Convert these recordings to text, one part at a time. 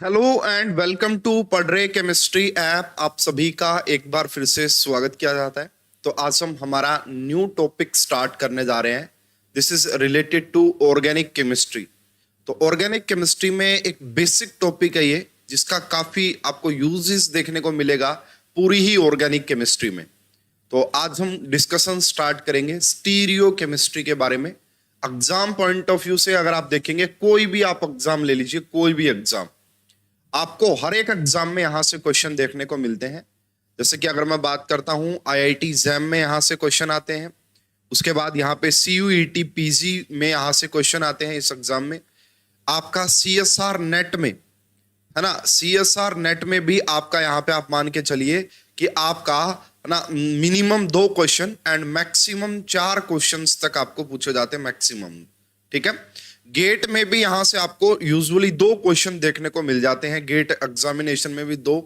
Hello and welcome to पढ़ रहे chemistry app. आप सभी का एक बार फिर से स्वागत किया जाता है। तो आज हम हमारा न्यू टॉपिक स्टार्ट करने जा रहे हैं। This is related to organic chemistry. तो ऑर्गेनिक केमिस्ट्री में एक बेसिक टॉपिक है ये, जिसका काफी आपको यूजेस देखने को मिलेगा पूरी ही ऑर्गेनिक केमिस्ट्री में। तो आज हम डिस्कशन स्टार्ट करेंगे स्टीरियो केमिस्ट्री के बारे में। एग्जाम पॉइंट ऑफ व्यू से अगर आप देखेंगे, कोई भी आप एग्जाम ले लीजिए, कोई भी एग्जाम, आपको हर एक एग्जाम में यहां से क्वेश्चन देखने को मिलते हैं। जैसे कि अगर मैं बात करता हूं, आईआईटी जैम में यहां से क्वेश्चन आते हैं। उसके बाद यहाँ पे सीयूईटी पीजी में यहां से क्वेश्चन आते हैं इस एग्जाम में। आपका सीएसआर नेट में, है ना, सीएसआर नेट में भी आपका यहाँ पे आप मान के चलिए कि आपका, है ना, minimum 2 question and maximum 4 questions तक आपको पूछे जाते हैं मैक्सिमम। ठीक है। गेट में भी यहां से आपको यूजुअली 2 क्वेश्चन देखने को मिल जाते हैं, गेट एग्जामिनेशन में भी 2।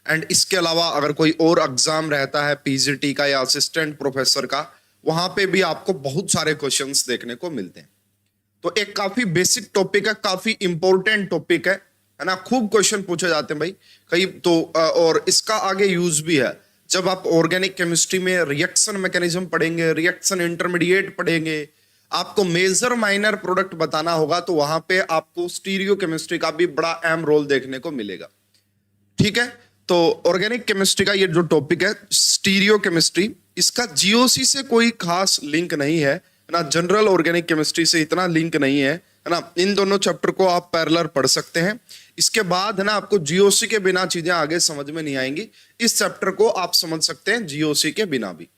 एंड इसके अलावा अगर कोई और एग्जाम रहता है पीजीटी का या असिस्टेंट प्रोफेसर का, वहां पे भी आपको बहुत सारे क्वेश्चंस देखने को मिलते हैं। तो एक काफी बेसिक टॉपिक है, काफी इंपॉर्टेंट टॉपिक है ना। खूब क्वेश्चन पूछे जाते हैं भाई कई तो। और इसका आगे यूज भी है। जब आप ऑर्गेनिक केमिस्ट्री में रिएक्शन मैकेनिज्म पढ़ेंगे, रिएक्शन इंटरमीडिएट पढ़ेंगे, आपको मेजर माइनर प्रोडक्ट बताना होगा, तो वहां पे आपको स्टीरियो केमिस्ट्री का भी बड़ा अहम रोल देखने को मिलेगा। ठीक है। तो ऑर्गेनिक केमिस्ट्री का ये जो टॉपिक है स्टीरियो केमिस्ट्री, इसका जीओसी से कोई खास लिंक नहीं है ना। जनरल ऑर्गेनिक केमिस्ट्री से इतना लिंक नहीं है ना। इन दोनों चैप्टर को आप पैरेलल पढ़ सकते हैं। इसके बाद, है ना, आपको जीओसी के बिना चीजें आगे समझ में नहीं आएंगी। इस चैप्टर को आप समझ सकते हैं जीओसी के बिना भी।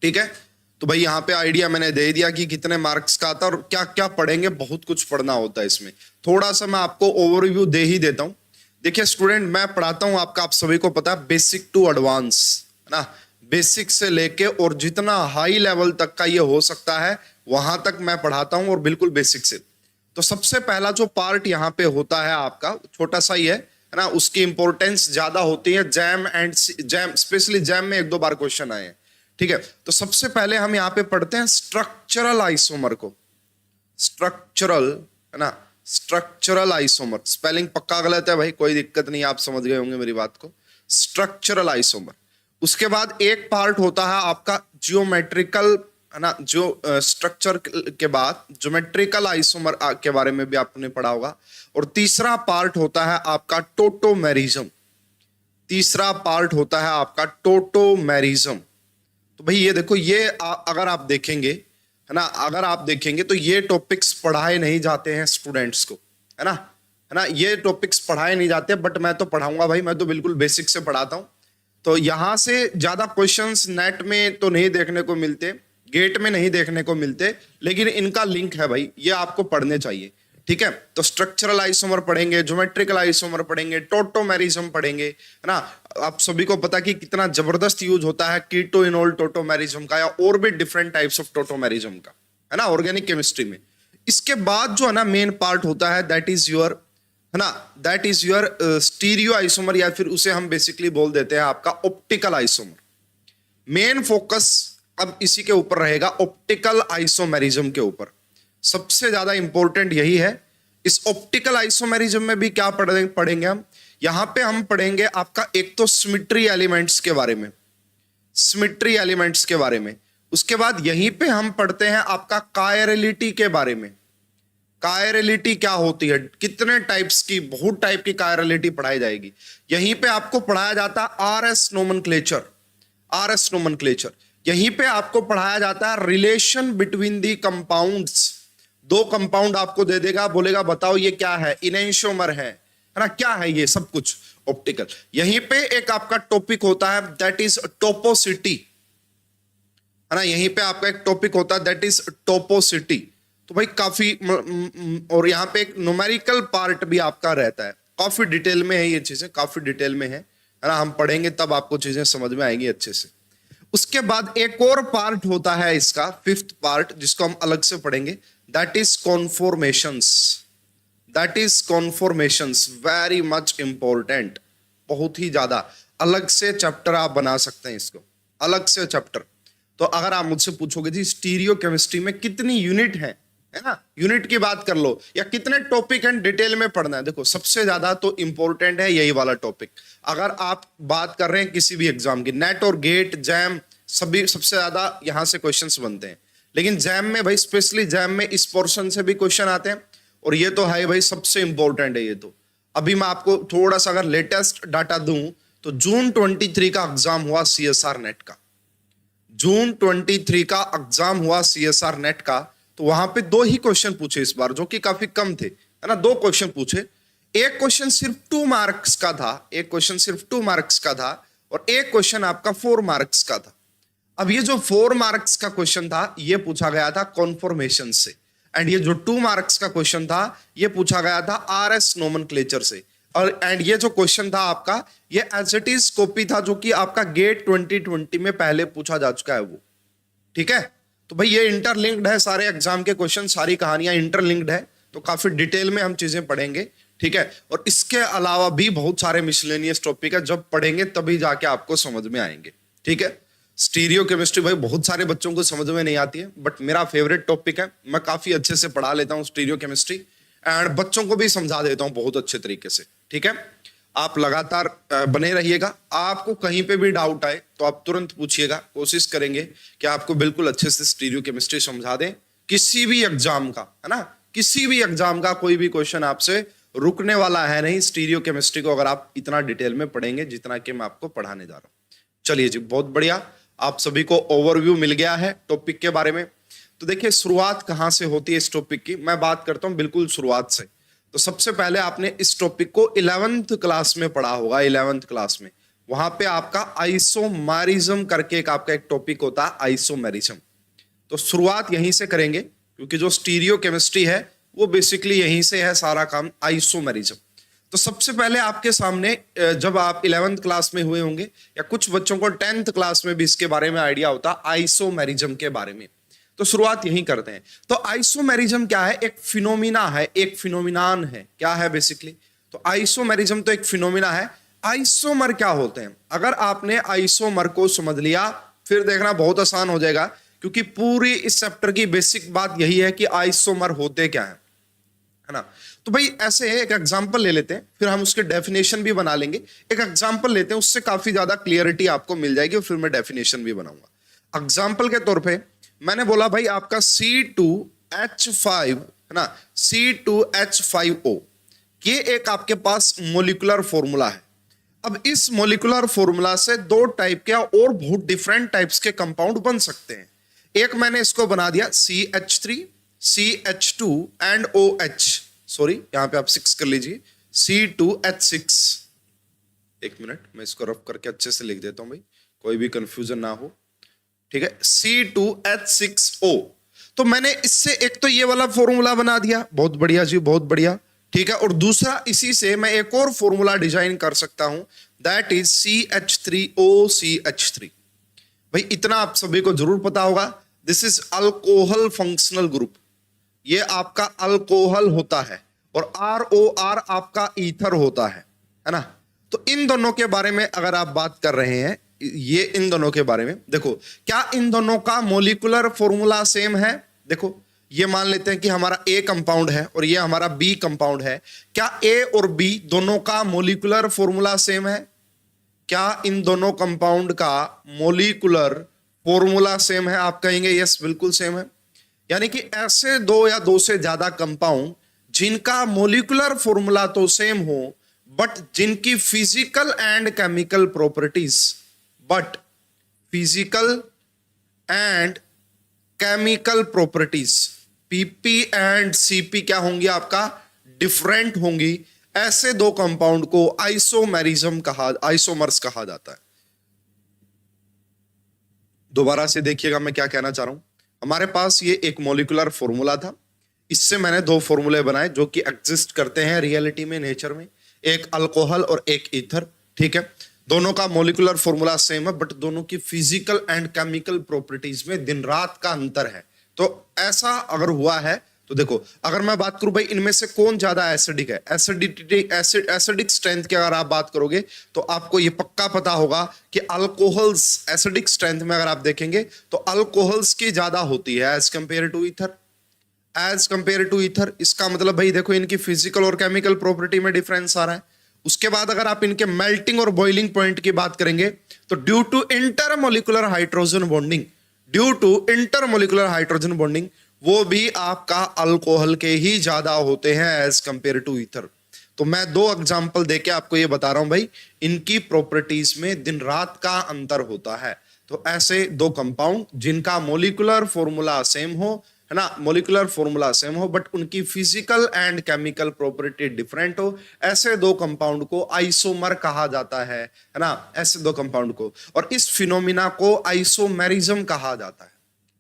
ठीक है। तो भाई यहाँ पे आइडिया मैंने दे दिया कि कितने मार्क्स का आता है और क्या क्या पढ़ेंगे। बहुत कुछ पढ़ना होता है इसमें। थोड़ा सा मैं आपको ओवरव्यू दे ही देता हूँ। देखिए स्टूडेंट, मैं पढ़ाता हूँ आपका, आप सभी को पता है, बेसिक टू एडवांस, है ना। बेसिक से लेके और जितना हाई लेवल तक का ये हो सकता है वहां तक मैं पढ़ाता हूँ, और बिल्कुल बेसिक से। तो सबसे पहला जो पार्ट यहाँ पे होता है आपका, छोटा सा ही है ना, उसकी इंपॉर्टेंस ज्यादा होती है। Jam and jam, specially jam में 1-2 बार क्वेश्चन आए हैं। ठीक है। तो सबसे पहले हम यहाँ पे पढ़ते हैं स्ट्रक्चरल आइसोमर को। स्ट्रक्चरल, है ना, स्ट्रक्चरल आइसोमर। स्पेलिंग पक्का गलत है भाई, कोई दिक्कत नहीं, आप समझ गए होंगे मेरी बात को। Structural isomer. उसके बाद एक पार्ट होता है आपका जियोमेट्रिकल, है ना, जो स्ट्रक्चर के बाद ज्योमेट्रिकल आइसोमर के बारे में भी आपने पढ़ा होगा। और तीसरा पार्ट होता है आपका टोटोमेरिज्म। तीसरा पार्ट होता है आपका टोटोमेरिज्म। तो भाई ये देखो, ये अगर आप देखेंगे, है ना, अगर आप देखेंगे तो ये टॉपिक्स पढ़ाए नहीं जाते हैं स्टूडेंट्स को, है ना, है ना। ये टॉपिक्स पढ़ाए नहीं जाते, बट मैं तो पढ़ाऊंगा भाई, मैं तो बिल्कुल बेसिक से पढ़ाता हूं। तो यहां से ज्यादा क्वेश्चंस नेट में तो नहीं देखने को मिलते, गेट में नहीं देखने को मिलते, लेकिन इनका लिंक है भाई, ये आपको पढ़ने चाहिए। ठीक है। तो स्ट्रक्चरल आइसोमर पढ़ेंगे, ज्योमेट्रिकल आइसोमर पढ़ेंगे, टोटोमेरिज्म पढ़ेंगे, है ना। आप सभी को पता कि कितना जबरदस्त यूज होता है कीटो इनोल टोटोमेरिज्म का, या और भी डिफरेंट टाइप्स ऑफ टोटोमेरिज्म का, है ना, ऑर्गेनिक केमिस्ट्री में। इसके बाद जो है ना मेन पार्ट होता है, दैट इज योर, है ना, that is your stereo isomer, या फिर उसे हम बेसिकली बोल देते हैं आपका ऑप्टिकल आइसोमर। मेन फोकस अब इसी के ऊपर रहेगा, ऑप्टिकल आइसोमेरिज्म के ऊपर। सबसे ज्यादा इंपॉर्टेंट यही है। इस ऑप्टिकल आइसोमेरिज्म में भी क्या पढ़ेंगे हम, यहां पे हम पढ़ेंगे आपका एक तो सिमेट्री एलिमेंट्स के बारे में, सिमेट्री एलिमेंट्स के बारे में। उसके बाद यहीं पे हम पढ़ते हैं आपका कायरलिटी के बारे में। कायरलिटी क्या होती है, कितने टाइप्स की, बहुत टाइप की कायरलिटी पढ़ाई जाएगी। यहीं पे आपको पढ़ाया जाता है आरएस नोमेनक्लेचर, आरएस नोमेनक्लेचर। यहीं पे आपको पढ़ाया जाता है relation between the compounds. 2 compound आपको दे देगा, बोलेगा बताओ ये क्या है, इनेंशियोमर है ना, क्या है ये, सब कुछ ऑप्टिकल। यहीं पे एक आपका टॉपिक होता है दैट इज टोपोसिटी, है ना। यहीं पे आपका एक टॉपिक होता है दैट इज टोपोसिटी। तो भाई काफी, और यहाँ पे एक न्यूमेरिकल पार्ट भी आपका रहता है। काफी डिटेल में है ये चीजें, काफी डिटेल में है ना। हम पढ़ेंगे तब आपको चीजें समझ में आएंगी अच्छे से। उसके बाद एक और पार्ट होता है इसका, 5th पार्ट, जिसको हम अलग से पढ़ेंगे, that is conformations. That is conformations, very much important, बहुत ही ज्यादा। अलग से चैप्टर आप बना सकते हैं इसको, अलग से चैप्टर। तो अगर आप मुझसे पूछोगे जी स्टीरियो केमिस्ट्री में कितनी यूनिट है, है ना, यूनिट की बात कर लो, या कितने टॉपिक एंड डिटेल में पढ़ना है। देखो सबसे ज्यादा तो इंपॉर्टेंट है यही वाला टॉपिक। अगर आप बात कर रहे हैं किसी भी एग्जाम की, नेट और गेट जैम सभी सबसे ज्यादा यहां से क्वेश्चंस बनते हैं, लेकिन जैम में भाई स्पेशली जैम में इस पोर्शन से भी क्वेश्चन आते हैं, और ये तो है भाई सबसे इंपॉर्टेंट है ये तो। अभी मैं आपको थोड़ा सा अगर लेटेस्ट डाटा दूं तो जून 23 का एग्जाम हुआ सीएसआर नेट का, जून 23 का एग्जाम हुआ सीएसआर नेट का, तो वहां पे 2 ही क्वेश्चन पूछे इस बार, जो कि काफी कम थे, है ना। 2 क्वेश्चन पूछे, एक क्वेश्चन सिर्फ 2 मार्क्स का था, एक क्वेश्चन सिर्फ 2 मार्क्स का था, और एक क्वेश्चन आपका 4 मार्क्स का था। अब ये जो 4 मार्क्स का क्वेश्चन था ये पूछा गया था कॉन्फॉर्मेशन से, एंड ये जो 2 मार्क्स का क्वेश्चन था ये पूछा गया था आरएस नोमेनक्लेचर से। और एंड ये जो क्वेश्चन था आपका ये एज इट इज कॉपी था, जो कि आपका गेट 2020 में पहले पूछा जा चुका है वो, ठीक है। तो भाई ये इंटरलिंक्ड है, सारे एग्जाम के क्वेश्चन, सारी कहानियां इंटरलिंक्ड है, तो काफी डिटेल में हम चीजें पढ़ेंगे, ठीक है। और इसके अलावा भी बहुत सारे मिसलेनियस टॉपिक है, जब पढ़ेंगे तभी जाके आपको समझ में आएंगे, ठीक है। स्टीरियो केमिस्ट्री भाई बहुत सारे बच्चों को समझ में नहीं आती है, बट मेरा फेवरेट टॉपिक है, मैं काफी अच्छे से पढ़ा लेता हूँ स्टीरियो केमिस्ट्री, एंड बच्चों को भी समझा देता हूँ बहुत अच्छे तरीके से, ठीक है। आप लगातार बने रहिएगा, आपको कहीं पे भी डाउट आए तो आप तुरंत पूछिएगा, कोशिश करेंगे कि आपको बिल्कुल अच्छे से स्टीरियो केमिस्ट्री समझा दें, किसी भी एग्जाम का, है ना, किसी भी एग्जाम का कोई भी क्वेश्चन आपसे रुकने वाला है नहीं स्टीरियो केमिस्ट्री को, अगर आप इतना डिटेल में पढ़ेंगे जितना कि मैं आपको पढ़ाने जा रहा हूं। चलिए जी, बहुत बढ़िया, आप सभी को ओवरव्यू मिल गया है टॉपिक के बारे में। तो देखिए शुरुआत कहां से होती है इस टॉपिक की, मैं बात करता हूं बिल्कुल शुरुआत से। तो सबसे पहले आपने इस टॉपिक को 11th क्लास में पढ़ा होगा, 11th क्लास में, वहां पे आपका आइसोमेरिज्म करके एक आपका एक टॉपिक होता है आइसोमेरिज्म। तो शुरुआत यहीं से करेंगे, क्योंकि जो स्टीरियो केमिस्ट्री है वो बेसिकली यहीं से है सारा काम, आइसोमेरिज्म। तो सबसे पहले आपके सामने जब आप 11th क्लास में हुए होंगे, या कुछ बच्चों को 10th क्लास में भी इसके बारे में आइडिया होता है आइसोमेरिज्म के बारे में। तो शुरुआत यहीं करते हैं। तो आइसोमेरिज्म क्या है, एक फिनोमिना है, एक फिनोमिनान है, क्या है बेसिकली। तो आइसोमेरिज्म तो एक फिनोमिना है। आइसोमर क्या होते हैं, अगर आपने आइसोमर को समझ लिया फिर देखना बहुत आसान हो जाएगा, क्योंकि पूरी इस चैप्टर की बेसिक बात यही है कि आइसोमर होते क्या है ना। तो भाई ऐसे एक एग्जांपल ले लेते हैं, फिर हम उसके डेफिनेशन भी बना लेंगे। एक एग्जांपल लेते हैं, उससे काफी ज्यादा क्लियरिटी आपको मिल जाएगी, और फिर मैं डेफिनेशन भी बनाऊंगा। एग्जांपल के तौर पे मैंने बोला भाई आपका C2H5 है ना, C2H5O, ये एक आपके पास मोलिकुलर फॉर्मूला है। अब इस मोलिकुलर फॉर्मूला से 2 टाइप के और बहुत डिफरेंट टाइप्स के कंपाउंड बन सकते हैं। एक मैंने इसको बना दिया CH3, CH2 and OH, sorry यहां पे आप 6 कर लीजिए, C2H6। एक मिनट मैं इसको रफ करके अच्छे से लिख देता हूं भाई, कोई भी कंफ्यूजन ना हो, ठीक है। C2H6O, तो मैंने इससे एक तो ये वाला फॉर्मूला बना दिया, बहुत बढ़िया जी, बहुत बढ़िया, ठीक है। और दूसरा इसी से मैं एक और फॉर्मूला डिजाइन कर सकता हूं, दैट इज CH3OCH3। भाई इतना आप सभी को जरूर पता होगा, this is alcohol functional group, ये आपका अल्कोहल होता है, और ROR आपका ईथर होता है ना। तो इन दोनों के बारे में अगर आप बात कर रहे हैं, ये इन दोनों के बारे में देखो, क्या इन दोनों का मोलिकुलर फॉर्मूला सेम है। देखो ये मान लेते हैं कि हमारा A कंपाउंड है और ये हमारा B कंपाउंड है, क्या A और B दोनों का मोलिकुलर फॉर्मूला सेम है। क्या इन दोनों कंपाउंड का मोलिकुलर फॉर्मूला सेम है, आप कहेंगे यस बिल्कुल सेम है। यानी कि ऐसे 2 या 2 से ज्यादा कंपाउंड जिनका मोलिकुलर फॉर्मूला तो सेम हो, बट जिनकी physical and chemical properties, but physical and chemical properties PP and CP क्या होंगी आपका, डिफरेंट होंगी। ऐसे 2 कंपाउंड को आइसोमेरिज्म आइसोमर्स कहा जाता है। दोबारा से देखिएगा मैं क्या कहना चाह रहा हूं। हमारे पास ये एक मॉलिक्यूलर फॉर्मूला था, इससे मैंने 2 फॉर्मूले बनाए जो कि एग्जिस्ट करते हैं रियलिटी में, नेचर में, एक अल्कोहल और एक ईथर, ठीक है। दोनों का मॉलिक्यूलर फॉर्मूला सेम है, बट दोनों की फिजिकल एंड केमिकल प्रॉपर्टीज में दिन रात का अंतर है। तो ऐसा अगर हुआ है तो देखो, अगर मैं बात करूं भाई इनमें से कौन ज्यादा एसिडिक है, एसिडिक स्ट्रेंथ की अगर आप बात करोगे तो आपको ये पक्का पता होगा कि अल्कोहल्स एसिडिक स्ट्रेंथ में अगर आप देखेंगे तो अल्कोहल्स की ज्यादा होती है as compare to ether. As compare to ether. इसका मतलब भाई देखो इनकी फिजिकल और केमिकल प्रॉपर्टी में डिफरेंस आ रहा है। उसके बाद अगर आप इनके मेल्टिंग और बॉइलिंग पॉइंट की बात करेंगे तो due to intermolecular hydrogen bonding, due to intermolecular hydrogen bonding, वो भी आपका अल्कोहल के ही ज्यादा होते हैं एज कंपेयर टू ईथर। तो मैं दो एग्जांपल देके आपको ये बता रहा हूं भाई, इनकी प्रॉपर्टीज में दिन रात का अंतर होता है। तो ऐसे दो कंपाउंड जिनका मोलिकुलर फॉर्मूला सेम हो, है ना, मोलिकुलर फॉर्मूला सेम हो बट उनकी physical and chemical property different हो, ऐसे दो कंपाउंड को आइसोमर कहा जाता है ना, ऐसे दो कंपाउंड को। और इस फिनोमिना को आइसोमेरिज्म कहा जाता है,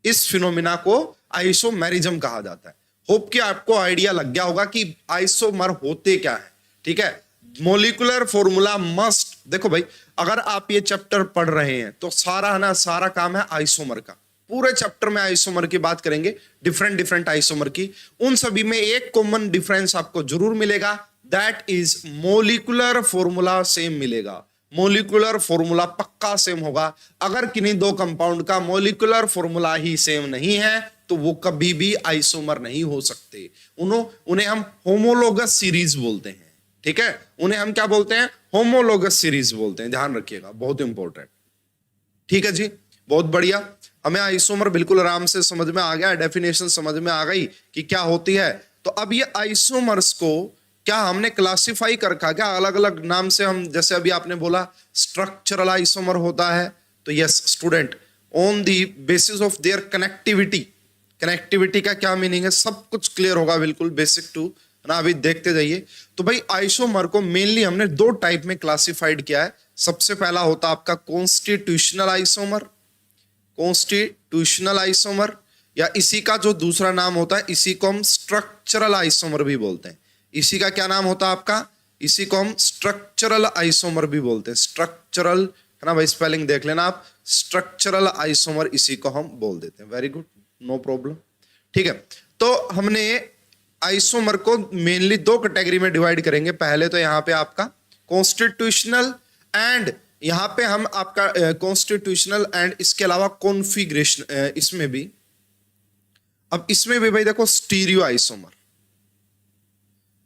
इस फिनोमिना को आइसोमेरिज्म कहा जाता है। होप कि आपको आइडिया लग गया होगा कि आइसोमर होते क्या है। ठीक है, मोलिकुलर फॉर्मूला मस्ट, देखो भाई अगर आप ये चैप्टर पढ़ रहे हैं तो सारा है ना, सारा काम है आइसोमर का। पूरे चैप्टर में आइसोमर की बात करेंगे, डिफरेंट डिफरेंट आइसोमर की। उन सभी में एक कॉमन डिफरेंस आपको जरूर मिलेगा, that is molecular formula same मिलेगा। मोलिकुलर फॉर्मूला पक्का सेम होगा। अगर किन्हीं दो कंपाउंड का मोलिकुलर फॉर्मूला ही सेम नहीं है तो वो कभी भी आइसोमर नहीं हो सकते। उन्हें हम होमोलोगस सीरीज बोलते हैं। ठीक है, उन्हें हम क्या बोलते हैं? होमोलोगस सीरीज बोलते हैं, ध्यान रखिएगा, बहुत इंपॉर्टेंट। ठीक है जी, बहुत बढ़िया। हमें आइसोमर बिल्कुल आराम से समझ में आ गया, डेफिनेशन समझ में आ गई कि क्या होती है। तो अब ये आइसोमर्स को क्या हमने क्लासिफाई कर रखा, क्या अलग अलग नाम से हम, जैसे अभी आपने बोला स्ट्रक्चरल आइसोमर होता है, तो yes student, on the basis of their connectivity. Connectivity का क्या मीनिंग है, सब कुछ क्लियर होगा बिल्कुल बेसिक टू ना, अभी देखते जाइए। तो भाई आइसोमर को मेनली हमने दो टाइप में क्लासिफाइड किया है। सबसे पहला होता आपका कॉन्स्टिट्यूशनल आइसोमर, कॉन्स्टिट्यूशनल आइसोमर, या इसी का जो दूसरा नाम होता है इसी को हम स्ट्रक्चरल आइसोमर भी बोलते हैं। इसी का क्या नाम होता है आपका? इसी को हम स्ट्रक्चरल आइसोमर भी बोलते हैं। स्ट्रक्चरल, है ना भाई, स्पेलिंग देख लेना आप, स्ट्रक्चरल आइसोमर इसी को हम बोल देते हैं। Very good, no problem. ठीक है, तो हमने आइसोमर को मेनली दो कैटेगरी में डिवाइड करेंगे। पहले तो यहाँ पे आपका कॉन्स्टिट्यूशनल, एंड यहाँ पे हम आपका कॉन्स्टिट्यूशनल एंड इसके अलावा कॉन्फिगरेशन, इसमें भी, अब इसमें भी भाई देखो stereo isomer,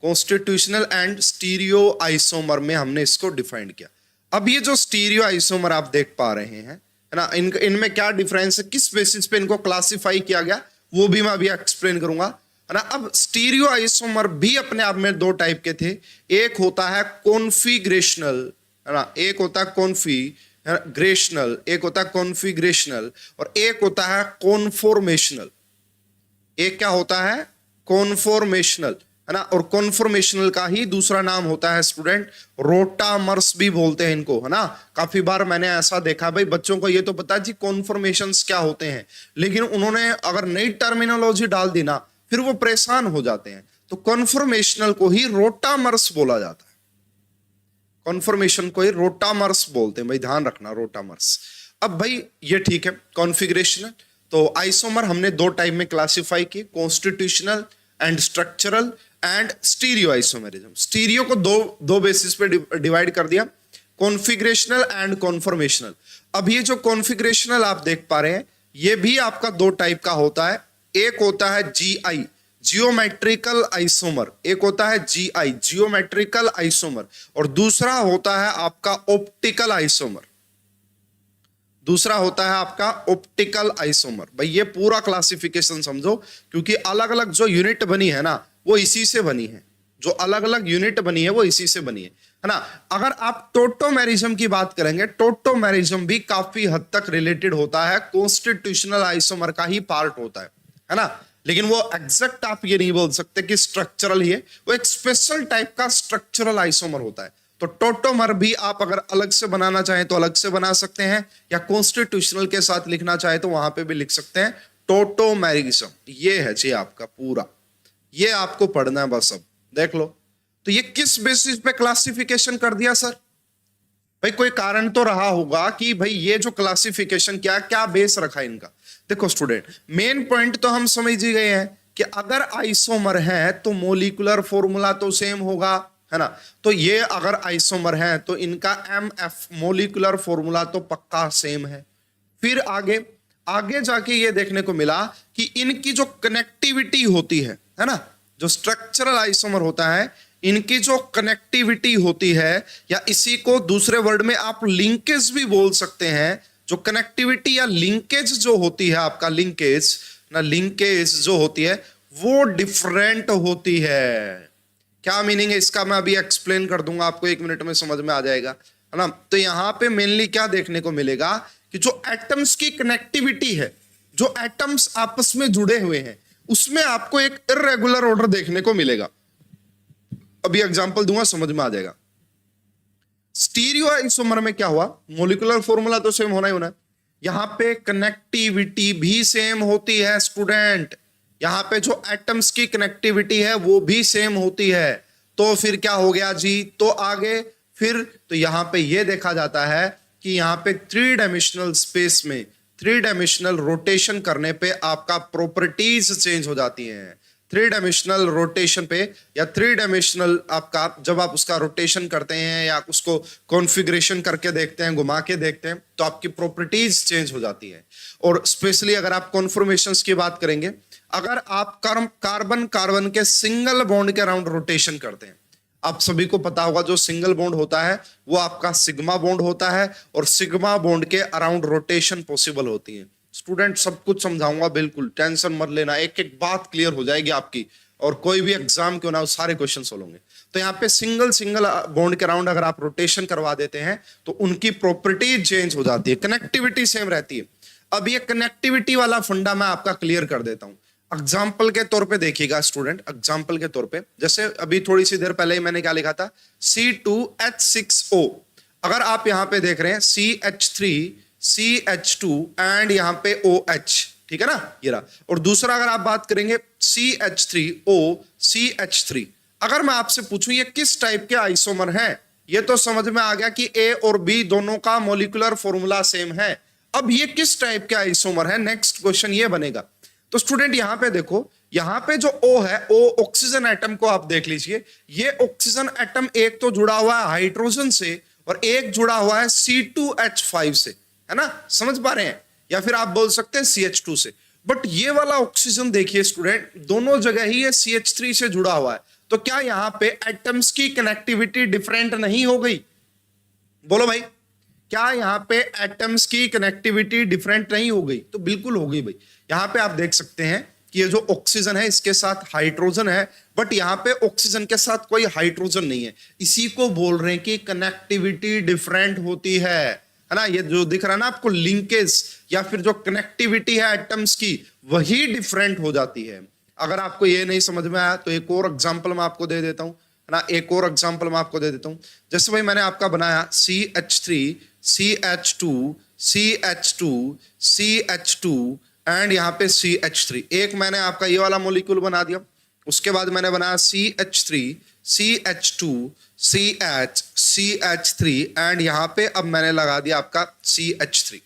constitutional and stereo isomer में हमने इसको डिफाइन किया। अब ये जो स्टीरियो आइसोमर आप देख पा रहे हैं, है ना, इनमें क्या डिफरेंस है, किस बेसिस पे इनको क्लासिफाई किया गया, वो भी मैं अभी एक्सप्लेन करूंगा, है ना। अब स्टीरियो आइसोमर भी अपने आप में दो टाइप के थे। एक होता है कॉन्फिगरेशनल, है ना, एक होता है कॉन्फिगरेशनल, एक होता है कॉन्फिगरेशनल, और एक होता है कॉन्फॉर्मेशनल। एक क्या होता है? कॉन्फॉर्मेशनल, है ना, और कॉन्फॉर्मेशनल का ही दूसरा नाम होता है स्टूडेंट रोटामर्स भी बोलते हैं इनको, है ना। काफी बार मैंने ऐसा देखा भाई, बच्चों को ये तो पता है जी कॉन्फॉर्मेशंस क्या होते हैं, लेकिन उन्होंने अगर नई टर्मिनोलॉजी डाल दी ना फिर वो परेशान हो जाते हैं। तो कॉन्फॉर्मेशनल को ही रोटामर्स बोला जाता है, कॉन्फॉर्मेशन को ही रोटामर्स बोलते हैं भाई, ध्यान रखना, रोटामर्स। अब भाई ये ठीक है कॉन्फिगरेशनल। तो आइसोमर हमने दो टाइप में क्लासिफाई किए, constitutional and structural and stereo isomerism. Stereo को दो बेसिस पे डिवाइड कर दिया, कॉन्फिगरेशनल एंड कॉन्फॉर्मेशनल। अब ये जो कॉन्फिगरेशनल आप देख पा रहे हैं ये भी आपका दो टाइप का होता है। एक होता है जीआई, जियोमेट्रिकल आइसोमर, एक होता है जीआई, जियोमेट्रिकल आइसोमर, और दूसरा होता है आपका ऑप्टिकल आइसोमर, दूसरा होता है आपका ऑप्टिकल आइसोमर। भाई ये पूरा क्लासिफिकेशन समझो, क्योंकि अलग अलग जो यूनिट बनी है ना वो इसी से बनी है, जो अलग अलग यूनिट बनी है वो इसी से बनी है ना। अगर आप टोटोमेरिज्म की बात करेंगे, टोटोमेरिज्म भी काफी हद तक रिलेटेड होता है, कॉन्स्टिट्यूशनल आइसोमर का ही पार्ट होता है ना। लेकिन वो एग्जैक्ट आप ये नहीं बोल सकते कि स्ट्रक्चरल ही है, वो एक स्पेशल टाइप का स्ट्रक्चरल आइसोमर होता है। तो टोटोमर भी आप अगर अलग से बनाना चाहें तो अलग से बना सकते हैं, या कॉन्स्टिट्यूशनल के साथ लिखना चाहे तो वहां पे भी लिख सकते हैं टोटोमेरिज्म। ये है जी आपका पूरा, ये आपको पढ़ना है बस। अब देख लो, तो ये किस बेसिस पे क्लासिफिकेशन कर दिया सर? भाई कोई कारण तो रहा होगा कि भाई ये जो क्लासिफिकेशन क्या बेस रखा इनका। देखो स्टूडेंट, मेन पॉइंट तो हम समझ ही गए हैं कि अगर आइसोमर है तो मोलिकुलर फॉर्मूला तो सेम होगा, है ना। तो ये अगर आइसोमर है तो इनका MF मोलिकुलर फॉर्मूला तो पक्का सेम है। फिर आगे आगे जाके ये देखने को मिला कि इनकी जो कनेक्टिविटी होती है ना, जो स्ट्रक्चरल आइसोमर होता है, इनकी जो कनेक्टिविटी होती है, या इसी को दूसरे वर्ड में आप लिंकेज भी बोल सकते हैं। जो कनेक्टिविटी या लिंकेज जो होती है, आपका लिंकेज जो होती है वो डिफरेंट होती है। क्या मीनिंग है इसका, मैं अभी एक्सप्लेन कर दूंगा आपको, 1 मिनट में समझ में आ जाएगा, है ना। तो यहां पे मेनली क्या देखने को मिलेगा कि जो एटम्स की कनेक्टिविटी है, जो एटम्स आपस में जुड़े हुए हैं, उसमें आपको एक इर्रेगुलर ऑर्डर देखने को मिलेगा। अभी एग्जांपल दूंगा, समझ में आ जाएगा। स्टीरियो आइसोमर में क्या हुआ, मॉलिक्यूलर फॉर्मूला तो सेम होना ही होना है, यहां पे कनेक्टिविटी भी सेम होती है स्टूडेंट, यहां पे जो एटम्स की कनेक्टिविटी है वो भी सेम होती है। तो फिर क्या हो गया जी, तो आगे फिर तो यहां पे ये देखा जाता है कि यहां पे 3 डायमेंशनल स्पेस में 3 डायमेंशनल रोटेशन करने पे आपका प्रॉपर्टीज चेंज हो जाती हैं। 3 डायमेंशनल रोटेशन पे या 3 डायमेंशनल आपका जब आप उसका रोटेशन करते हैं या उसको कॉन्फ़िगरेशन करके देखते हैं, घुमा के देखते हैं, तो आपकी प्रॉपर्टीज चेंज हो जाती है। और स्पेशली अगर आप कॉन्फॉर्मेशंस की बात करेंगे, अगर आप कार्बन कार्बन के सिंगल बॉन्ड के अराउंड रोटेशन करते हैं, आप सभी को पता होगा जो सिंगल बॉन्ड होता है वो आपका सिग्मा बॉन्ड होता है, और सिग्मा बॉन्ड के अराउंड रोटेशन पॉसिबल होती है। स्टूडेंट सब कुछ समझाऊंगा, बिल्कुल टेंशन मत लेना, एक एक बात क्लियर हो जाएगी आपकी, और कोई भी एग्जाम क्यों ना हो सारे क्वेश्चन सोल्व होंगे। तो यहाँ पे सिंगल बॉन्ड के अराउंड अगर आप रोटेशन करवा देते हैं तो उनकी प्रॉपर्टी चेंज हो जाती है, कनेक्टिविटी सेम रहती है। अब ये कनेक्टिविटी वाला फंडा मैं आपका क्लियर कर देता हूं। एग्जाम्पल के तौर पे देखिएगा स्टूडेंट, एग्जाम्पल के तौर पे, जैसे अभी थोड़ी सी देर पहले ही मैंने क्या लिखा था, C2H6O। अगर आप यहां पे देख रहे हैं CH3 CH2 एंड यहां पे OH, ठीक है ना, ये रहा। और दूसरा अगर आप बात करेंगे CH3O CH3, अगर मैं आपसे पूछूं ये किस टाइप के आइसोमर हैं, ये तो समझ में आ गया कि A और B दोनों का मॉलिक्यूलर फॉर्मूला सेम है। अब ये किस टाइप के आइसोमर है, नेक्स्ट क्वेश्चन ये बनेगा। तो स्टूडेंट यहां पे देखो, यहां पे जो O है, O ऑक्सीजन एटम को आप देख लीजिए, ये ऑक्सीजन एटम एक तो जुड़ा हुआ है हाइड्रोजन से और एक जुड़ा हुआ है C2H5 से, है ना, समझ पा रहे हैं, या फिर आप बोल सकते हैं CH2 से। बट ये वाला ऑक्सीजन देखिए स्टूडेंट, दोनों जगह ही ये CH3 से जुड़ा हुआ है, तो क्या यहां पे एटम्स की कनेक्टिविटी डिफरेंट नहीं हो गई? बोलो भाई, क्या यहां पे एटम्स की कनेक्टिविटी डिफरेंट नहीं हो गई? तो बिल्कुल हो गई भाई। यहां पे आप देख सकते हैं कि ये जो ऑक्सीजन है इसके साथ हाइड्रोजन है, बट यहां पे ऑक्सीजन के साथ कोई हाइड्रोजन नहीं है, इसी को बोल रहे हैं कि कनेक्टिविटी डिफरेंट होती है ना। ये जो दिख रहा है ना आपको लिंकेज या फिर जो कनेक्टिविटी है एटम्स की, वही डिफरेंट हो जाती है। अगर आपको ये नहीं समझ में आया तो एक और एग्जांपल मैं आपको दे देता हूं, है ना, एक और एग्जांपल मैं आपको दे देता हूं। जैसे भाई मैंने आपका बनाया CH3 CH2 CH2 CH2 and यहाँ पे CH3, एक मैंने आपका ये वाला मॉलिक्यूल बना दिया। उसके बाद मैंने बनाया CH3 CH2 CH CH3 and यहाँ पे अब मैंने लगा दिया आपका CH3।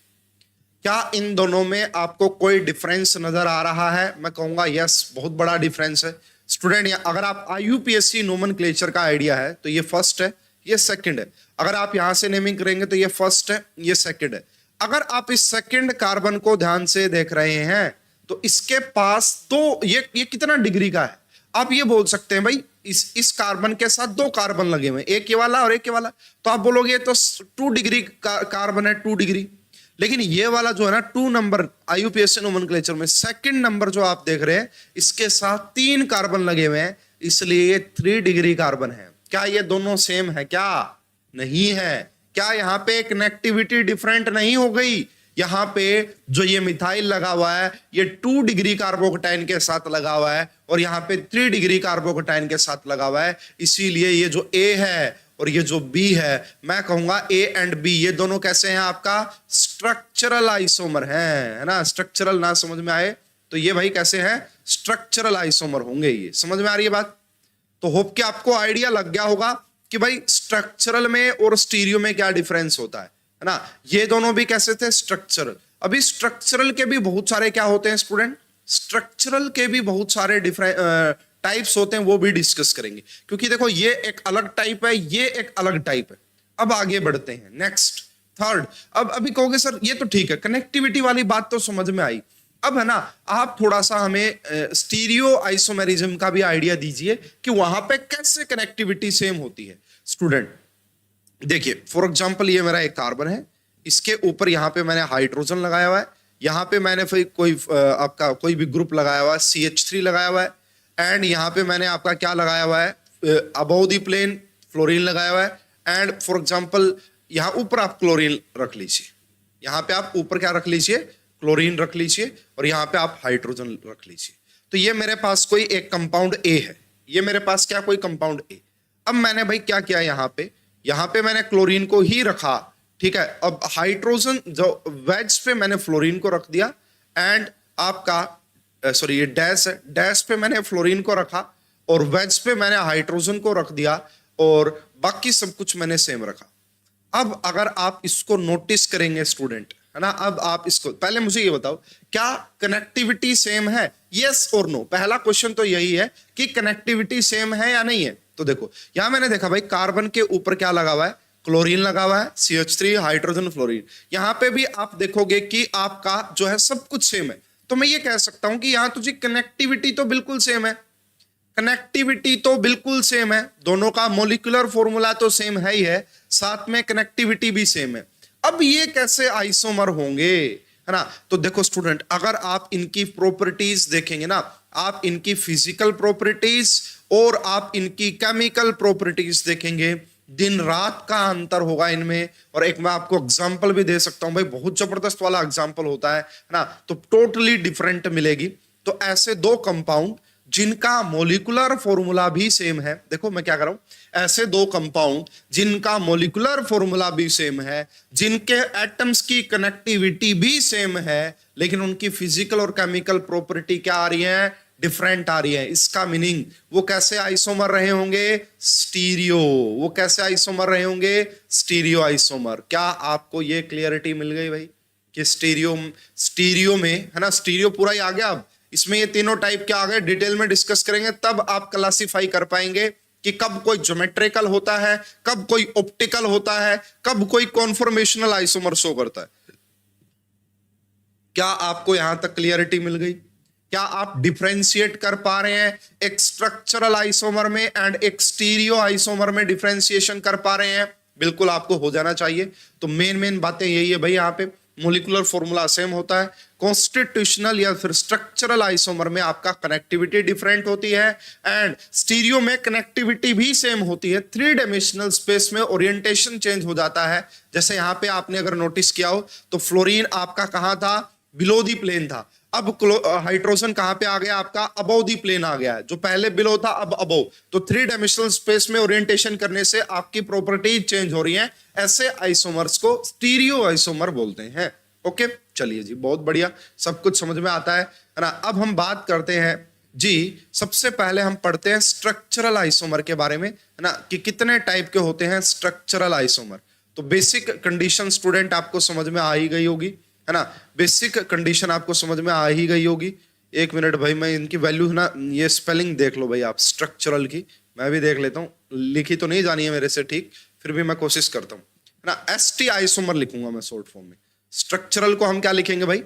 क्या इन दोनों में आपको कोई डिफरेंस नजर आ रहा है? मैं कहूंगा यस, बहुत बड़ा डिफरेंस है स्टूडेंट। अगर आप IUPAC नोमेनक्लेचर का आइडिया है तो ये फर्स्ट है, ये सेकंड है। अगर आप यहां से नेमिंग करेंगे तो ये फर्स्ट है, ये सेकंड है। अगर आप इस सेकंड कार्बन को ध्यान से देख रहे हैं तो इसके पास तो ये कितना डिग्री का है? आप ये बोल सकते हैं भाई इस कार्बन के साथ 2 कार्बन लगे हुए, एक ये वाला और एक ये वाला, तो आप बोलोगे तो 2 डिग्री कार्बन है, 2 डिग्री। लेकिन ये वाला जो है ना 2 नंबर IUPAC नोमेनक्लेचर में सेकंड नंबर जो आप देख रहे हैं, इसके साथ 3 कार्बन लगे हुए हैं, इसलिए ये 3 डिग्री कार्बन है। क्या ये दोनों सेम है? क्या नहीं है। क्या यहाँ पे कनेक्टिविटी डिफरेंट नहीं हो गई? यहाँ पे जो ये मिथाइल लगा हुआ है ये 2 डिग्री कार्बोकेटाइन के साथ लगा हुआ है और यहाँ पे 3 डिग्री कार्बोकेटाइन के साथ लगा हुआ है, इसीलिए ये जो A है और ये जो B है, मैं कहूंगा A एंड B ये दोनों कैसे हैं? आपका स्ट्रक्चरल आइसोमर है ना। स्ट्रक्चरल ना समझ में आए तो ये भाई कैसे हैं? स्ट्रक्चरल आइसोमर होंगे। ये समझ में आ रही है बात? तो होप कि आपको आइडिया लग गया होगा कि भाई स्ट्रक्चरल में और स्टीरियो में क्या डिफरेंस होता है ना। ये दोनों भी कैसे थे? स्ट्रक्चरल। अभी स्ट्रक्चरल के भी बहुत सारे क्या होते हैं स्टूडेंट? स्ट्रक्चरल के भी बहुत सारे डिफरेंट टाइप्स होते हैं, वो भी डिस्कस करेंगे, क्योंकि देखो ये एक अलग टाइप है, ये एक अलग टाइप है। अब आगे बढ़ते हैं नेक्स्ट थर्ड। अब अभी कहोगे सर ये तो ठीक है, कनेक्टिविटी वाली बात तो समझ में आई। अब है ना, आप थोड़ा सा हमें स्टीरियो आइसोमेरिज्म का भी आइडिया दीजिए कि वहां पे कैसे कनेक्टिविटी सेम होती है। स्टूडेंट देखिए, फॉर एग्जांपल ये मेरा एक कार्बन है, इसके ऊपर यहाँ पे मैंने हाइड्रोजन लगाया हुआ है, यहाँ पे मैंने फिर कोई आपका कोई भी ग्रुप लगाया हुआ है, CH3 लगाया हुआ है, एंड यहाँ पे मैंने आपका क्या लगाया हुआ है, अबव द प्लेन फ्लोरीन लगाया हुआ है, एंड फॉर एग्जांपल यहाँ ऊपर आप क्लोरीन रख लीजिए, यहाँ पे आप ऊपर क्या रख लीजिए, क्लोरीन रख लीजिए, और यहाँ पे आप हाइड्रोजन रख लीजिए। तो ये मेरे पास कोई एक कंपाउंड ए है, ये मेरे पास क्या कोई कंपाउंड ए। अब मैंने भाई क्या किया, यहाँ पे मैंने क्लोरीन को ही रखा, ठीक है। अब हाइड्रोजन जो वेज पे मैंने फ्लोरीन को रख दिया, एंड आपका सॉरी ये डैश है, डैश पे मैंने फ्लोरीन को रखा, और वेज पे मैंने हाइड्रोजन को रख दिया, और बाकी सब कुछ मैंने सेम रखा। अब अगर आप इसको नोटिस करेंगे स्टूडेंट, है ना, अब आप इसको पहले मुझे ये बताओ, क्या कनेक्टिविटी सेम है, यस और नो। पहला क्वेश्चन तो यही है कि कनेक्टिविटी सेम है या नहीं है। तो देखो यहां मैंने देखा भाई, कार्बन के ऊपर क्या लगा हुआ है, क्लोरीन लगा हुआ है, CH3 हाइड्रोजन फ्लोरीन। यहां पे भी आप देखोगे कि आपका जो है सब कुछ सेम है। तो मैं ये कह सकता हूं कि यहां तुझे कनेक्टिविटी तो बिल्कुल सेम है, कनेक्टिविटी तो बिल्कुल सेम है, दोनों का मोलिकुलर फॉर्मूला तो सेम है ही है, साथ में कनेक्टिविटी भी सेम है। अब ये कैसे आइसोमर होंगे, है ना। तो देखो स्टूडेंट, अगर आप इनकी प्रॉपर्टीज देखेंगे ना, आप इनकी फिजिकल प्रॉपर्टीज और आप इनकी केमिकल प्रॉपर्टीज देखेंगे, दिन रात का अंतर होगा इनमें। और एक मैं आपको एग्जांपल भी दे सकता हूं भाई, बहुत जबरदस्त वाला एग्जांपल होता है ना, तो टोटली डिफरेंट मिलेगी। तो ऐसे दो कंपाउंड जिनका मोलिकुलर फॉर्मूला भी सेम है, देखो मैं क्या कर रहा हूं, ऐसे दो कंपाउंड जिनका मोलिकुलर फॉर्मूला भी सेम है, जिनके एटम्स की कनेक्टिविटी भी सेम है, लेकिन उनकी फिजिकल और केमिकल प्रॉपर्टी क्या आ रही है, डिफरेंट आ रही है। इसका मीनिंग वो कैसे आइसोमर रहे होंगे, स्टीरियो। वो कैसे आइसोमर रहे होंगे, स्टीरियो आइसोमर। क्या आपको ये क्लियरिटी मिल गई भाई कि स्टीरियो में, है ना, स्टीरियो पूरा ही आ गया। अब इसमें ये तीनों टाइप के आ गए, डिटेल में डिस्कस करेंगे, तब आप क्लासिफाई कर पाएंगे कि कब कोई ज्योमेट्रिकल होता है, कब कोई ऑप्टिकल होता है, कब कोई कॉन्फॉर्मेशनल आइसोमर शो करता है। क्या आपको यहां तक क्लियरिटी मिल गई? क्या आप डिफरेंशिएट कर पा रहे हैं एक स्ट्रक्चरल आइसोमर में एंड एक स्टीरियो आइसोमर में, डिफरेंशिएशन कर पा रहे हैं? बिल्कुल आपको हो जाना चाहिए। तो मेन बातें यही है भाई, यहाँ पे मोलिकुलर फॉर्मूला सेम होता है, कॉन्स्टिट्यूशनल या फिर स्ट्रक्चरल आइसोमर में आपका कनेक्टिविटी डिफरेंट होती है, एंड स्टीरियो में कनेक्टिविटी भी सेम होती है। 3 डायमेंशनल स्पेस में ओरिएंटेशन चेंज हो जाता है। जैसे यहाँ पे आपने अगर नोटिस किया हो तो फ्लोरीन आपका कहां था, बिलो दी प्लेन था। अब हाइड्रोजन कहां पे आ गया, आपका अबव दी प्लेन आ गया है, जो पहले बिलो था अब अबव। तो 3 डायमेंशनल स्पेस में ओरिएंटेशन करने से आपकी प्रॉपर्टीज चेंज हो रही हैं। ऐसे आइसोमर्स को स्टीरियो आइसोमर बोलते हैं। ओके, चलिए जी, बहुत बढ़िया, सब कुछ समझ में आता है ना। अब हम बात करते हैं जी, सबसे पहले हम पढ़ते हैं स्ट्रक्चरल आइसोमर के बारे में, है ना, कि कितने टाइप के होते हैं स्ट्रक्चरल आइसोमर। तो बेसिक कंडीशन स्टूडेंट आपको समझ में आ ही गई होगी, है ना, बेसिक कंडीशन आपको समझ में आ ही गई होगी। एक मिनट भाई, मैं इनकी वैल्यू, है ना, ये स्पेलिंग देख लो भाई आप स्ट्रक्चरल की, मैं भी देख लेता हूँ, लिखी तो नहीं जानी है मेरे से, ठीक, फिर भी मैं कोशिश करता हूँ, है ना। ST आइसोमर लिखूंगा मैं शॉर्ट फॉर्म में। स्ट्रक्चरल को हम क्या लिखेंगे भाई,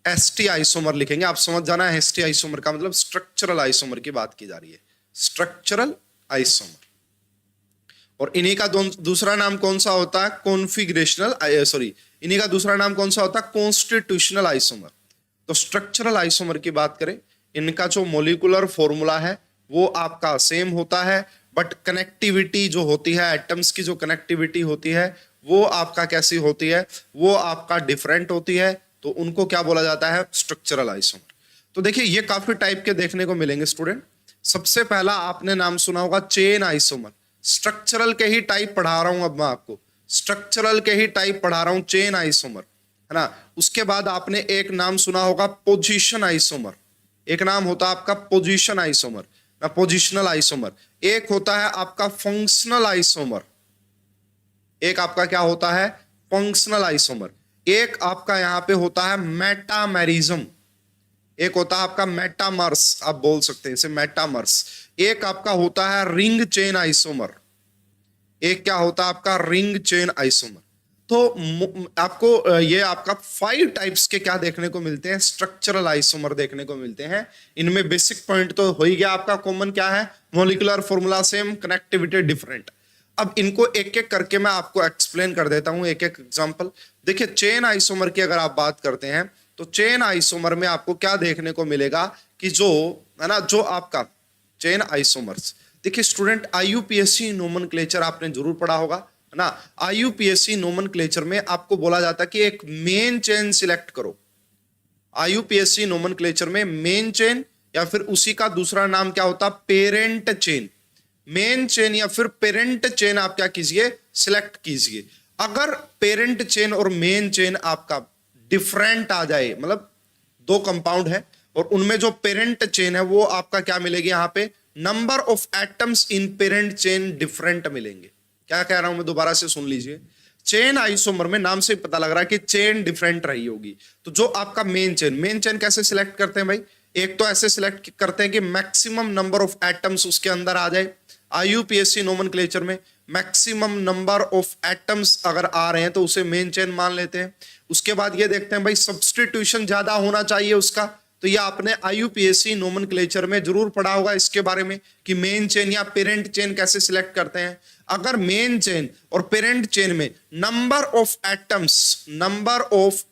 ST आइसोमर लिखेंगे। आप समझ जाना है ST आइसोमर का मतलब स्ट्रक्चरल आइसोमर की बात की जा रही है, स्ट्रक्चरल आइसोमर। और इन्हीं का दूसरा नाम कौन सा होता है, कॉन्फिगरेशनल, सॉरी, इन्हीं का दूसरा नाम कौन सा होता है, कॉन्स्टिट्यूशनल आइसोमर। तो स्ट्रक्चरल आइसोमर की बात करें, इनका जो मोलिकुलर फॉर्मूला है वो आपका सेम होता है, बट कनेक्टिविटी जो होती है, एटम्स की जो कनेक्टिविटी होती है वो आपका कैसी होती है, वो आपका डिफरेंट होती है। तो उनको क्या बोला जाता है, स्ट्रक्चरल आइसोमर। तो देखिए ये काफी टाइप के देखने को मिलेंगे स्टूडेंट। सबसे पहला आपने नाम सुना होगा चेन आइसोमर। स्ट्रक्चरल के ही टाइप पढ़ा रहा हूं अब मैं आपको, स्ट्रक्चरल के ही टाइप पढ़ा रहा हूं, चेन आइसोमर, है ना। उसके बाद आपने एक नाम सुना होगा पोजीशन आइसोमर, एक नाम होता है आपका पोजीशन आइसोमर ना, पोजिशनल आइसोमर। एक होता है आपका फंक्शनल आइसोमर, एक आपका क्या होता है, फंक्शनल आइसोमर। एक आपका यहां पे होता है मेटामेरिज्म, एक होता है आपका मेटामर्स, आप बोल सकते हैं इसे मेटामर्स। एक आपका होता है रिंग चेन आइसोमर, एक क्या होता है आपका रिंग चेन आइसोमर। तो आपको ये आपका 5 टाइप्स के क्या देखने को मिलते हैं, स्ट्रक्चरल आइसोमर देखने को मिलते हैं। इनमें बेसिक पॉइंट तो हो ही गया आपका, कॉमन क्या है, molecular formula same, connectivity different. अब इनको एक एक करके मैं आपको एक्सप्लेन कर देता हूं, एक एक एग्जांपल। देखिए चेन आइसोमर की अगर आप बात करते हैं तो चेन आइसोमर में आपको क्या देखने को मिलेगा कि जो है ना, जो आपका चेन आइसोमर्स, देखिए स्टूडेंट आईयूपीएससी नोमेनक्लेचर आपने जरूर पढ़ा होगा, है ना। आईयूपीएससी नोमेनक्लेचर में आपको बोला जाता है कि एक मेन चेन सिलेक्ट करो। आईयूपीएससी नोमेनक्लेचर में मेन चेन या फिर उसी का दूसरा नाम क्या होता है, पेरेंट चेन। मेन चेन या फिर पेरेंट चेन आप क्या कीजिए, सिलेक्ट कीजिए। अगर पेरेंट चेन और मेन चेन आपका डिफरेंट आ जाए, मतलब 2 कंपाउंड है और उनमें जो पेरेंट चेन है वो आपका क्या मिलेगी, यहां पे number of atoms in parent chain different मिलेंगे। क्या कह रहा हूं मैं, दोबारा से सुन लीजिए। चेन आइसोमर में नाम से पता लग रहा है कि चेन डिफरेंट रही होगी। तो जो आपका मेन चेन कैसे सिलेक्ट करते हैं भाई, एक तो ऐसे सिलेक्ट करते हैं कि मैक्सिमम नंबर ऑफ एटम्स उसके अंदर आ जाए। आईयूपीएससी नोमेनक्लेचर में मैक्सिमम नंबर ऑफ एटम्स अगर आ रहे हैं तो उसे मेन चेन मान लेते हैं। उसके बाद ये देखते हैं भाई सब्स्टिट्यूशन ज्यादा होना चाहिए उसका, तो ये आपने आईयूपीएससी नोमेनक्लेचर में जरूर पढ़ा होगा इसके बारे में कि मेन चेन या पेरेंट चेन कैसे सिलेक्ट करते हैं। अगर मेन चेन और पेरेंट चेन में नंबर ऑफ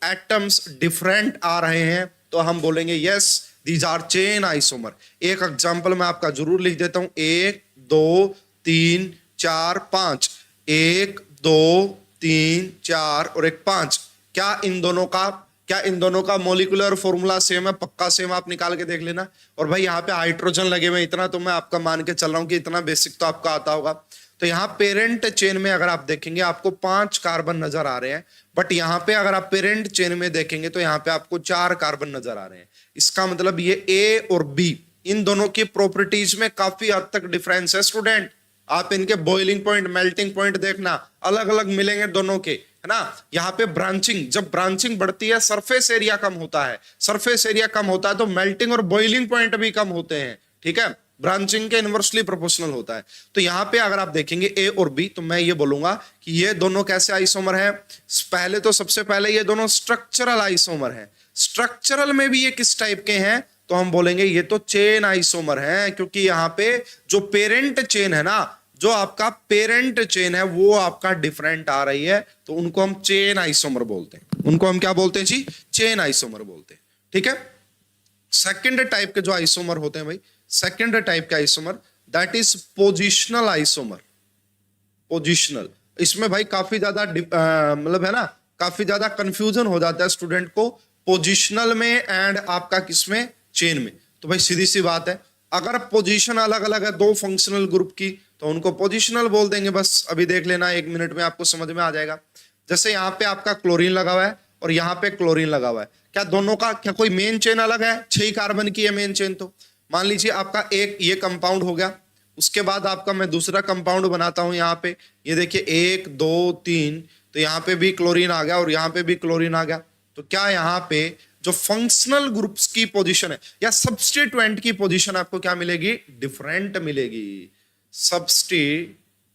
एटम्स डिफरेंट आ रहे हैं तो हम बोलेंगे yes these are chain isomer. एक एग्जांपल मैं आपका जरूर लिख देता हूं, 1 2 3 4 5, 1 2 3 4 और एक 5। क्या इन दोनों का मॉलिक्यूलर फॉर्मूला सेम है, पक्का सेम, आप निकाल के देख लेना। और भाई यहाँ पे हाइड्रोजन लगे हुए, इतना तो मैं आपका मान के चल रहा हूं कि इतना बेसिक तो आपका आता होगा। तो यहाँ पेरेंट चेन में अगर आप देखेंगे आपको 5 कार्बन नजर आ रहे हैं, बट यहाँ पे अगर आप पेरेंट चेन में देखेंगे तो यहाँ पे आपको 4 कार्बन नजर आ रहे हैं। इसका मतलब ये ए और बी इन दोनों की प्रॉपर्टीज में काफी हद तक डिफरेंस है स्टूडेंट। आप इनके बॉइलिंग पॉइंट, मेल्टिंग पॉइंट देखना अलग अलग मिलेंगे दोनों के, है ना। यहाँ पे ब्रांचिंग, जब ब्रांचिंग बढ़ती है सरफेस एरिया कम होता है, सरफेस एरिया कम होता है तो मेल्टिंग और बॉइलिंग पॉइंट भी कम होते हैं, ठीक है। ब्रांचिंग के इनवर्सली प्रोपोर्शनल होता है। तो यहाँ पे अगर आप देखेंगे ए और बी तो मैं ये बोलूंगा कि ये दोनों कैसे आइसोमर है। पहले तो सबसे पहले ये दोनों स्ट्रक्चरल आइसोमर है। स्ट्रक्चरल में भी ये किस टाइप के हैं तो हम बोलेंगे ये तो चेन आइसोमर है, क्योंकि यहाँ पे जो पेरेंट चेन है ना, जो आपका पेरेंट चेन है वो आपका डिफरेंट आ रही है, तो उनको हम चेन आइसोमर बोलते हैं। उनको हम क्या बोलते हैं जी, चेन आइसोमर बोलते हैं, ठीक है। सेकंड टाइप के जो आइसोमर होते हैं भाई, सेकंड टाइप का isomer that is positional isomer. Positional, इसमें भाई काफी ज्यादा मतलब है ना, काफी ज्यादा कंफ्यूजन हो जाता है स्टूडेंट को पोजिशनल में एंड आपका किसमें, चेन में। तो भाई सीधी सी बात है, अगर पोजीशन अलग अलग है 2 फंक्शनल ग्रुप की तो उनको पोजिशनल बोल देंगे। बस अभी देख लेना, 1 मिनट में आपको समझ में आ जाएगा। जैसे यहाँ पे आपका क्लोरीन लगा हुआ है और यहाँ पे क्लोरीन लगा हुआ है, क्या दोनों का क्या कोई मेन चेन अलग है, 6 कार्बन की है मेन चेन। तो मान लीजिए आपका एक ये कंपाउंड हो गया, उसके बाद आपका मैं दूसरा कंपाउंड बनाता हूं यहाँ पे, ये देखिए 1 2 3, तो यहाँ पे भी क्लोरीन आ गया और यहाँ पे भी क्लोरीन आ गया। तो क्या यहाँ पे जो फंक्शनल ग्रुप्स की पोजीशन है या सब्स्टिट्यूएंट की पोजीशन आपको क्या मिलेगी, डिफरेंट मिलेगी।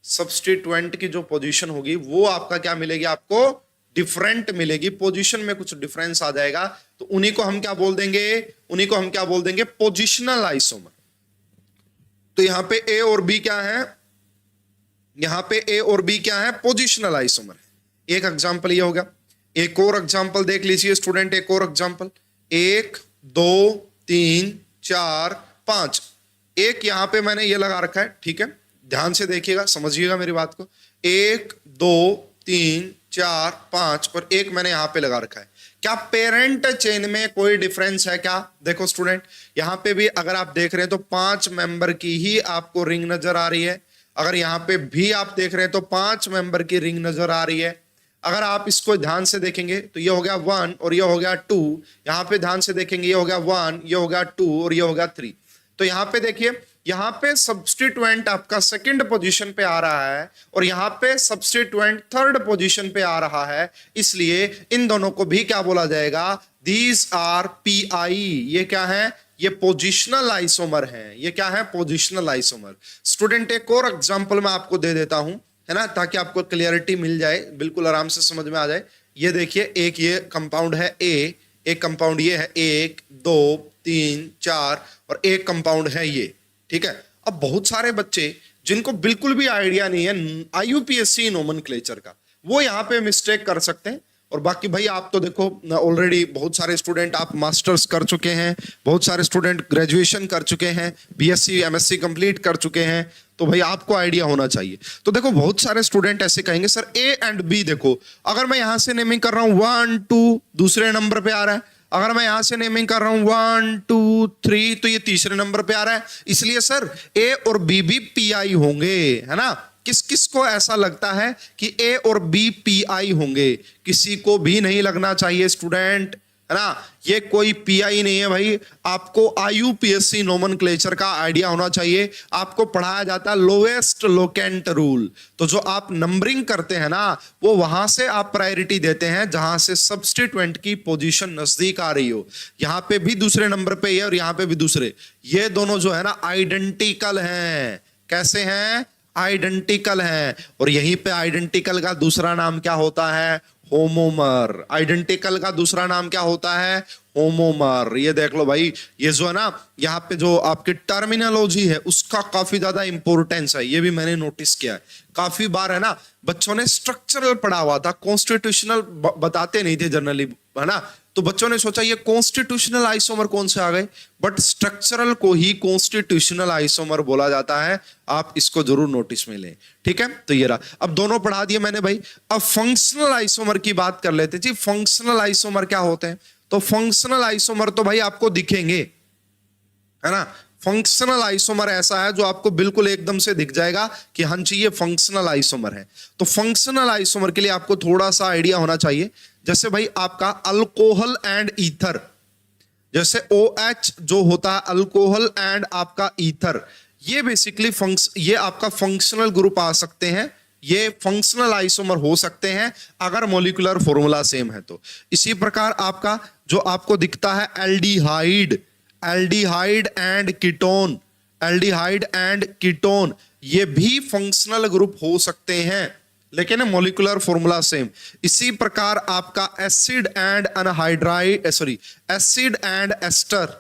सब्स्टिट्यूएंट की जो पोजीशन होगी वो आपका क्या मिलेगी, आपको डिफरेंट मिलेगी। पोजीशन में कुछ डिफरेंस आ जाएगा तो उन्हीं को हम क्या बोल देंगे, पोजिशनल आइसोमर। तो यहां पे ए और बी क्या है, पोजिशनल आइसोमर है। एक एग्जांपल ये हो गया। एक और एग्जांपल देख लीजिए स्टूडेंट, एक और एग्जांपल, 1 2 3 4 5। एक यहां पे मैंने ये लगा रखा है, ठीक है, ध्यान से देखिएगा, समझिएगा मेरी बात को। 1 2 3 4 5 और एक मैंने यहां पे लगा रखा है। क्या पेरेंट चेन में कोई डिफरेंस है क्या? देखो स्टूडेंट, यहां पे भी अगर आप देख रहे हैं तो 5 मेंबर की ही आपको रिंग नजर आ रही है। अगर यहां पे भी आप देख रहे हैं तो 5 मेंबर की रिंग नजर आ रही है। अगर आप इसको ध्यान से देखेंगे तो ये हो गया 1 और ये हो गया 2। यहां पे ध्यान से देखेंगे, ये हो गया 1, ये हो गया 2 और ये हो गया 3। तो यहां पे देखिए, यहां पे सब्स्टिट्यूएंट आपका सेकंड पोजीशन पे आ रहा है और यहां पे सब्स्टिट्यूएंट थर्ड पोजीशन पे आ रहा है, इसलिए इन दोनों को भी क्या बोला जाएगा, दीज आर पीआई। ये क्या है, ये पोजिशनल आइसोमर है। ये क्या है, पोजिशनल आइसोमर। स्टूडेंट एक और एग्जांपल मैं आपको दे देता हूं। है ना, ताकि आपको क्लियरिटी मिल जाए, बिल्कुल आराम से समझ में आ जाए। ये देखिए, एक ये कंपाउंड है ए, एक कंपाउंड ये है 1 2 3 4 और एक कंपाउंड है ये, ठीक है। अब बहुत सारे बच्चे जिनको बिल्कुल भी आइडिया नहीं है आईयूपीएसी नोमेनक्लेचर का, वो यहाँ पे मिस्टेक कर सकते हैं। और बाकी भाई आप तो देखो ऑलरेडी बहुत सारे स्टूडेंट आप मास्टर्स कर चुके हैं, बहुत सारे स्टूडेंट ग्रेजुएशन कर चुके हैं, बीएससी एमएससी कंप्लीट कर चुके हैं, तो भाई आपको आइडिया होना चाहिए। तो देखो बहुत सारे स्टूडेंट ऐसे कहेंगे सर ए एंड बी, देखो अगर मैं यहां से नेमिंग कर रहा हूं 1 2 दूसरे नंबर पे आ रहा है, अगर मैं यहां से नेमिंग कर रहा हूं 1 2 3 तो ये तीसरे नंबर पे आ रहा है, इसलिए सर ए और बी भी पीआई होंगे, है ना। किस किस को ऐसा लगता है कि ए और बी पीआई होंगे? किसी को भी नहीं लगना चाहिए स्टूडेंट, है ना। ये कोई पीआई नहीं है भाई, आपको आईयूपीएसी नोमेनक्लेचर का आइडिया होना चाहिए। आपको पढ़ाया जाता है लोएस्ट लोकेंट रूल, तो जो आप नंबरिंग करते हैं ना, वो वहां से आप प्रायोरिटी देते हैं जहां से सब्स्टिट्यूएंट की पोजीशन नजदीक आ रही हो। यहां पे भी दूसरे नंबर पे है और यहां पे भी दूसरे, ये दोनों जो है ना आइडेंटिकल हैं। कैसे हैं? आइडेंटिकल है। और यहीं पे आइडेंटिकल का दूसरा नाम क्या होता है? होमोमर। आइडेंटिकल का दूसरा नाम क्या होता है? होमोमर। ये देख लो भाई, ये जो है ना यहाँ पे जो आपकी टर्मिनोलॉजी है उसका काफी ज्यादा इंपॉर्टेंस है, ये भी मैंने नोटिस किया है। काफी बार है ना बच्चों ने स्ट्रक्चरल पढ़ा हुआ था, कॉन्स्टिट्यूशनल बताते नहीं थे जनरली, है ना। तो बच्चों ने सोचा ये कॉन्स्टिट्यूशनल आइसोमर कौन से आ गए, बट स्ट्रक्चरल को ही कॉन्स्टिट्यूशनल आइसोमर बोला जाता है। आप इसको जरूर नोटिस में लें, ठीक है। तो ये रहा, अब दोनों पढ़ा दिए मैंने भाई। अब फंक्शनल आइसोमर की बात कर लेते जी। फंक्शनल आइसोमर क्या होते हैं? तो फंक्शनल आइसोमर तो भाई आपको दिखेंगे, है ना। फंक्शनल आइसोमर ऐसा है जो आपको बिल्कुल एकदम से दिख जाएगा कि हाँ जी ये फंक्शनल आइसोमर है। तो फंक्शनल आइसोमर के लिए आपको थोड़ा सा आइडिया होना चाहिए। जैसे भाई आपका अल्कोहल एंड ईथर, जैसे OH जो होता है अल्कोहल एंड आपका ईथर, ये बेसिकली ये आपका फंक्शनल ग्रुप आ सकते हैं, ये फंक्शनल आइसोमर हो सकते हैं अगर मॉलिक्यूलर फॉर्मूला सेम है तो। इसी प्रकार आपका जो आपको दिखता है aldehyde, aldehyde and ketone, aldehyde and ketone, ये भी फंक्शनल ग्रुप हो सकते हैं लेकिन मॉलिक्यूलर फॉर्मूला सेम। इसी प्रकार आपका acid and anhydride, sorry acid and ester,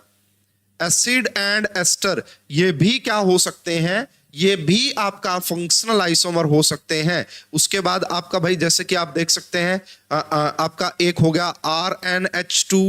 acid and ester ये भी क्या हो सकते हैं? ये भी आपका फंक्शनल आइसोमर हो सकते हैं। उसके बाद आपका भाई जैसे कि आप देख सकते हैं आपका एक हो गया RNH2,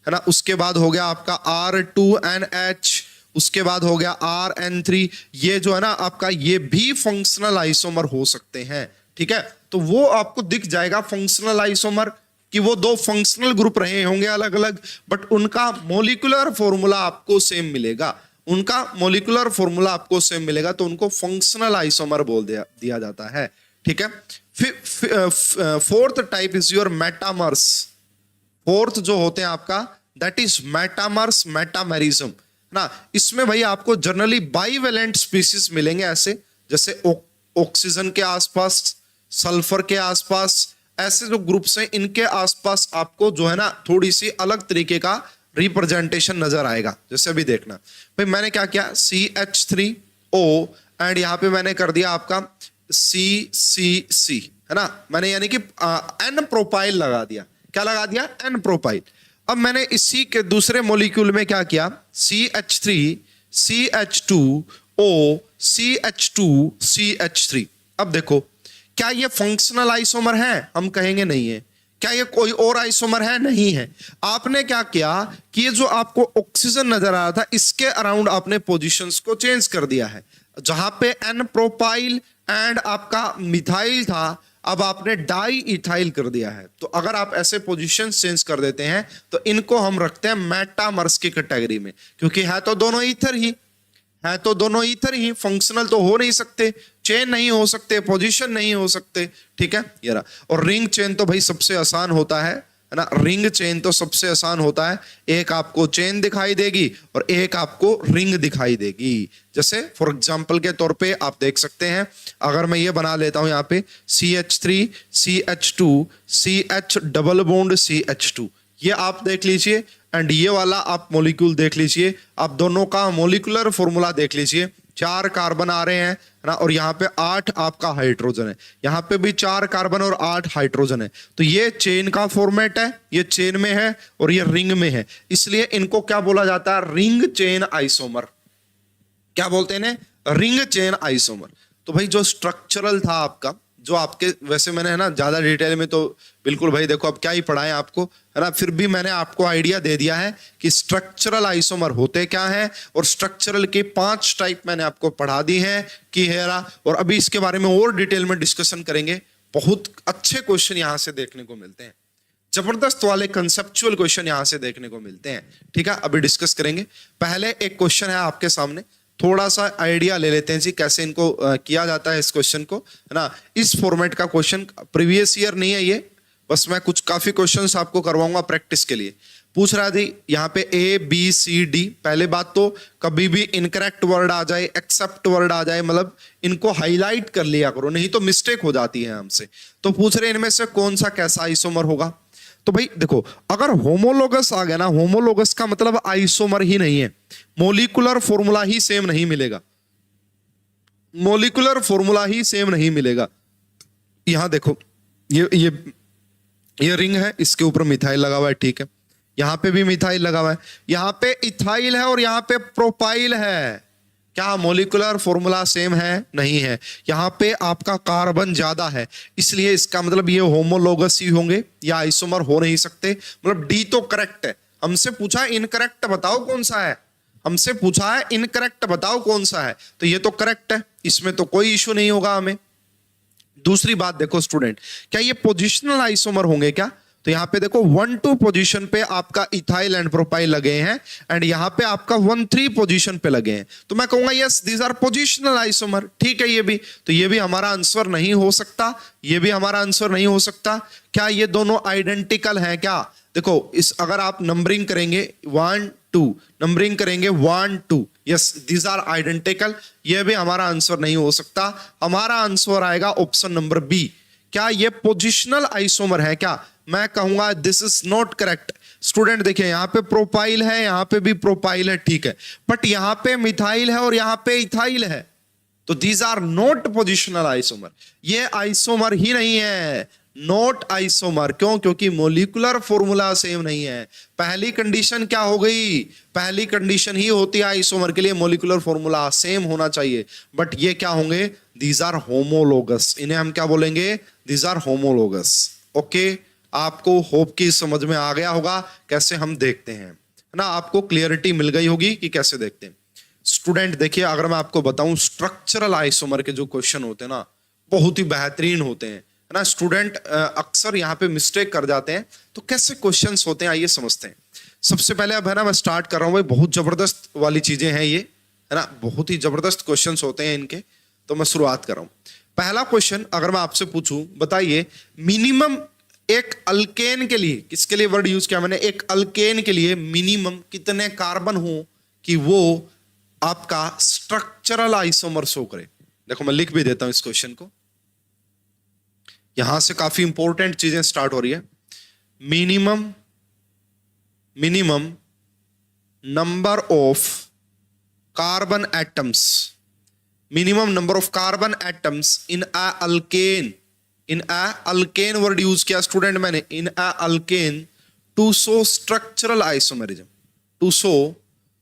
है ना। उसके बाद हो गया आपका R2NH, उसके बाद हो गया RN3, ये जो है ना आपका ये भी फंक्शनल आइसोमर हो सकते हैं, ठीक है। तो वो आपको दिख जाएगा फंक्शनल आइसोमर कि वो दो फंक्शनल ग्रुप रहे होंगे अलग अलग, बट उनका मॉलिक्यूलर फॉर्मूला आपको सेम मिलेगा, उनका मॉलिक्यूलर फॉर्मूला आपको सेम मिलेगा, तो उनको फंक्शनल आइसोमर बोल दिया जाता है, ठीक है। फिर fourth type is your metamers. Fourth जो होते हैं आपका दैट इज मेटामर्स, मेटामेरिज्म ना। इसमें भाई आपको जनरली बाइवेलेंट स्पीसीज मिलेंगे ऐसे, जैसे ऑक्सीजन के आसपास, सल्फर के आसपास, ऐसे जो ग्रुप्स हैं इनके आसपास आपको जो है ना थोड़ी सी अलग तरीके का रिप्रेजेंटेशन नजर आएगा। जैसे अभी देखना भाई मैंने क्या किया, CH3O एंड यहां पे मैंने कर दिया आपका CCC, है ना। मैंने यानी कि N प्रोपाइल लगा दिया। क्या लगा दिया? N propyl. अब मैंने इसी के दूसरे मॉलिक्यूल में क्या किया, CH3 CH2O CH2 CH3। अब देखो क्या ये फंक्शनल आइसोमर है? हम कहेंगे नहीं है। क्या ये कोई और आइसोमर है? नहीं है। आपने क्या किया कि ये जो आपको ऑक्सीजन नजर आ रहा था इसके अराउंड आपने पोजीशंस को चेंज कर दिया है। जहां पे N प्रोपाइल एंड आपका मिथाइल था, अब आपने डाई इथाइल कर दिया है। तो अगर आप ऐसे पोजीशन चेंज कर देते हैं तो इनको हम रखते हैं मेटामर्स की कैटेगरी में, क्योंकि है तो दोनों ईथर ही, है तो दोनों ईथर ही, फंक्शनल तो हो नहीं सकते, चेन नहीं हो सकते, पोजीशन नहीं हो सकते, ठीक है। ये रहा। और रिंग चेन तो भाई सबसे आसान होता है ना। रिंग चेन तो सबसे आसान होता है, एक आपको चेन दिखाई देगी और एक आपको रिंग दिखाई देगी। जैसे फॉर एग्जांपल के तौर पे आप देख सकते हैं, अगर मैं ये बना लेता हूं यहाँ पे CH3 CH2 CH double bond CH2, ये आप देख लीजिए एंड ये वाला आप मॉलिक्यूल देख लीजिए, आप दोनों का मॉलिक्यूलर फॉर्मूला देख लीजिए, 4 कार्बन आ रहे हैं, है ना, और यहाँ पे 8 आपका हाइड्रोजन है, यहाँ पे भी 4 कार्बन और 8 हाइड्रोजन है। तो ये चेन का फॉर्मेट है, ये चेन में है और ये रिंग में है, इसलिए इनको क्या बोला जाता है, रिंग चेन आइसोमर। क्या बोलते हैं इन्हें, रिंग चेन आइसोमर। तो भाई जो स्ट्रक्चरल था आपका, जो आपके, वैसे मैंने, है ना, ज्यादा डिटेल में तो बिल्कुल भाई देखो अब क्या ही पढ़ाएं आपको, है ना, फिर भी मैंने आपको आइडिया दे दिया है कि स्ट्रक्चरल आइसोमर होते क्या है, और स्ट्रक्चरल के 5 टाइप मैंने आपको पढ़ा दी है कि हेरा, और अभी इसके बारे में और डिटेल में डिस्कशन करेंगे। बहुत अच्छे क्वेश्चन यहां से देखने को मिलते हैं, जबरदस्त वाले कंसेप्चुअल क्वेश्चन यहां से देखने को मिलते हैं। ठीक है, अभी डिस्कस करेंगे। पहले एक क्वेश्चन है आपके सामने, थोड़ा सा आइडिया ले लेते हैं जी कैसे इनको किया जाता है इस क्वेश्चन को, है ना। इस फॉर्मेट का क्वेश्चन प्रीवियस ईयर नहीं है ये, बस मैं कुछ काफी क्वेश्चंस आपको करवाऊंगा प्रैक्टिस के लिए। पूछ रहा थी यहाँ पे A B C D। पहले बात तो कभी भी इनकरेक्ट वर्ड आ जाए, एक्सेप्ट वर्ड आ जाए, मतलब इनको हाईलाइट कर लिया करो, नहीं तो मिस्टेक हो जाती है हमसे। तो पूछ रहे इनमें से कौन सा कैसा आइसोमर होगा। तो भाई देखो, अगर होमोलोगस आ गया ना, होमोलोगस का मतलब आइसोमर ही नहीं है, मोलिकुलर फॉर्मूला ही सेम नहीं मिलेगा, मोलिकुलर फॉर्मूला ही सेम नहीं मिलेगा। यहां देखो, ये रिंग है, इसके ऊपर मिथाइल लगा हुआ है, ठीक है, यहां पे भी मिथाइल लगा हुआ है, यहां पे इथाइल है और यहां पे प्रोपाइल है। क्या मोलिकुलर फॉर्मूला सेम है? नहीं है। यहां पे आपका कार्बन ज्यादा है, इसलिए इसका मतलब ये होमोलोगस ही होंगे, या आइसोमर हो नहीं सकते। मतलब डी तो करेक्ट है। हमसे पूछा इनकरेक्ट बताओ कौन सा है, हमसे पूछा है इनकरेक्ट बताओ कौन सा है, तो ये तो करेक्ट है, इसमें तो कोई इश्यू नहीं होगा हमें। दूसरी बात देखो स्टूडेंट, क्या ये पोजिशनल आइसोमर होंगे क्या? तो यहां पे देखो 1-2 पोजीशन पे आपका इथाइल एंड प्रोपाइल लगे हैं, एंड यहां पे आपका 1-3 पोजीशन पे लगे हैं, तो मैं कहूंगा yes these are positional isomer. ठीक है, ये भी, तो ये भी हमारा आंसर नहीं हो सकता, ये भी हमारा आंसर नहीं हो सकता। क्या ये दोनों आइडेंटिकल हैं क्या? देखो इस, अगर आप नंबरिंग करेंगे 1-2, नंबरिंग करेंगे 1-2, यस दीज आर आइडेंटिकल, ये भी हमारा आंसर नहीं हो सकता। हमारा आंसर आएगा ऑप्शन नंबर बी। क्या ये पोजिशनल आइसोमर है क्या? मैं कहूंगा this is not correct. Student देखिए, यहां पे प्रोपाइल है, यहां पे भी प्रोपाइल है, ठीक है, बट यहां पे मिथाइल है और यहां पे इथाइल है, तो these are not positional isomer. ये आइसोमर ही नहीं है, नॉट आइसोमर। क्यों? क्योंकि मोलिकुलर फॉर्मूला सेम नहीं है। पहली कंडीशन क्या हो गई? पहली कंडीशन ही होती है आइसोमर के लिए, मोलिकुलर फॉर्मूला सेम होना चाहिए, बट ये क्या होंगे? These are homologous. इन्हें हम क्या बोलेंगे? These are homologous. ओके, आपको होप की समझ में आ गया होगा कैसे हम देखते हैं, है ना, आपको क्लियरिटी मिल गई होगी कि कैसे देखते हैं। स्टूडेंट देखिए, अगर मैं आपको बताऊं स्ट्रक्चरल आइसोमर के जो क्वेश्चन होते हैं ना, बहुत ही बेहतरीन होते हैं, है ना। स्टूडेंट अक्सर यहाँ पे मिस्टेक कर जाते हैं, तो कैसे क्वेश्चंस होते हैं आइए समझते हैं। सबसे पहले अब है ना, मैं स्टार्ट कर रहा हूँ भाई, बहुत जबरदस्त वाली चीजें हैं ये, है ना, बहुत ही जबरदस्त क्वेश्चंस होते हैं इनके, तो मैं शुरुआत कर रहा हूँ। पहला क्वेश्चन अगर मैं आपसे पूछूं, बताइए मिनिमम एक अल्केन के लिए, किसके लिए वर्ड यूज किया मैंने? एक अल्केन के लिए मिनिमम कितने कार्बन हो कि वो आपका स्ट्रक्चरल आइसोमर शो करे? देखो मैं लिख भी देता हूं इस क्वेश्चन को, यहां से काफी इंपॉर्टेंट चीजें स्टार्ट हो रही है। Minimum number of carbon atoms, minimum number of carbon atoms in a alkane, in a alkane word use किया स्टूडेंट मैंने, in a alkane to show structural isomerism, to show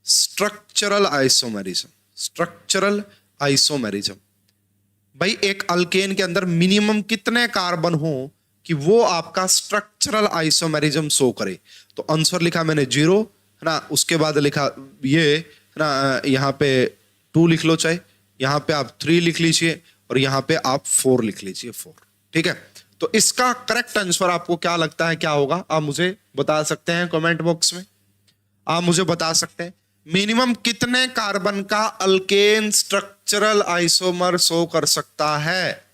structural isomerism, structural isomerism. भाई एक alkane के अंदर minimum कितने carbon हो कि वो आपका स्ट्रक्चरल आइसोमेरिज्म शो करे? तो आंसर लिखा मैंने 0, है ना, उसके बाद लिखा ये, है ना, यहाँ पे 2 लिख लो, चाहे यहाँ पे आप 3 लिख लीजिए और यहाँ पे आप 4 लिख लीजिए, 4। ठीक है, तो इसका करेक्ट आंसर आपको क्या लगता है क्या होगा? आप मुझे बता सकते हैं कमेंट बॉक्स में, आप मुझे बता सकते हैं मिनिमम कितने कार्बन का अल्केन स्ट्रक्चरल आइसोमर शो कर सकता है?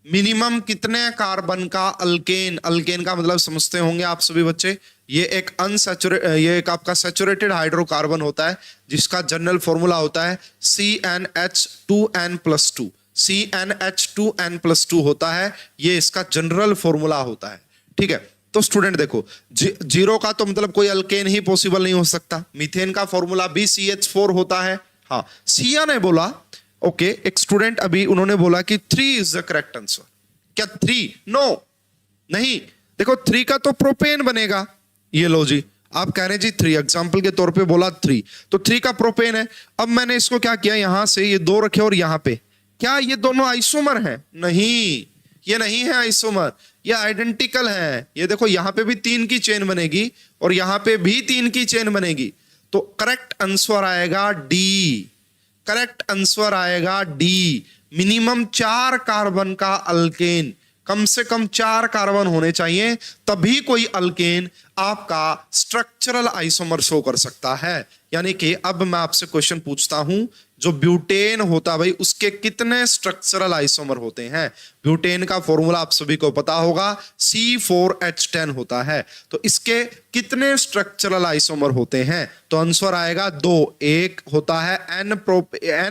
मिनिमम कितने कार्बन का अल्केन, अल्केन का मतलब समझते होंगे आप सभी बच्चे, ये एक ये एक आपका सैचुरेटेड हाइड्रोकार्बन होता है जिसका जनरल फॉर्मूला होता है CnH2n+2, CnH2n+2 होता है, ये इसका जनरल फॉर्मूला होता है। ठीक है, तो स्टूडेंट देखो 0 का तो मतलब कोई अल्केन ही पॉसिबल नहीं हो सकता। मीथेन का फॉर्मूला भी CH4 होता है। हाँ, सिया ने बोला ओके, एक स्टूडेंट अभी उन्होंने बोला कि 3 इज द करेक्ट आंसर। क्या 3? नो, नहीं। देखो 3 का तो प्रोपेन बनेगा। ये लो जी, आप कह रहे हैं जी 3, एग्जाम्पल के तौर पे बोला 3, तो 3 का प्रोपेन है। अब मैंने इसको क्या किया, यहां से ये 2 रखे और यहां पे, क्या ये दोनों आइसोमर हैं? नहीं, ये नहीं है आइसोमर, ये आइडेंटिकल है। ये देखो यहां पे भी 3 की चेन बनेगी और यहां पे भी 3 की चेन बनेगी। तो करेक्ट आंसर आएगा डी। करेक्ट आंसर आएगा डी। मिनिमम 4 कार्बन का अल्केन, कम से कम 4 कार्बन होने चाहिए, तभी कोई अल्केन आपका स्ट्रक्चरल आइसोमर शो कर सकता है। यानी कि अब मैं आपसे क्वेश्चन पूछता हूं, जो ब्यूटेन होता है भाई, उसके कितने स्ट्रक्चरल आइसोमर होते हैं? ब्यूटेन का फॉर्मूला आप सभी को पता होगा, C4H10 होता है। तो इसके कितने स्ट्रक्चरल आइसोमर होते हैं? तो आंसर आएगा 2। एक होता है एन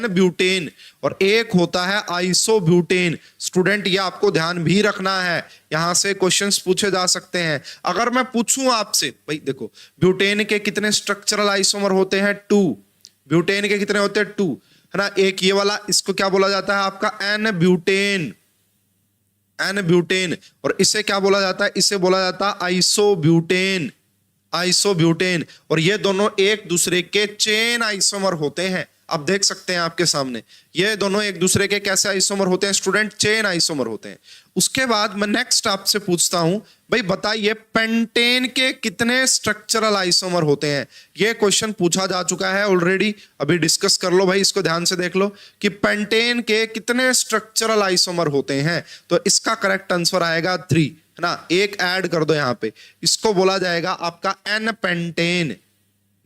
ब्यूटेन और एक होता है आइसोब्यूटेन। स्टूडेंट ये आपको ध्यान भी रखना है, यहां से क्वेश्चंस पूछे जा सकते हैं। अगर मैं पूछूं आपसे, भाई देखो ब्यूटेन के कितने स्ट्रक्चरल आइसोमर होते हैं? 2। ब्यूटेन के कितने होते हैं? 2, है ना। एक ये वाला, इसको क्या बोला जाता है आपका? N butane. N butane. और इसे क्या बोला जाता है? इसे बोला जाता है आइसोब्यूटेन। आइसोब्यूटेन। और ये दोनों एक दूसरे के चेन आइसोमर होते हैं। आप देख सकते हैं आपके सामने, ये दोनों एक दूसरे के कैसे आइसोमर होते हैं स्टूडेंट? चेन आइसोमर होते हैं। उसके बाद मैं नेक्स्ट आपसे पूछता हूं, भाई बताइए पेंटेन के कितने स्ट्रक्चरल आइसोमर होते हैं? ये क्वेश्चन पूछा जा चुका है ऑलरेडी, अभी डिस्कस कर लो भाई, इसको ध्यान से देख लो कि पेंटेन के कितने स्ट्रक्चरल आइसोमर होते हैं। तो इसका करेक्ट आंसर आएगा 3, है ना। एक ऐड कर दो यहां पे, इसको बोला जाएगा आपका एन पेंटेन।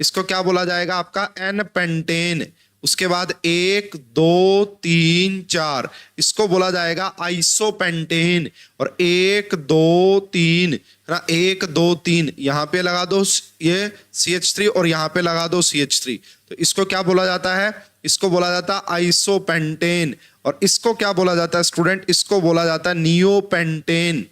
इसको क्या बोला जाएगा? आपका एन पेंटेन। उसके बाद 1 2 3 4, इसको बोला जाएगा आइसोपेंटेन। और 1 2 3, है ना, 1 2 3, यहां पे लगा दो ये CH3 और यहां पे लगा दो CH3। तो इसको क्या बोला जाता है? इसको बोला जाता है आइसोपेंटेन। और इसको क्या बोला जाता है स्टूडेंट? इसको बोला जाता है नियोपेंटेन।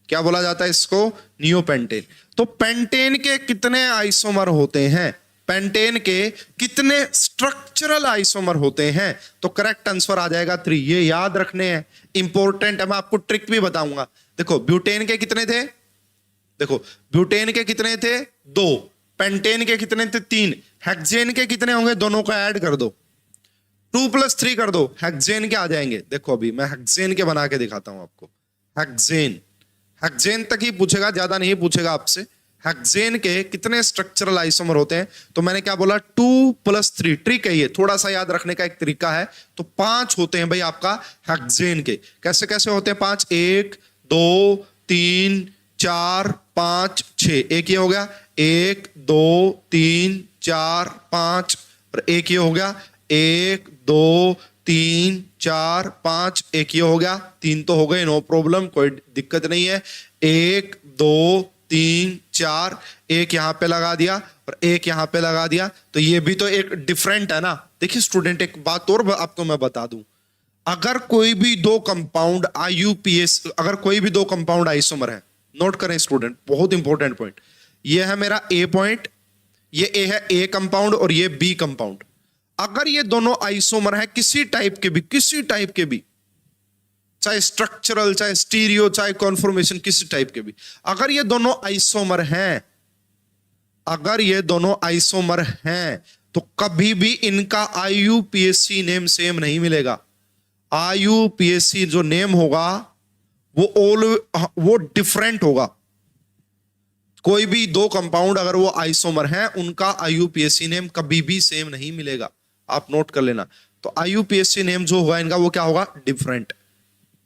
क्या बोला जाता है इसको? नियोपेंटेन। तो पेंटेन के कितने आइसोमर होते हैं? पेंटेन के कितने स्ट्रक्चरल आइसोमर होते हैं? तो करेक्ट आंसर आ जाएगा 3। ये याद रखने हैं, इंपॉर्टेंट है। मैं आपको ट्रिक भी बताऊंगा। देखो ब्यूटेन के कितने थे? देखो ब्यूटेन के कितने थे? 2। पेंटेन के कितने थे? 3। हेक्सेन के कितने होंगे? दोनों को ऐड कर दो, 2 + 3 कर दो, हेक्सेन के आ जाएंगे। देखो अभी मैं हेक्सेन के बना के दिखाता हूं आपको। हेक्सेन, हेक्सेन तक ही पूछेगा, ज्यादा नहीं पूछेगा आपसे। हेक्सेन के कितने स्ट्रक्चरल आइसोमर होते हैं? तो मैंने क्या बोला? 2 + 3। ट्रिक है ये, थोड़ा सा याद रखने का एक तरीका है। तो 5 होते हैं भाई आपका हेक्सेन के। कैसे कैसे होते हैं 5? 1 2 3 4 5 6। एक ये हो गया, 1 2 3 4 5। और एक ये हो गया, 1 2 3 4 5। एक ये हो गया, 3 तो हो गए, नो प्रॉब्लम, कोई दिक्कत नहीं है। 1 2 3 4, एक यहां पे लगा दिया और एक यहां पे लगा दिया। तो ये भी तो एक डिफरेंट है ना। देखिए स्टूडेंट, एक बात और आपको मैं बता दूं, अगर कोई भी 2 कंपाउंड IUPAC, अगर कोई भी 2 कंपाउंड आइसोमर है, नोट करें स्टूडेंट, बहुत इंपॉर्टेंट पॉइंट। ये है मेरा A पॉइंट, ये A है A कंपाउंड और ये B कंपाउंड। अगर ये दोनों आइसोमर है किसी टाइप के भी, किसी टाइप के भी, चाहे स्ट्रक्चरल, चाहे स्टीरियो, चाहे कॉन्फॉर्मेशन, किसी टाइप के भी, अगर ये दोनों आइसोमर हैं, अगर ये दोनों आइसोमर हैं, तो कभी भी इनका IUPAC नेम सेम नहीं मिलेगा। IUPAC जो नेम होगा वो डिफरेंट होगा। कोई भी 2 कंपाउंड अगर वो आइसोमर हैं, उनका IUPAC नेम कभी भी सेम नहीं मिलेगा। आप नोट कर लेना। तो IUPAC नेम जो होगा इनका, वो क्या होगा? डिफरेंट।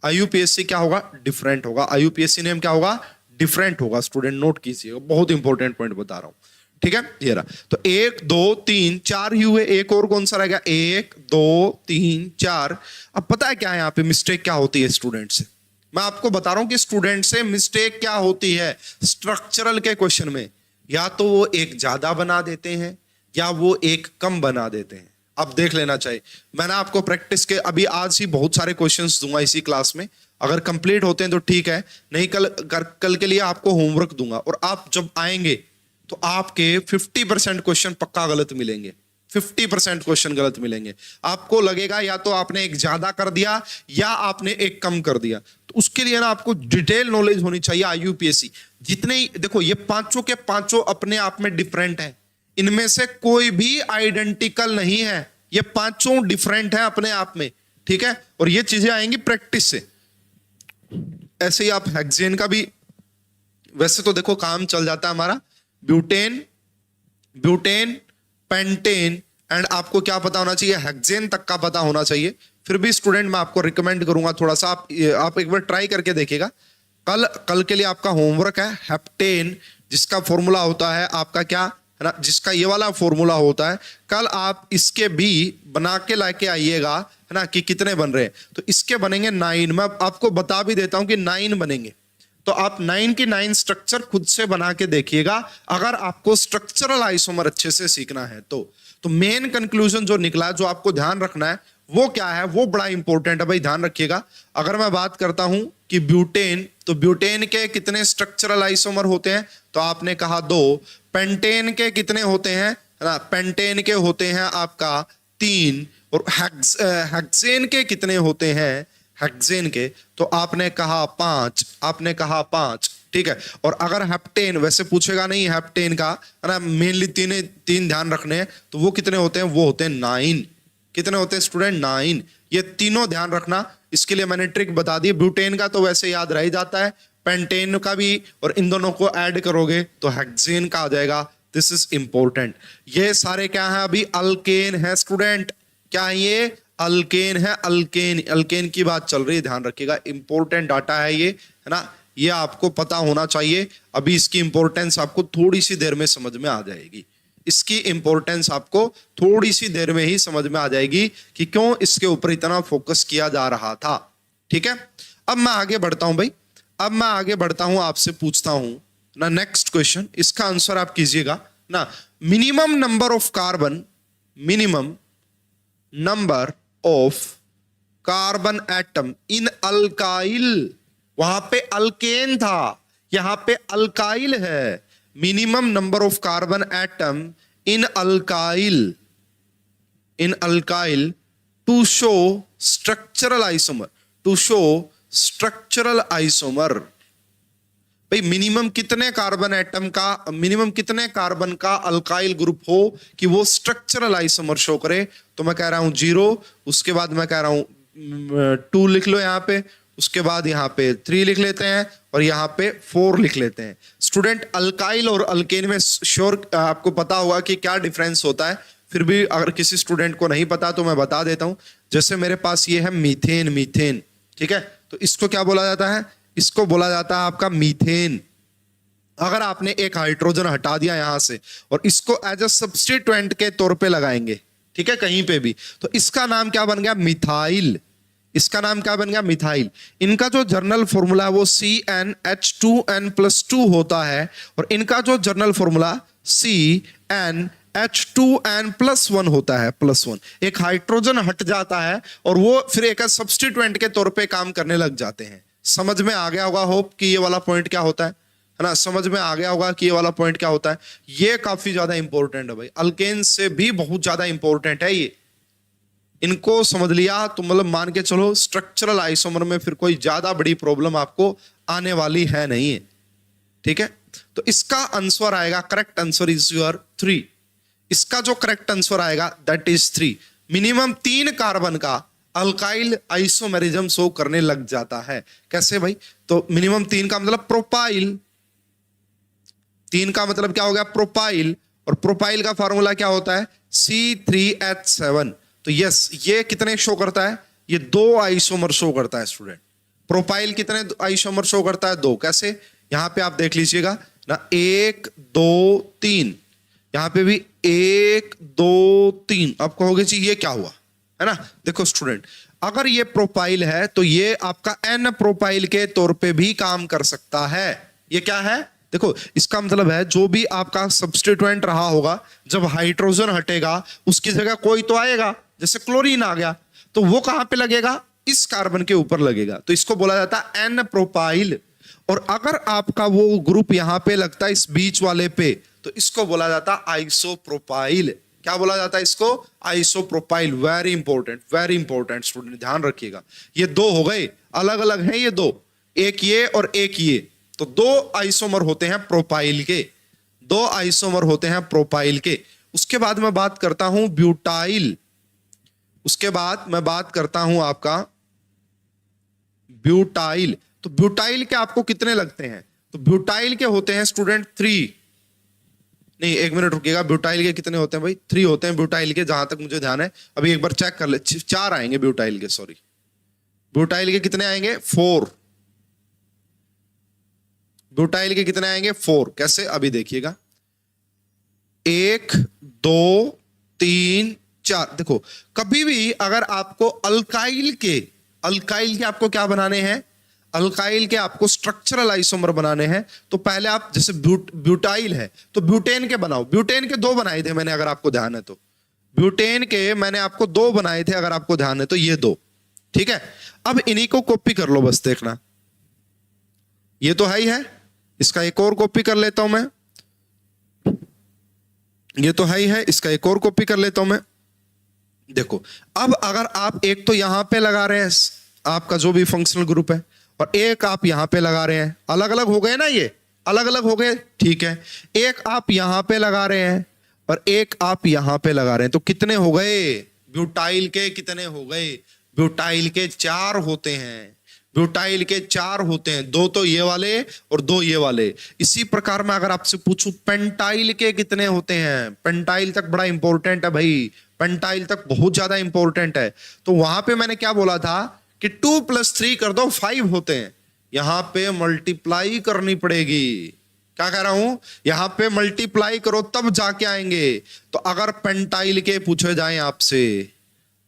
IUPAC क्या होगा? डिफरेंट होगा। IUPAC नेम क्या होगा? डिफरेंट होगा। स्टूडेंट नोट कीजिएगा, बहुत इंपॉर्टेंट पॉइंट बता रहा हूं, ठीक है। ये रहा। तो 1 2 3 4 हुए, एक और कौन सा रहेगा? 1 2 3 4। अब पता है क्या है यहाँ पे मिस्टेक क्या होती है स्टूडेंट से? मैं आपको बता रहा हूं कि स्टूडेंट से मिस्टेक क्या होती है स्ट्रक्चरल के क्वेश्चन में। या तो वो एक ज्यादा बना देते हैं या वो एक कम बना देते हैं। अब देख लेना चाहिए। मैंने आपको प्रैक्टिस के अभी आज ही बहुत सारे क्वेश्चंस दूंगा इसी क्लास में। अगर कंप्लीट होते हैं तो ठीक है, नहीं कल के लिए आपको होमवर्क दूंगा। और आप जब आएंगे तो आपके 50% क्वेश्चन पक्का गलत मिलेंगे। 50% क्वेश्चन गलत मिलेंगे। आपको लगेगा या तो आपने एक ज्यादा कर दिया या आपने एक कम कर दिया। तो उसके लिए ना आपको डिटेल नॉलेज होनी चाहिए आईयूपीएससी। जितने देखो ये पांचों के पांचों अपने आप में डिफरेंट है, इनमें से कोई भी आइडेंटिकल नहीं है, ये पांचों डिफरेंट है अपने आप में, ठीक है। और ये चीजें आएंगी प्रैक्टिस से। ऐसे ही आप हेक्सेन का भी वैसे तो देखो काम चल जाता है हमारा, ब्यूटेन, ब्यूटेन, पेंटेन एंड आपको क्या पता होना चाहिए, हेक्सेन तक का पता होना चाहिए। फिर भी स्टूडेंट मैं आपको रिकमेंड करूंगा थोड़ा सा आप एक बार ट्राई करके देखिएगा। कल के लिए आपका होमवर्क है हेप्टेन, जिसका फॉर्मूला होता है आपका क्या है ना, जिसका ये वाला फॉर्मूला होता है। कल आप इसके भी बना के लाके आइएगा है ना कि कितने बन रहे हैं। तो इसके बनेंगे 9। मैं आपको बता भी देता हूं कि 9 बनेंगे। तो आप 9 की 9 स्ट्रक्चर खुद से बना के देखिएगा अगर आपको स्ट्रक्चरल आइसोमर अच्छे से सीखना है तो मेन कंक्लूजन जो निकला, जो आपको ध्यान रखना है वो क्या है, वो बड़ा इंपॉर्टेंट है भाई, ध्यान रखिएगा। अगर मैं बात करता हूं कि ब्यूटेन, तो ब्यूटेन के कितने स्ट्रक्चरल आइसोमर होते हैं, तो आपने कहा 2। पेंटेन के कितने होते हैं ना, पेंटेन के होते हैं आपका 3। और हेक्सेन के कितने होते हैं, हेक्सेन के तो आपने कहा 5, आपने कहा 5, ठीक है। और अगर हेप्टेन वैसे पूछेगा नहीं, हेप्टेन का है ना मेनली तीन ध्यान रखने हैं, तो वो कितने होते हैं, वो होते हैं 9। कितने होते हैं स्टूडेंट, 9। ये तीनों ध्यान रखना, इसके लिए मैंने ट्रिक बता दी। ब्यूटेन का तो वैसे याद रह ही जाता है, पेंटेन का भी, और इन दोनों को ऐड करोगे तो हेक्सेन का आ जाएगा। This is important. ये सारे क्या है, अभी अल्केन है स्टूडेंट, क्या है ये, अल्केन है, अल्केन, अल्केन की बात चल रही है, ध्यान रखिएगा। इंपॉर्टेंट डाटा है ये, है ना, ये आपको पता होना चाहिए। अभी इसकी इंपॉर्टेंस आपको थोड़ी सी देर में समझ में आ जाएगी, इसकी इंपॉर्टेंस आपको थोड़ी सी देर में ही समझ में आ जाएगी कि क्यों इसके ऊपर इतना फोकस किया जा रहा था, ठीक है। अब मैं आगे बढ़ता हूं भाई, अब मैं आगे बढ़ता हूं, आपसे पूछता हूं ना नेक्स्ट क्वेश्चन, इसका आंसर आप कीजिएगा ना। Minimum number of carbon, minimum number of carbon atom in alkyl, वहां पे अल्केन था, यहां पे अल्काइल है। Minimum number of carbon atom in alkyl, in alkyl to show structural isomer, to show structural isomer. भाई मिनिमम कितने carbon atom का, minimum कितने कार्बन का अल्काइल ग्रुप हो कि वो स्ट्रक्चरल आइसोमर शो करे, तो मैं कह रहा हूं 0, उसके बाद मैं कह रहा हूं 2 लिख लो यहां पे, उसके बाद यहाँ पे 3 लिख लेते हैं और यहाँ पे 4 लिख लेते हैं। स्टूडेंट अल्काइल और अल्केन में श्योर आपको पता होगा कि क्या डिफरेंस होता है, फिर भी अगर किसी स्टूडेंट को नहीं पता तो मैं बता देता हूं। जैसे मेरे पास ये है मीथेन, मीथेन, ठीक है, तो इसको क्या बोला जाता है, इसको बोला जाता है आपका मीथेन। अगर आपने एक हाइड्रोजन हटा दिया यहां से और इसको एज अ सब्स्टिट्यूएंट के तौर पे लगाएंगे, ठीक है, कहीं पे भी, तो इसका नाम क्या बन गया, मिथाइल। इसका नाम क्या बन गया, मिथाइल। इनका जो जर्नल फॉर्मूला है वो CnH2n+2 होता है, और इनका जो जर्नल फॉर्मूला CnH2n+1 होता है, +1। एक हाइड्रोजन हट जाता है और वो फिर एक सब्स्टिट्यूएंट के तौर पे काम करने लग जाते हैं। समझ में आ गया होगा होप कि ये वाला पॉइंट क्या होता है ना, समझ में आ गया होगा कि ये वाला पॉइंट क्या होता है। ये काफी ज्यादा इंपॉर्टेंट है भाई, अल्केन से भी बहुत ज्यादा इंपॉर्टेंट है ये। इनको समझ लिया तो मतलब मान के चलो स्ट्रक्चरल आइसोमर में फिर कोई ज्यादा बड़ी प्रॉब्लम आपको आने वाली है नहीं है, ठीक है। तो इसका आंसर आएगा, करेक्ट आंसर इज योर 3। इसका जो करेक्ट आंसर आएगा दैट इज 3। मिनिमम 3 कार्बन का अल्काइल आइसोमेरिज्म शो करने लग जाता है। कैसे भाई, तो मिनिमम 3 का मतलब प्रोपाइल, 3 का मतलब क्या हो गया, प्रोपाइल, और प्रोपाइल का फार्मूला क्या होता है, C3H7। तो यस, ये कितने शो करता है, ये 2 आइसोमर शो करता है स्टूडेंट। प्रोपाइल कितने आइसोमर शो करता है, 2। कैसे, यहां पे आप देख लीजिएगा ना, 1 2 3, यहां पे भी 1 2 3। आप कहोगे जी ये क्या हुआ, है ना। देखो स्टूडेंट, अगर ये प्रोपाइल है तो ये आपका एन प्रोपाइल के तौर पे भी काम कर सकता है। ये क्या है, देखो इसका मतलब है जो भी आपका सब्स्टिट्यूएंट रहा होगा, जब हाइड्रोजन हटेगा उसकी जगह कोई तो आएगा, जैसे क्लोरीन आ गया, तो वो कहां पे लगेगा, इस कार्बन के ऊपर लगेगा, तो इसको बोला जाता है एन प्रोपाइल। और अगर आपका वो ग्रुप यहां पे लगता है इस बीच वाले पे, तो इसको बोला जाता है आइसोप्रोपाइल। क्या बोला जाता है इसको? आइसोप्रोपाइल। वेरी इंपॉर्टेंट स्टूडेंट, ध्यान रखिएगा। ये दो हो गए, अलग अलग हैं ये दो, एक ये और एक ये। तो दो आइसोमर होते हैं प्रोपाइल के, दो आइसोमर होते हैं प्रोपाइल के। उसके बाद मैं बात करता हूं ब्यूटाइल, उसके बाद मैं बात करता हूं आपका ब्यूटाइल। तो ब्यूटाइल के आपको कितने लगते हैं? तो ब्यूटाइल के होते हैं स्टूडेंट 3, नहीं एक मिनट रुकिएगा, ब्यूटाइल के कितने होते हैं भाई? 3 होते हैं ब्यूटाइल के, जहां तक मुझे ध्यान है। अभी एक बार चेक कर ले, 4 आएंगे ब्यूटाइल के, सॉरी ब्यूटाइल के कितने आएंगे? 4। ब्यूटाइल के कितने आएंगे? 4। कैसे? अभी देखिएगा, 1 2 3 4। देखो कभी भी अगर आपको अल्काइल के आपको क्या बनाने हैं? अल्काइल के आपको स्ट्रक्चरल आइसोमर बनाने हैं, तो पहले आप जैसे ब्यूटाइल है तो ब्यूटेन के बनाओ। ब्यूटेन के 2 बनाए थे मैंने, अगर आपको ध्यान है तो। ब्यूटेन के मैंने आपको 2 बनाए थे, अगर आपको ध्यान है तो, ये 2। ठीक है, अब इन्हीं को कॉपी कर लो, बस देखना। ये तो है ही है, इसका एक और कॉपी कर लेता हूं मैं। ये तो है ही है, इसका एक और कॉपी कर लेता हूं मैं। देखो अब अगर आप एक तो यहां पे लगा रहे हैं आपका जो भी फंक्शनल ग्रुप है, और एक आप यहां पे लगा रहे हैं, अलग अलग हो गए ना, ये अलग अलग हो गए। ठीक है, एक आप यहां पे लगा रहे हैं और एक आप यहां पे लगा रहे हैं, तो कितने हो गए? ब्यूटाइल के कितने हो गए? ब्यूटाइल के 4 होते हैं। ब्यूटाइल के 4 होते हैं, 2 तो ये वाले और 2 ये वाले। इसी प्रकार में अगर आपसे पूछूं पेंटाइल के कितने होते हैं? पेंटाइल तक बड़ा इंपॉर्टेंट है भाई, पेंटाइल तक बहुत ज्यादा इंपॉर्टेंट है। तो वहां पे मैंने क्या बोला था कि 2 + 3 कर दो, 5 होते हैं। यहां पे मल्टीप्लाई करनी पड़ेगी। क्या कह रहा हूं? यहां पे मल्टीप्लाई करो तब जाके आएंगे। तो अगर पेंटाइल के पूछे जाएं आपसे,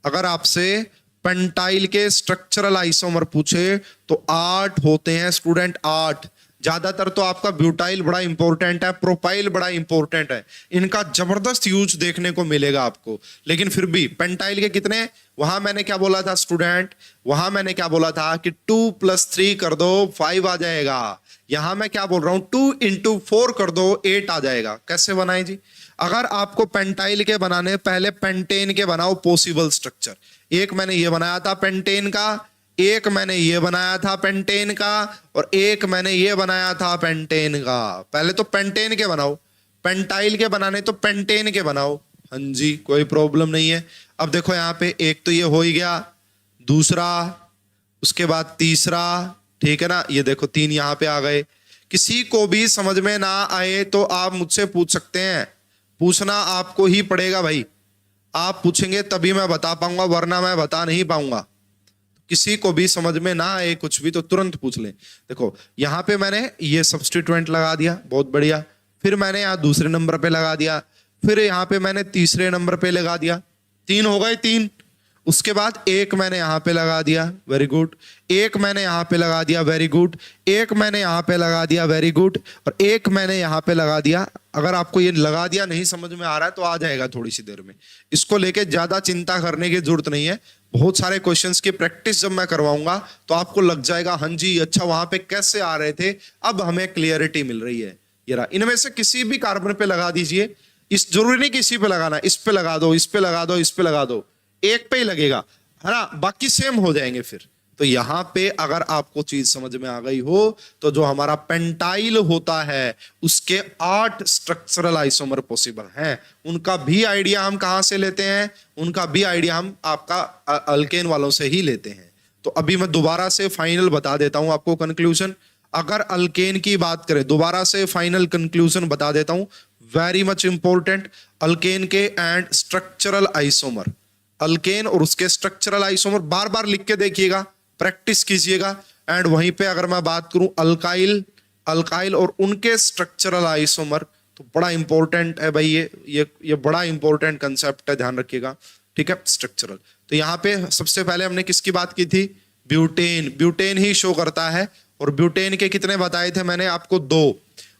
अगर आपसे पेंटाइल के स्ट्रक्चरल आइसोमर पूछे तो 8 होते हैं स्टूडेंट, 8। ज्यादातर तो आपका ब्यूटाइल बड़ा इंपॉर्टेंट है, प्रोपाइल बड़ा इंपॉर्टेंट है, इनका जबरदस्त यूज देखने को मिलेगा आपको। लेकिन फिर भी पेंटाइल के कितने? वहां मैंने क्या बोला था स्टूडेंट? वहां मैंने क्या बोला था कि 2 + 3 कर दो, 5 आ जाएगा। यहां मैं क्या बोल रहा हूं? 2 × 4 कर दो, 8 आ जाएगा। कैसे बनाए जी? अगर आपको पेंटाइल के बनाने, पहले पेंटेन के बनाओ पॉसिबल स्ट्रक्चर। एक मैंने ये बनाया था पेंटेन का, एक मैंने ये बनाया था पेंटेन का, और एक मैंने ये बनाया था पेंटेन का। पहले तो पेंटेन के बनाओ, पेंटाइल के बनाने तो पेंटेन के बनाओ। हाँ जी, कोई प्रॉब्लम नहीं है। अब देखो यहाँ पे एक तो ये हो ही गया, दूसरा, उसके बाद तीसरा, ठीक है ना। ये देखो 3 यहाँ पे आ गए। किसी को भी समझ में ना आए तो आप मुझसे पूछ सकते हैं, पूछना आपको ही पड़ेगा भाई। आप पूछेंगे तभी मैं बता पाऊंगा, वरना मैं बता नहीं पाऊंगा। किसी को भी समझ में ना आए कुछ भी तो तुरंत पूछ लें। देखो यहां पे मैंने ये सब्स्टिट्यूएंट लगा दिया, बहुत बढ़िया। फिर मैंने यहां दूसरे नंबर पे लगा दिया, फिर यहां पे मैंने तीसरे नंबर पे लगा दिया। 3 हो गए, 3। उसके बाद एक मैंने यहां पे लगा दिया, वेरी गुड। एक मैंने यहां पे लगा दिया, वेरी गुड। एक मैंने यहां पे लगा दिया, वेरी गुड। और एक मैंने यहां पे लगा दिया। अगर आपको ये लगा दिया नहीं समझ में आ रहा है तो आ जाएगा थोड़ी सी देर में, इसको लेके ज्यादा चिंता करने की जरूरत नहीं है। बहुत सारे क्वेश्चंस की प्रैक्टिस जब मैं करवाऊंगा तो आपको लग जाएगा, हाँ जी अच्छा वहां पे कैसे आ रहे थे, अब हमें क्लियरिटी मिल रही है। ये रहा, इनमें से किसी भी कार्बन पे लगा दीजिए। इस जरूरी नहीं किसी पे लगाना, इस पे लगा दो, इस पे लगा दो, इस पे लगा दो, एक पे ही लगेगा, है ना, बाकी सेम हो जाएंगे फिर। तो यहां पे अगर आपको चीज समझ में आ गई हो तो जो हमारा पेंटाइल होता है उसके 8 स्ट्रक्चरल आइसोमर पॉसिबल हैं। उनका भी आइडिया हम कहां से लेते हैं? उनका भी आइडिया हम आपका अल्केन वालों से ही लेते हैं। तो अभी मैं दोबारा से फाइनल बता देता हूं आपको कंक्लूजन। अगर अल्केन की बात करें, दोबारा से फाइनल कंक्लूजन बता देता हूं, वेरी मच इंपॉर्टेंट। अल्केन के एंड स्ट्रक्चरल आइसोमर, अल्केन और उसके स्ट्रक्चरल आइसोमर बार बार लिख के देखिएगा, प्रैक्टिस कीजिएगा। एंड वहीं पे अगर मैं बात करूं अल्काइल और उनके स्ट्रक्चरल आइसोमर, तो बड़ा इंपॉर्टेंट है भाई, ये बड़ा इंपॉर्टेंट कंसेप्ट है, ध्यान रखिएगा। ठीक है, स्ट्रक्चरल। तो यहां पे सबसे पहले हमने किसकी बात की थी? ब्यूटेन ही शो करता है। और ब्यूटेन के कितने बताए थे मैंने आपको? 2।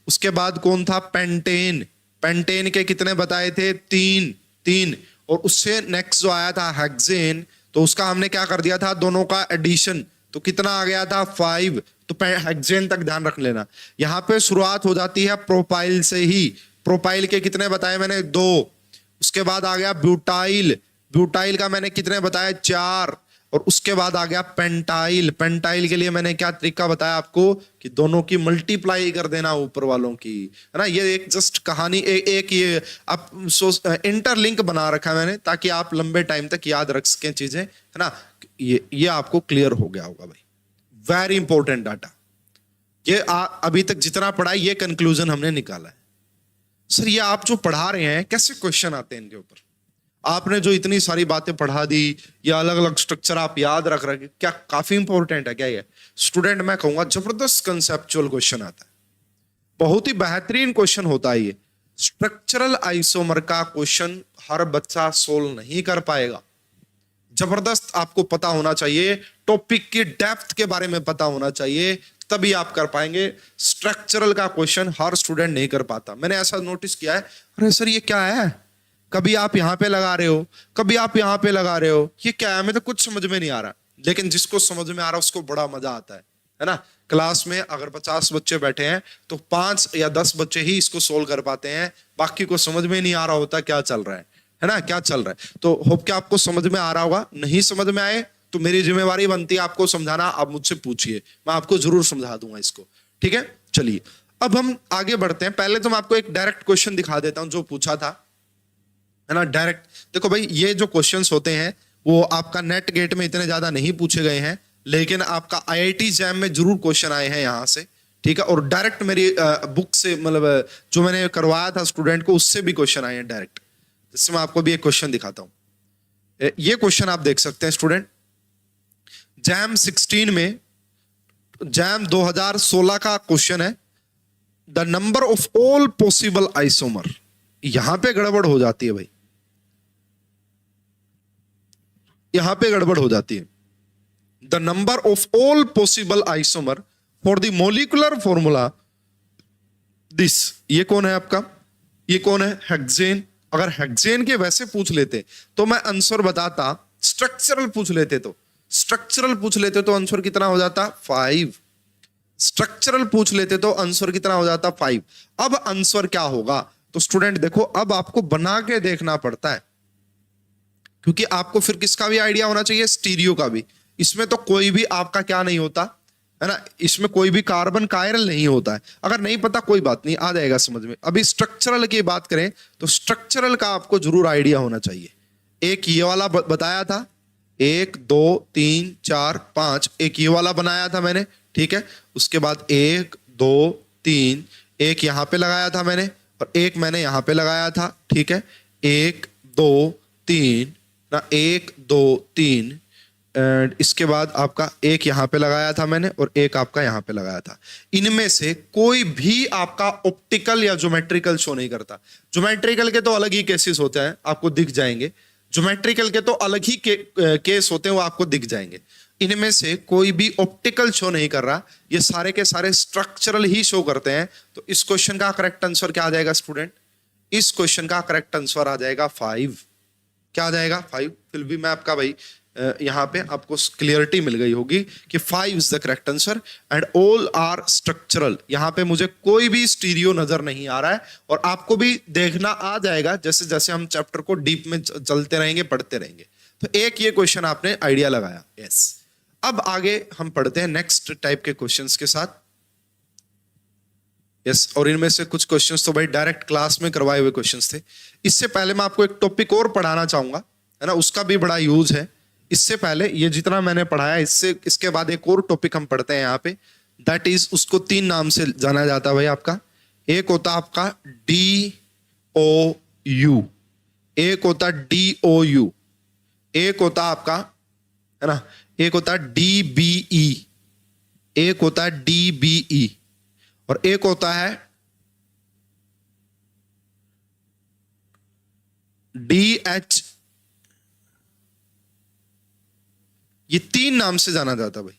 उसके बाद कौन था? पेंटेन के कितने बताए थे? 3। और उससे नेक्स्ट जो आया था हेक्सेन, तो उसका हमने क्या कर दिया था? दोनों का एडिशन, तो कितना आ गया था? 5। तो हेक्सेन तक ध्यान रख लेना। यहां पे शुरुआत हो जाती है प्रोपाइल से ही। प्रोपाइल के कितने बताए मैंने? 2। उसके बाद आ गया ब्यूटाइल, ब्यूटाइल का मैंने कितने बताया 4, और उसके बाद आ गया पेंटाइल, पेंटाइल के लिए मैंने क्या तरीका बताया आपको कि दोनों की मल्टीप्लाई कर देना ऊपर वालों की, है ना। ये एक जस्ट कहानी एक ये आप इंटरलिंक बना रखा है मैंने ताकि आप लंबे टाइम तक याद रख सकें चीजें, है ना। ये आपको क्लियर हो गया होगा भाई, वेरी इंपॉर्टेंट डाटा। ये अभी तक जितना पढ़ा ये कंक्लूजन हमने निकाला है। सर ये आप जो पढ़ा रहे हैं कैसे क्वेश्चन आते हैं इनके ऊपर? आपने जो इतनी सारी बातें पढ़ा दी, या अलग अलग स्ट्रक्चर आप याद रख रहे हैं, क्या काफी इंपॉर्टेंट है क्या ये? स्टूडेंट मैं कहूंगा जबरदस्त कंसेप्चुअल क्वेश्चन आता है, बहुत ही बेहतरीन क्वेश्चन होता है ये। स्ट्रक्चरल आइसोमर का क्वेश्चन हर बच्चा सोल्व नहीं कर पाएगा। जबरदस्त आपको पता होना चाहिए, टॉपिक की डेप्थ के बारे में पता होना चाहिए, तभी आप कर पाएंगे। स्ट्रक्चरल का क्वेश्चन हर स्टूडेंट नहीं कर पाता। मैंने ऐसा नोटिस किया है, अरे सर ये क्या है, कभी आप यहां पे लगा रहे हो, कभी आप यहां पे लगा रहे हो, ये क्या है, हमें तो कुछ समझ में नहीं आ रहा। लेकिन जिसको समझ में आ रहा है उसको बड़ा मजा आता है ना। क्लास में अगर 50 बच्चे बैठे हैं तो 5 या 10 बच्चे ही इसको सोल्व कर पाते हैं, बाकी को समझ में नहीं आ रहा होता क्या चल रहा है ना, क्या चल रहा है। तो होप कि आपको समझ में आ रहा होगा। नहीं समझ में आए तो मेरी जिम्मेवारी बनती है आपको समझाना, आप मुझसे पूछिए, मैं आपको जरूर समझा दूंगा इसको, ठीक है। चलिए अब हम आगे बढ़ते हैं। पहले तो मैं आपको एक डायरेक्ट क्वेश्चन दिखा देता हूं जो पूछा था, है ना। डायरेक्ट देखो भाई, ये जो क्वेश्चंस होते हैं वो आपका नेट गेट में इतने ज्यादा नहीं पूछे गए हैं, लेकिन आपका आईआईटी जैम में जरूर क्वेश्चन आए हैं यहां से, ठीक है। और डायरेक्ट मेरी बुक से, मतलब जो मैंने करवाया था स्टूडेंट को, उससे भी क्वेश्चन आए हैं डायरेक्ट। जिससे मैं आपको भी एक क्वेश्चन दिखाता हूं। ये क्वेश्चन आप देख सकते हैं स्टूडेंट, जैम 16 में, जैम 2016 का क्वेश्चन है, the number of all possible isomer. यहां पे गड़बड़ हो जाती है भाई, यहां पे गड़बड़ हो जाती है। The number of all possible isomer for the molecular formula this. ये कौन है आपका, ये कौन है, हेक्सेन। अगर हेक्सेन के वैसे पूछ लेते तो मैं आंसर बताता, स्ट्रक्चरल पूछ लेते तो, स्ट्रक्चरल पूछ लेते तो आंसर कितना हो जाता 5। स्ट्रक्चरल पूछ लेते तो आंसर कितना हो जाता 5। अब आंसर क्या होगा तो स्टूडेंट देखो, अब आपको बना के देखना पड़ता है, क्योंकि आपको फिर किसका भी आइडिया होना चाहिए, स्टीरियो का भी। इसमें तो कोई भी आपका क्या नहीं होता है ना, इसमें कोई भी कार्बन कायरल नहीं होता है। अगर नहीं पता कोई बात नहीं, आ जाएगा समझ में। अभी स्ट्रक्चरल की बात करें तो स्ट्रक्चरल का आपको जरूर आइडिया होना चाहिए। एक ये वाला बताया था, 1 2 3 4 5, एक ये वाला बनाया था मैंने, ठीक है। उसके बाद 1 2 3, एक यहां पे लगाया था मैंने, और एक मैंने यहां पे लगाया था, ठीक है। 1 2 3 ना, 1 2 3, एंड इसके बाद आपका एक यहां पे लगाया था मैंने, और एक आपका यहां पे लगाया था। इनमें से कोई भी आपका ऑप्टिकल या ज्योमेट्रिकल शो नहीं करता। ज्योमेट्रिकल के तो अलग ही केसेस होते हैं, आपको दिख जाएंगे। ज्योमेट्रिकल के तो अलग ही केस होते हैं, वो आपको दिख जाएंगे। इनमें से कोई भी ऑप्टिकल शो नहीं कर रहा, ये सारे के सारे स्ट्रक्चरल ही शो करते हैं। तो इस क्वेश्चन का करेक्ट आंसर क्या आ जाएगा स्टूडेंट? इस क्वेश्चन का करेक्ट आंसर आ जाएगा 5। क्या आ जाएगा 5। फिर भी मैं आपका भाई यहां पे आपको क्लियरिटी मिल गई होगी कि 5 is the correct answer and all are structural. यहां पे मुझे कोई भी स्टीरियो नजर नहीं आ रहा है, और आपको भी देखना आ जाएगा जैसे जैसे हम चैप्टर को डीप में चलते रहेंगे, पढ़ते रहेंगे। तो एक ये क्वेश्चन आपने आइडिया लगाया, यस। अब आगे हम पढ़ते हैं नेक्स्ट टाइप के क्वेश्चंस के साथ, यस। और इनमें से कुछ क्वेश्चंस तो भाई डायरेक्ट क्लास में करवाए हुए क्वेश्चंस थे। इससे पहले मैं आपको एक टॉपिक और पढ़ाना चाहूंगा, है ना, उसका भी बड़ा यूज है। इससे पहले ये जितना मैंने पढ़ाया, इसके बाद एक और टॉपिक हम पढ़ते हैं यहाँ पे, दैट इज, उसको 3 नाम से जाना जाता है भाई आपका। एक होता आपका DOU, एक होता DOU, एक होता आपका, है ना, एक होता DBE, एक होता DBE, और एक होता है DH। ये 3 नाम से जाना जाता है भाई।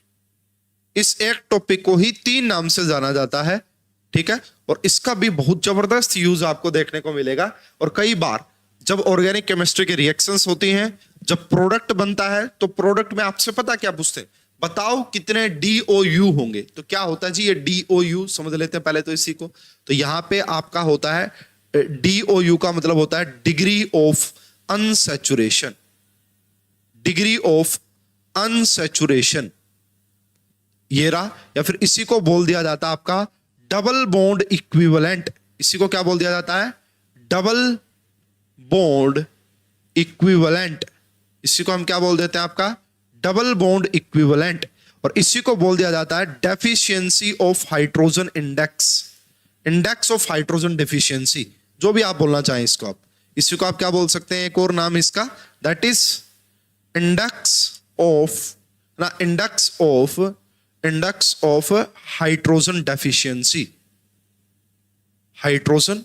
इस एक टॉपिक को ही 3 नाम से जाना जाता है, ठीक है। और इसका भी बहुत जबरदस्त यूज आपको देखने को मिलेगा। और कई बार जब ऑर्गेनिक केमिस्ट्री की रिएक्शंस होती हैं, जब प्रोडक्ट बनता है, तो प्रोडक्ट में आपसे पता क्या पूछते हैं, बताओ कितने DOU होंगे। तो क्या होता है जी, ये DOU समझ लेते हैं पहले तो इसी को। तो यहां पे आपका होता है DOU का मतलब होता है degree of unsaturation, degree of unsaturation ये रहा। या फिर इसी को बोल दिया जाता है आपका डबल बॉन्ड इक्विवेलेंट। इसी को क्या बोल दिया जाता है? Double bond equivalent. इसी को हम क्या बोल देते हैं? आपका डबल बॉन्ड इक्विवेलेंट। और इसी को बोल दिया जाता है deficiency of hydrogen index, index of hydrogen deficiency, जो भी आप बोलना चाहें इसको आप। इसी को आप क्या बोल सकते हैं? एक और नाम इसका, दैट इज इंडेक्स ऑफ ना, index of hydrogen deficiency, hydrogen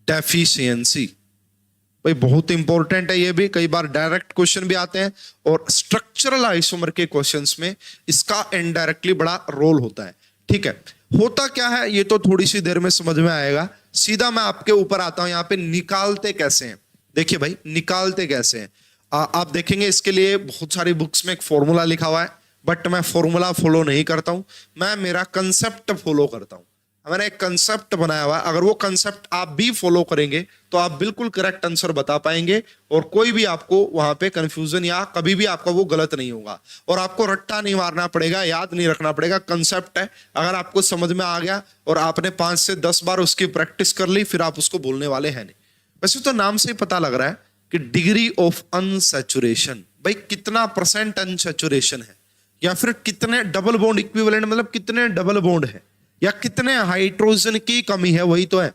deficiency. भाई बहुत इंपॉर्टेंट है ये भी, कई बार डायरेक्ट क्वेश्चन भी आते हैं और स्ट्रक्चरल आइसोमर के क्वेश्चंस में इसका इनडायरेक्टली बड़ा रोल होता है। ठीक है, होता क्या है ये तो थोड़ी सी देर में समझ में आएगा। सीधा मैं आपके ऊपर आता हूं, यहां पे निकालते कैसे हैं। देखिए भाई निकालते कैसे हैं, आप देखेंगे इसके लिए बहुत सारी बुक्स में एक फॉर्मूला लिखा हुआ है, बट मैं फॉर्मूला फॉलो नहीं करता हूं, मैं मेरा कंसेप्ट फॉलो करता हूं। मैंने एक कंसेप्ट बनाया हुआ है, अगर वो कंसेप्ट आप भी फॉलो करेंगे तो आप बिल्कुल करेक्ट आंसर बता पाएंगे और कोई भी आपको वहां पे कंफ्यूजन या कभी भी आपका वो गलत नहीं होगा। और आपको रट्टा नहीं मारना पड़ेगा, याद नहीं रखना पड़ेगा, कंसेप्ट है। अगर आपको समझ में आ गया और आपने 5 से 10 बार उसकी प्रैक्टिस कर ली, फिर आप उसको बोलने वाले हैं नहीं। वैसे तो नाम से ही पता लग रहा है कि डिग्री ऑफ अनसैचुरेशन, भाई कितना % अनसैचुरेशन है, या फिर कितने डबल बॉन्ड इक्विवेलेंट मतलब कितने डबल बॉन्ड है, या कितने हाइड्रोजन की कमी है, वही तो है।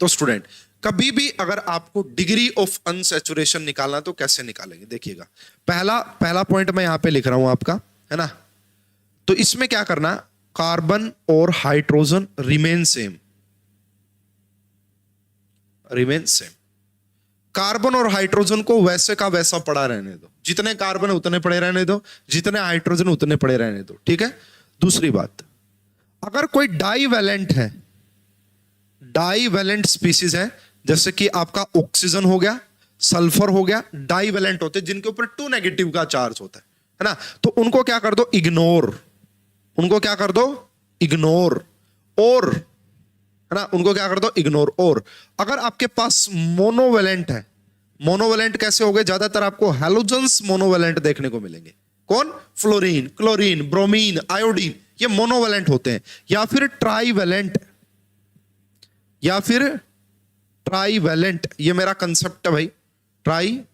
तो स्टूडेंट कभी भी अगर आपको डिग्री ऑफ अनसैचुरेशन निकालना तो कैसे निकालेंगे? देखिएगा, पहला पॉइंट मैं यहां पे लिख रहा हूं आपका, है ना। तो इसमें क्या करना, कार्बन और hydrogen remain same, remain same. Carbon और हाइड्रोजन को वैसे का वैसा पड़ा रहने दो, जितने कार्बन उतने पड़े रहने दो, जितने हाइड्रोजन उतने पड़े रहने दो। ठीक है, दूसरी बात, अगर कोई डाईवैलेंट है, डाईवैलेंट स्पीसीज है, जैसे कि आपका ऑक्सीजन हो गया, सल्फर हो गया, डाईवैलेंट होते हैं जिनके ऊपर 2 नेगेटिव का चार्ज होता है ना, तो उनको क्या कर दो? इग्नोर। उनको क्या कर दो? इग्नोर। और है ना, उनको क्या कर दो? इग्नोर। और अगर आपके पास मोनोवैलेंट है, मोनोवैलेंट कैसे हो गए? ज्यादातर आपको हैलोजन्स मोनोवैलेंट देखने को मिलेंगे। कौन? फ्लोरीन, क्लोरीन, ब्रोमीन, आयोडीन, ये मोनोवैलेंट होते हैं। या फिर ट्राईवैलेंट, या फिर ट्राईवैलेंट, ये मेरा कंसेप्ट है भाई, ट्राईवैलेंट।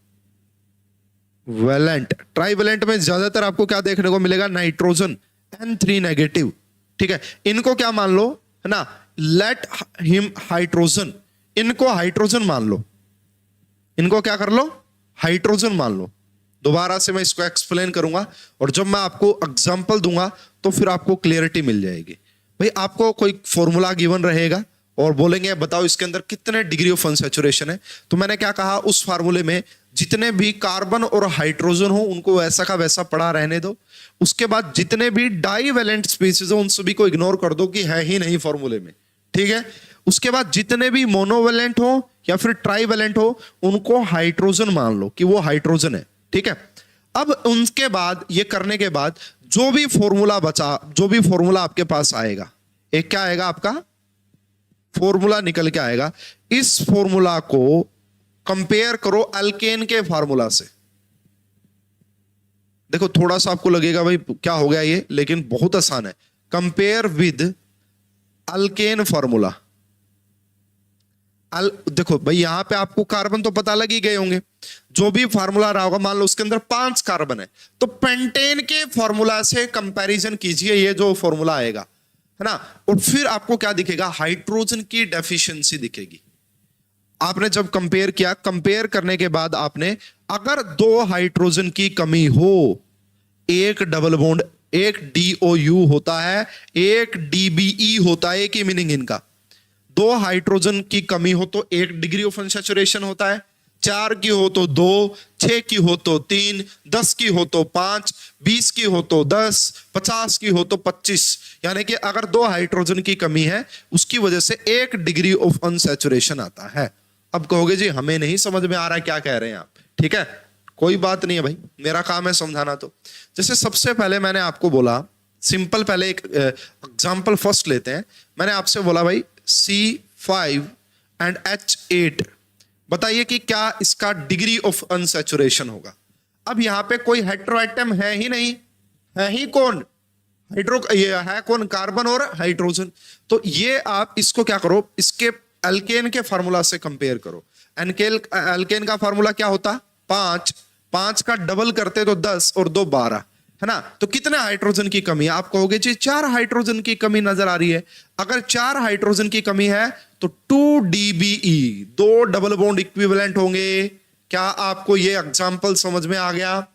ट्राईवैलेंट में ज्यादातर आपको क्या देखने को मिलेगा? Nitrogen, N3 negative. ठीक है, इनको क्या मान लो, है ना, लेट हिम हाइड्रोजन, इनको हाइड्रोजन मान लो, इनको क्या कर लो? हाइड्रोजन मान लो। दोबारा से मैं इसको एक्सप्लेन करूंगा और जब मैं आपको एग्जांपल दूंगा तो फिर आपको क्लियरिटी मिल जाएगी। भाई आपको कोई फॉर्मूला गिवन रहेगा और बोलेंगे बताओ इसके अंदर कितने डिग्री ऑफ अनसैचुरेशन है, तो मैंने क्या कहा, उस फार्मूले में जितने भी कार्बन और हाइड्रोजन हो उनको वैसा का वैसा पड़ा रहने दो। उसके बाद जितने भी डाईवैलेंट स्पीसीज हो उन सभी को इग्नोर कर दो कि है ही नहीं फॉर्मूले में। ठीक है, उसके बाद जितने भी मोनोवैलेंट हो या फिर ट्राईवैलेंट हो उनको हाइड्रोजन मान लो कि वो हाइड्रोजन है। ठीक है, अब उनके बाद ये करने के बाद जो भी फॉर्मूला बचा, जो भी फॉर्मूला आपके पास आएगा, एक क्या आएगा आपका फॉर्मूला निकल के आएगा, इस फॉर्मूला को कंपेयर करो अल्केन के फार्मूला से। देखो थोड़ा सा आपको लगेगा भाई क्या हो गया ये, लेकिन बहुत आसान है। Compare with alkane formula. देखो भाई यहां पे आपको कार्बन तो पता लग ही गए होंगे, जो भी फार्मूला रहा होगा, मान लो उसके अंदर 5 कार्बन है, तो पेंटेन के फार्मूला से कंपैरिजन कीजिए, ये जो फार्मूला आएगा, है ना, और फिर आपको क्या दिखेगा? हाइड्रोजन की डेफिशिएंसी दिखेगी। आपने जब कंपेयर किया, कंपेयर करने के बाद आपने अगर 2 हाइड्रोजन की कमी हो, एक डबल बॉन्ड, एक DOU होता है, एक DBE होता है, एक ही मीनिंग इनका। 2 हाइड्रोजन की कमी हो तो 1 डिग्री ऑफ अनसैचुरेशन होता है, 4 की हो तो 2, 6 की हो तो 3, 10 की हो तो 5, 20 की हो तो 10, 50 की हो तो 25। यानी कि अगर 2 हाइड्रोजन की कमी है उसकी वजह से 1 डिग्री ऑफ अनसैचुरेशन आता है। अब कहोगे जी हमें नहीं समझ में आ रहा क्या कह रहे हैं आप। ठीक है, कोई बात नहीं है भाई, मेरा काम है समझाना। तो जैसे सबसे पहले मैंने आपको बोला, सिंपल पहले एक एग्जांपल फर्स्ट लेते हैं। मैंने आपसे बोला भाई C5 एंड H8, बताइए कि क्या इसका डिग्री ऑफ अनसैचुरेशन होगा। अब यहां पे कोई हेटेरोएटम है ही नहीं, है ही कौन, ये है कौन, कार्बन और हाइड्रोजन। तो ये आप इसको क्या करो, इसके अल्केन के फार्मूला से कंपेयर करो। अल्केन का फार्मूला क्या होता, 5, 5 का डबल करते तो 10 और 2 12, है ना। तो कितने हाइड्रोजन की कमी है, आप कहोगे जी 4 हाइड्रोजन की कमी नजर आ रही है। अगर 4 हाइड्रोजन की कमी है तो 2 DBE, 2 डबल बॉन्ड इक्विवेलेंट होंगे। क्या आपको ये एग्जांपल समझ में आ गया,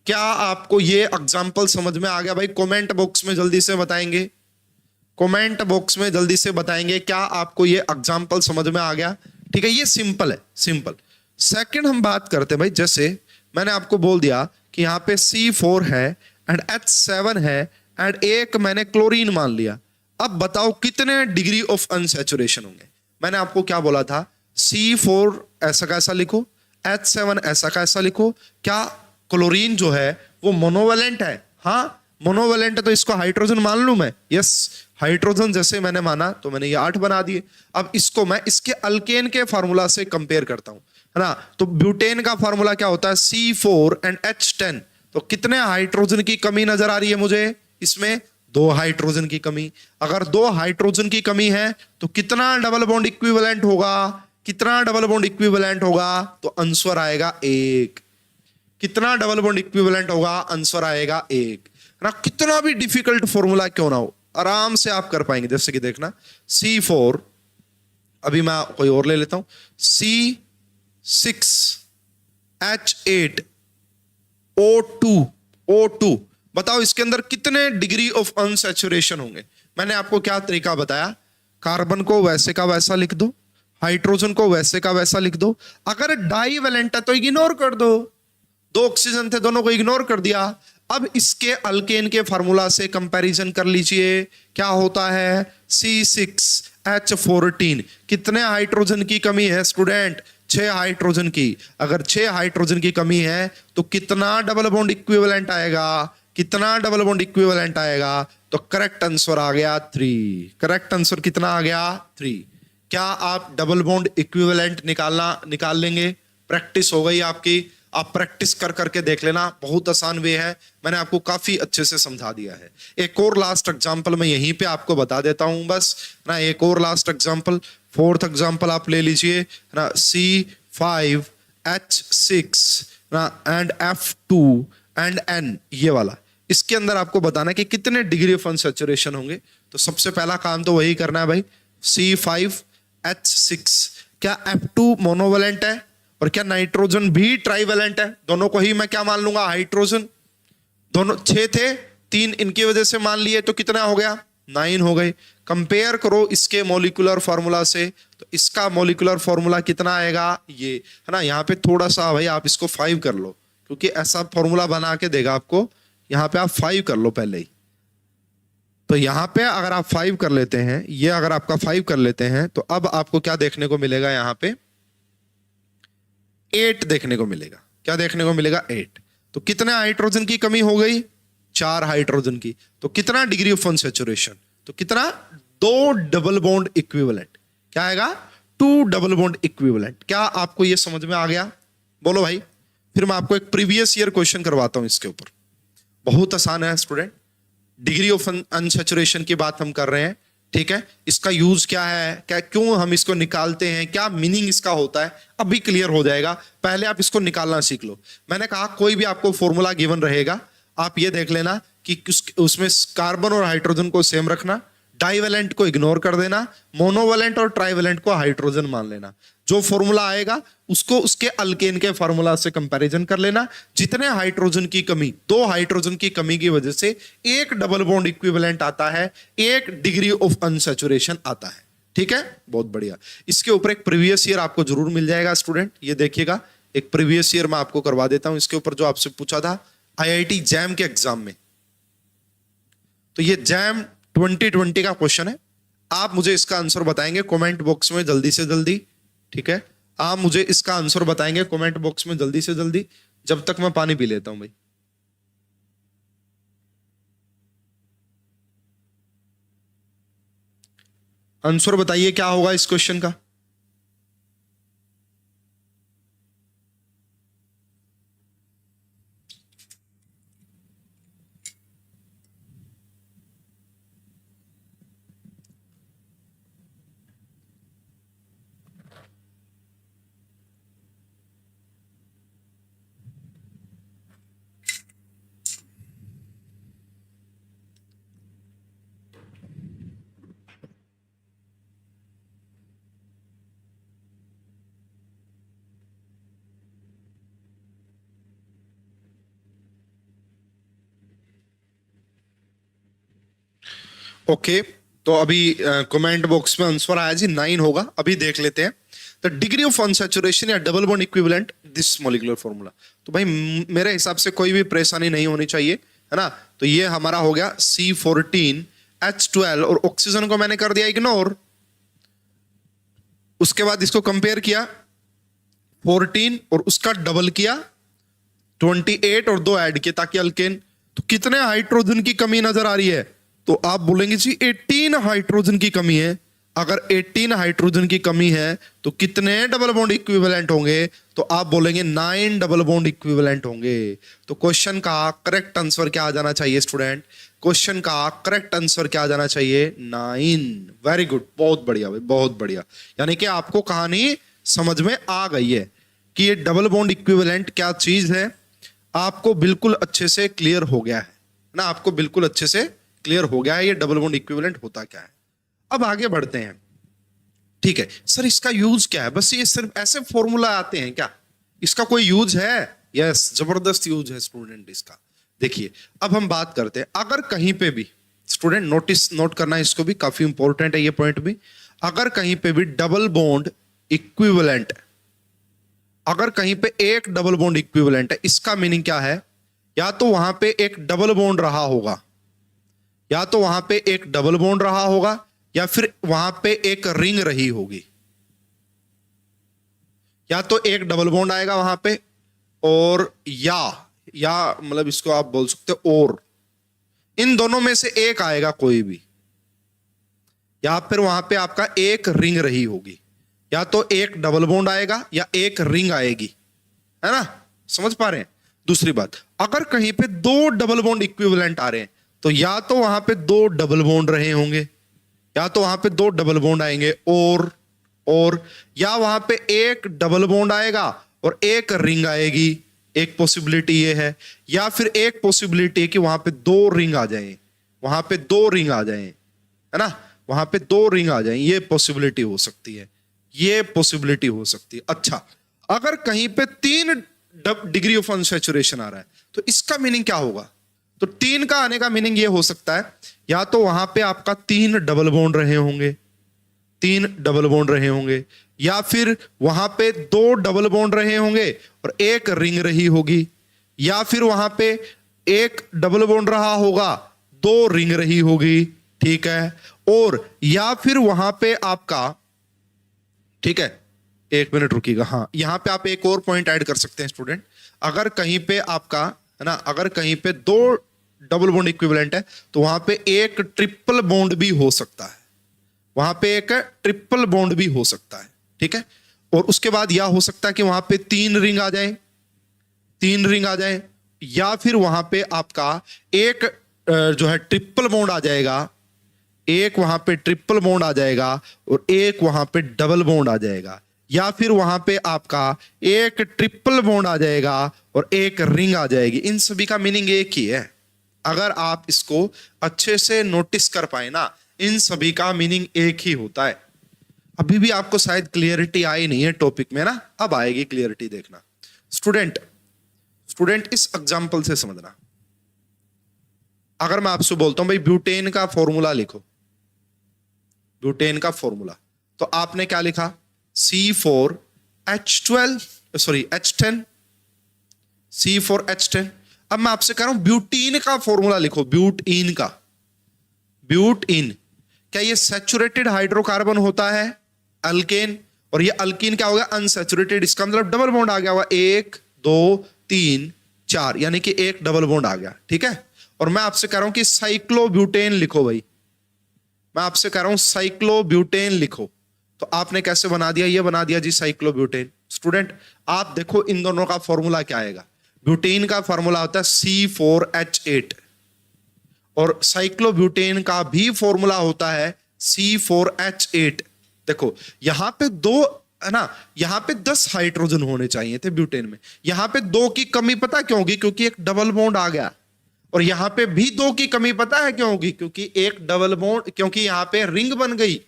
क्या आपको ये एग्जांपल समझ में आ गया भाई? कमेंट बॉक्स में जल्दी से बताएंगे, कमेंट बॉक्स में जल्दी से बताएंगे क्या आपको ये एग्जांपल समझ में आ गया। ठीक है, ये सिंपल है, सिंपल। सेकंड हम बात करते हैं भाई, जैसे मैंने आपको बोल दिया कि यहां पे C4 है एंड H7 है एंड एक मैंने क्लोरीन मान लिया। अब बताओ कितने डिग्री ऑफ अनसैचुरेशन होंगे। मैंने आपको क्या बोला था, C4 ऐसा कैसा लिखो, H7 ऐसा कैसा लिखो। क्या क्लोरीन जो है वो मोनोवेलेंट है? हाँ मोनोवेलेंट है, तो इसको हाइड्रोजन मान लूं मैं? यस, हाइड्रोजन जैसे मैंने माना तो मैंने ये 8 बना दिए। अब इसको मैं इसके अल्केन के फार्मूला से कंपेयर करता हूं, है ना। तो ब्यूटेन का फार्मूला क्या होता है, C4 एंड H10। तो कितने हाइड्रोजन की कमी नजर आ रही है मुझे इसमें, 2 हाइड्रोजन की कमी। अगर 2 हाइड्रोजन की कमी है तो कितना डबल बॉन्ड इक्विवेलेंट होगा, कितना डबल बॉन्ड इक्विवेलेंट होगा, तो आंसर आएगा 1। कितना डबल बॉन्ड इक्विवेलेंट होगा, आंसर आएगा 1, है ना। कितना भी डिफिकल्ट फॉर्मूला क्यों ना हो, आराम से आप कर पाएंगे। जैसे कि देखना C4, अभी मैं कोई और ले लेता हूं, C6H8 O2, बताओ इसके अंदर कितने डिग्री ऑफ अनसैचुरेशन होंगे। मैंने आपको क्या तरीका बताया, कार्बन को वैसे का वैसा लिख दो, हाइड्रोजन को वैसे का वैसा लिख दो। अगर डाईवेलेंट है तो इग्नोर कर दो, 2 ऑक्सीजन थे दोनों को इग्नोर कर दिया। अब इसके अल्केन के फार्मूला से कंपैरिजन कर लीजिए, क्या होता है, C6H14, कितने हाइड्रोजन की कमी है स्टूडेंट, 6 हाइड्रोजन की। अगर 6 हाइड्रोजन की कमी है तो कितना डबल बॉन्ड इक्विवेलेंट आएगा, कितना डबल बॉन्ड इक्विवेलेंट आएगा, तो करेक्ट आंसर आ गया 3। करेक्ट आंसर कितना आ गया, 3। क्या आप डबल बॉन्ड इक्विवेलेंट निकाल लेंगे? प्रैक्टिस हो गई आपकी, आप प्रैक्टिस कर करके देख लेना, बहुत आसान वे है, मैंने आपको काफी अच्छे से समझा दिया है। एक और लास्ट एग्जांपल मैं यहीं पे आपको बता देता हूं बस ना, एक और लास्ट एग्जांपल, 4th एग्जांपल आप ले लीजिए ना, C5H6 ना एंड F2 एंड N, ये वाला। इसके अंदर आपको बताना है कि कितने डिग्री ऑफ अनसैचुरेशन होंगे। तो सबसे पहला काम तो वही करना है भाई, C5H6, क्या F2 मोनोवेलेंट है और क्या नाइट्रोजन भी ट्राइवेलेंट है? दोनों को ही मैं क्या मान लूंगा, हाइड्रोजन। दोनों 6 थे, 3 इनकी वजह से मान लिए, तो कितना हो गया, 9 हो गए। कंपेयर करो इसके मॉलिक्यूलर फार्मूला से, तो इसका मॉलिक्यूलर फार्मूला कितना आएगा, ये है ना। यहाँ पे थोड़ा सा भाई आप इसको 5 कर लो, क्योंकि ऐसा फार्मूला बना के देगा आपको, यहाँ पे आप 5 कर लो पहले ही। तो यहाँ पे अगर आप 5 कर लेते हैं, ये अगर आपका 5 कर लेते हैं, तो अब आपको क्या देखने को मिलेगा, यहाँ पे 8 देखने को मिलेगा। क्या देखने को मिलेगा, 8। तो कितने हाइड्रोजन की कमी हो गई, 4 हाइड्रोजन की। तो कितना डिग्री ऑफ अनसैचुरेशन, तो कितना, 2 डबल बॉन्ड इक्विवेलेंट। क्या आएगा, 2 डबल बॉन्ड इक्विवेलेंट। क्या आपको ये समझ में आ गया, बोलो भाई। फिर मैं आपको एक प्रीवियस ईयर क्वेश्चन करवाता हूं इसके ऊपर, बहुत आसान है स्टूडेंट। डिग्री ऑफ अनसैचुरेशन की बात हम कर रहे हैं, ठीक है। इसका यूज क्या है, क्या क्यों हम इसको निकालते हैं, क्या मीनिंग इसका होता है, अभी क्लियर हो जाएगा। पहले आप इसको निकालना सीख लो। मैंने कहा कोई भी आपको फॉर्मूला गिवन रहेगा, आप ये देख लेना कि उसमें कार्बन और हाइड्रोजन को सेम रखना, डाईवेलेंट को इग्नोर कर देना, मोनोवेलेंट और ट्राइवेलेंट को हाइड्रोजन मान लेना। जो फॉर्मूला आएगा उसको उसके अल्केन के फॉर्मूला से कंपैरिजन कर लेना। जितने हाइड्रोजन की कमी, 2 हाइड्रोजन की कमी की वजह से 1 डबल बॉन्ड इक्विवेलेंट आता है, 1 डिग्री ऑफ अनसैचुरेशन आता है। ठीक है, बहुत बढ़िया। इसके ऊपर एक प्रीवियस ईयर आपको जरूर मिल जाएगा स्टूडेंट, ये देखिएगा, एक प्रीवियस ईयर मैं आपको करवा देता हूं इसके ऊपर, जो आपसे पूछा था IIT जैम के एग्जाम में। तो ये जैम 2020 का क्वेश्चन है। आप मुझे इसका आंसर बताएंगे कमेंट बॉक्स में जल्दी से जल्दी, ठीक है। आप मुझे इसका आंसर बताएंगे कमेंट बॉक्स में जल्दी से जल्दी, जब तक मैं पानी पी लेता हूं भाई। आंसर बताइए क्या होगा इस क्वेश्चन का। ओके, तो अभी कमेंट बॉक्स में आंसर आया जी 9 होगा। अभी देख लेते हैं द डिग्री ऑफ अनसैचुरेशन या double bond equivalent this molecular formula. तो भाई मेरे हिसाब से कोई भी परेशानी नहीं होनी चाहिए, है ना। तो ये हमारा हो गया C14H12 और ऑक्सीजन को मैंने कर दिया इग्नोर। उसके बाद इसको कंपेयर किया 14 और उसका डबल किया 28 और 2 ऐड किए ताकि अल्केन। तो कितने हाइड्रोजन की कमी नजर आ रही है? तो आप बोलेंगे जी 18 हाइड्रोजन की कमी है। अगर 18 हाइड्रोजन की कमी है तो कितने डबल बॉन्ड इक्विवेलेंट होंगे? तो आप बोलेंगे 9 डबल बॉन्ड इक्विवेलेंट होंगे। तो क्वेश्चन का करेक्ट आंसर क्या आ जाना चाहिए स्टूडेंट? क्वेश्चन का करेक्ट आंसर क्या आ जाना चाहिए? 9। वेरी गुड, बहुत बढ़िया भाई, बहुत बढ़िया। यानी कि आपको कहानी समझ में आ गई है कि ये डबल बॉन्ड इक्विवेलेंट क्या चीज है। आपको बिल्कुल अच्छे से क्लियर हो गया है ना, आपको बिल्कुल अच्छे से क्लियर हो गया है ये डबल बॉन्ड इक्विवेलेंट होता क्या है। अब आगे बढ़ते हैं। ठीक है सर, इसका यूज क्या है? बस ये सिर्फ ऐसे फॉर्मूला आते हैं क्या? इसका कोई यूज है? यस, जबरदस्त यूज है स्टूडेंट इसका। देखिए अब हम बात करते हैं, अगर कहीं पे भी स्टूडेंट नोट करना, इसको भी काफी इंपॉर्टेंट है ये पॉइंट भी। अगर कहीं पे भी डबल बॉन्ड इक्विवेलेंट, अगर कहीं पे एक डबल बॉन्ड इक्विवेलेंट है, इसका मीनिंग क्या है? या तो वहां पे एक डबल बॉन्ड रहा होगा, या तो वहां पे एक डबल बॉन्ड रहा होगा, या फिर वहां पे एक रिंग रही होगी। या तो एक डबल बॉन्ड आएगा वहां पे, और या मतलब इसको आप बोल सकते हो और, इन दोनों में से एक आएगा कोई भी, या फिर वहां पे आपका एक रिंग रही होगी। या तो एक डबल बॉन्ड आएगा या एक रिंग आएगी, है ना, समझ पा रहे हैं। दूसरी बात, अगर कहीं पे दो डबल बॉन्ड इक्विवेलेंट आ रहे हैं तो या तो वहां पे दो डबल बॉन्ड रहे होंगे, या तो वहां पे दो डबल बॉन्ड आएंगे, और या वहां पे एक डबल बॉन्ड आएगा और एक रिंग आएगी। एक पॉसिबिलिटी ये है, या फिर एक पॉसिबिलिटी है कि वहां पे दो रिंग आ जाएं, वहां पे दो रिंग आ जाएं, है ना, वहां पे दो रिंग आ जाएं। ये पॉसिबिलिटी हो सकती है, ये पॉसिबिलिटी हो सकती है। अच्छा, अगर कहीं पे 3 डिग्री ऑफ अनसैचुरेशन आ रहा है तो इसका मीनिंग क्या होगा? तो 3 का आने का मीनिंग ये हो सकता है, या तो वहां पे आपका 3 डबल बॉन्ड रहे होंगे, 3 डबल बॉन्ड रहे होंगे, या फिर वहां पे 2 डबल बॉन्ड रहे होंगे और एक रिंग रही होगी, या फिर वहां पे एक डबल बॉन्ड रहा होगा, 2 रिंग रही होगी। ठीक है, और या फिर वहां पे आपका, ठीक है, एक मिनट रुकिएगा, हाँ यहां पे आप एक और पॉइंट ऐड कर सकते हैं स्टूडेंट। अगर कहीं पे आपका, है ना, अगर कहीं पे 2 डबल बॉन्ड इक्विवेलेंट है तो वहां पे एक ट्रिपल बॉन्ड भी हो सकता है, वहां पे एक ट्रिपल बॉन्ड भी हो सकता है। ठीक है, और उसके बाद यह हो सकता है कि वहां पे 3 रिंग आ जाए, 3 रिंग आ जाए, या फिर वहां पे आपका एक जो है ट्रिपल बॉन्ड आ जाएगा, एक वहां पे ट्रिपल बॉन्ड आ जाएगा और एक वहां पे डबल बॉन्ड आ जाएगा, या फिर वहां पे आपका एक ट्रिपल बॉन्ड आ जाएगा और एक रिंग आ जाएगी। इन सभी का मीनिंग एक ही है। अगर आप इसको अच्छे से नोटिस कर पाए ना, इन सभी का मीनिंग एक ही होता है। अभी भी आपको शायद क्लियरिटी आई नहीं है टॉपिक में ना, अब आएगी क्लियरिटी, देखना स्टूडेंट इस एग्जांपल से समझना। अगर मैं आपसे बोलता हूं भाई ब्यूटेन का फॉर्मूला लिखो, ब्यूटेन का फॉर्मूला, तो आपने क्या लिखा? C4H10, C4H10। अब मैं आपसे कह रहा हूं ब्यूटीन का फॉर्मूला लिखो, ब्यूटीन का, ब्यूटीन। क्या ये सैचुरेटेड हाइड्रोकार्बन होता है, अल्केन, और ये अल्कीन क्या हो गया? अनसैचुरेटेड। इसका मतलब डबल बॉन्ड आ गया हुआ, 1 2 3 4, यानी कि एक डबल बॉन्ड आ गया। ठीक है, और मैं आपसे कह रहा हूं कि साइक्लोब्यूटेन लिखो भाई, मैं आपसे कह रहा हूं साइक्लोब्यूटेन लिखो। तो आपने कैसे बना दिया? ये बना दिया जी साइक्लोब्यूटेन। स्टूडेंट आप देखो इन दोनों का फॉर्मूला क्या आएगा। ब्यूटेन का फॉर्मूला होता है C4H8 और साइक्लोब्यूटेन का भी फॉर्मूला होता है C4H8। देखो यहां पे 2 है ना, यहां पे 10 हाइड्रोजन होने चाहिए थे ब्यूटेन में, यहां पे 2 की कमी पता क्यों होगी? क्योंकि एक डबल बॉन्ड आ गया। और यहां पे भी 2 की कमी पता है क्यों होगी? क्योंकि एक डबल बॉन्ड, क्योंकि यहां पे रिंग बन गई,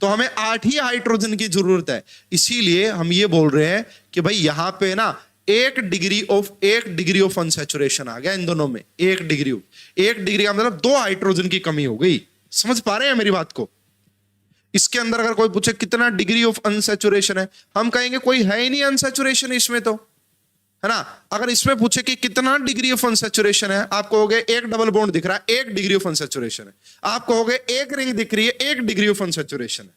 तो हमें 8 ही हाइड्रोजन की जरूरत है। इसीलिए हम ये बोल रहे हैं कि भाई यहां पे ना 1 डिग्री ऑफ अनसैचुरेशन आ गया इन दोनों में, 1 डिग्री का मतलब 2 हाइड्रोजन की कमी हो गई। समझ पा रहे हैं मेरी बात को? इसके अंदर अगर कोई पूछे कितना डिग्री ऑफ अनसैचुरेशन है, हम कहेंगे कोई है ही नहीं अनसैचुरेशन इसमें, तो है ना। अगर इसमें पूछे कि कितना डिग्री ऑफ अनसैचुरेशन है, आप कहोगे एक डबल बॉन्ड दिख रहा है, 1 डिग्री ऑफ अनसैचुरेशन है। आप कहोगे एक रिंग दिख रही है, 1 डिग्री ऑफ अनसैचुरेशन है।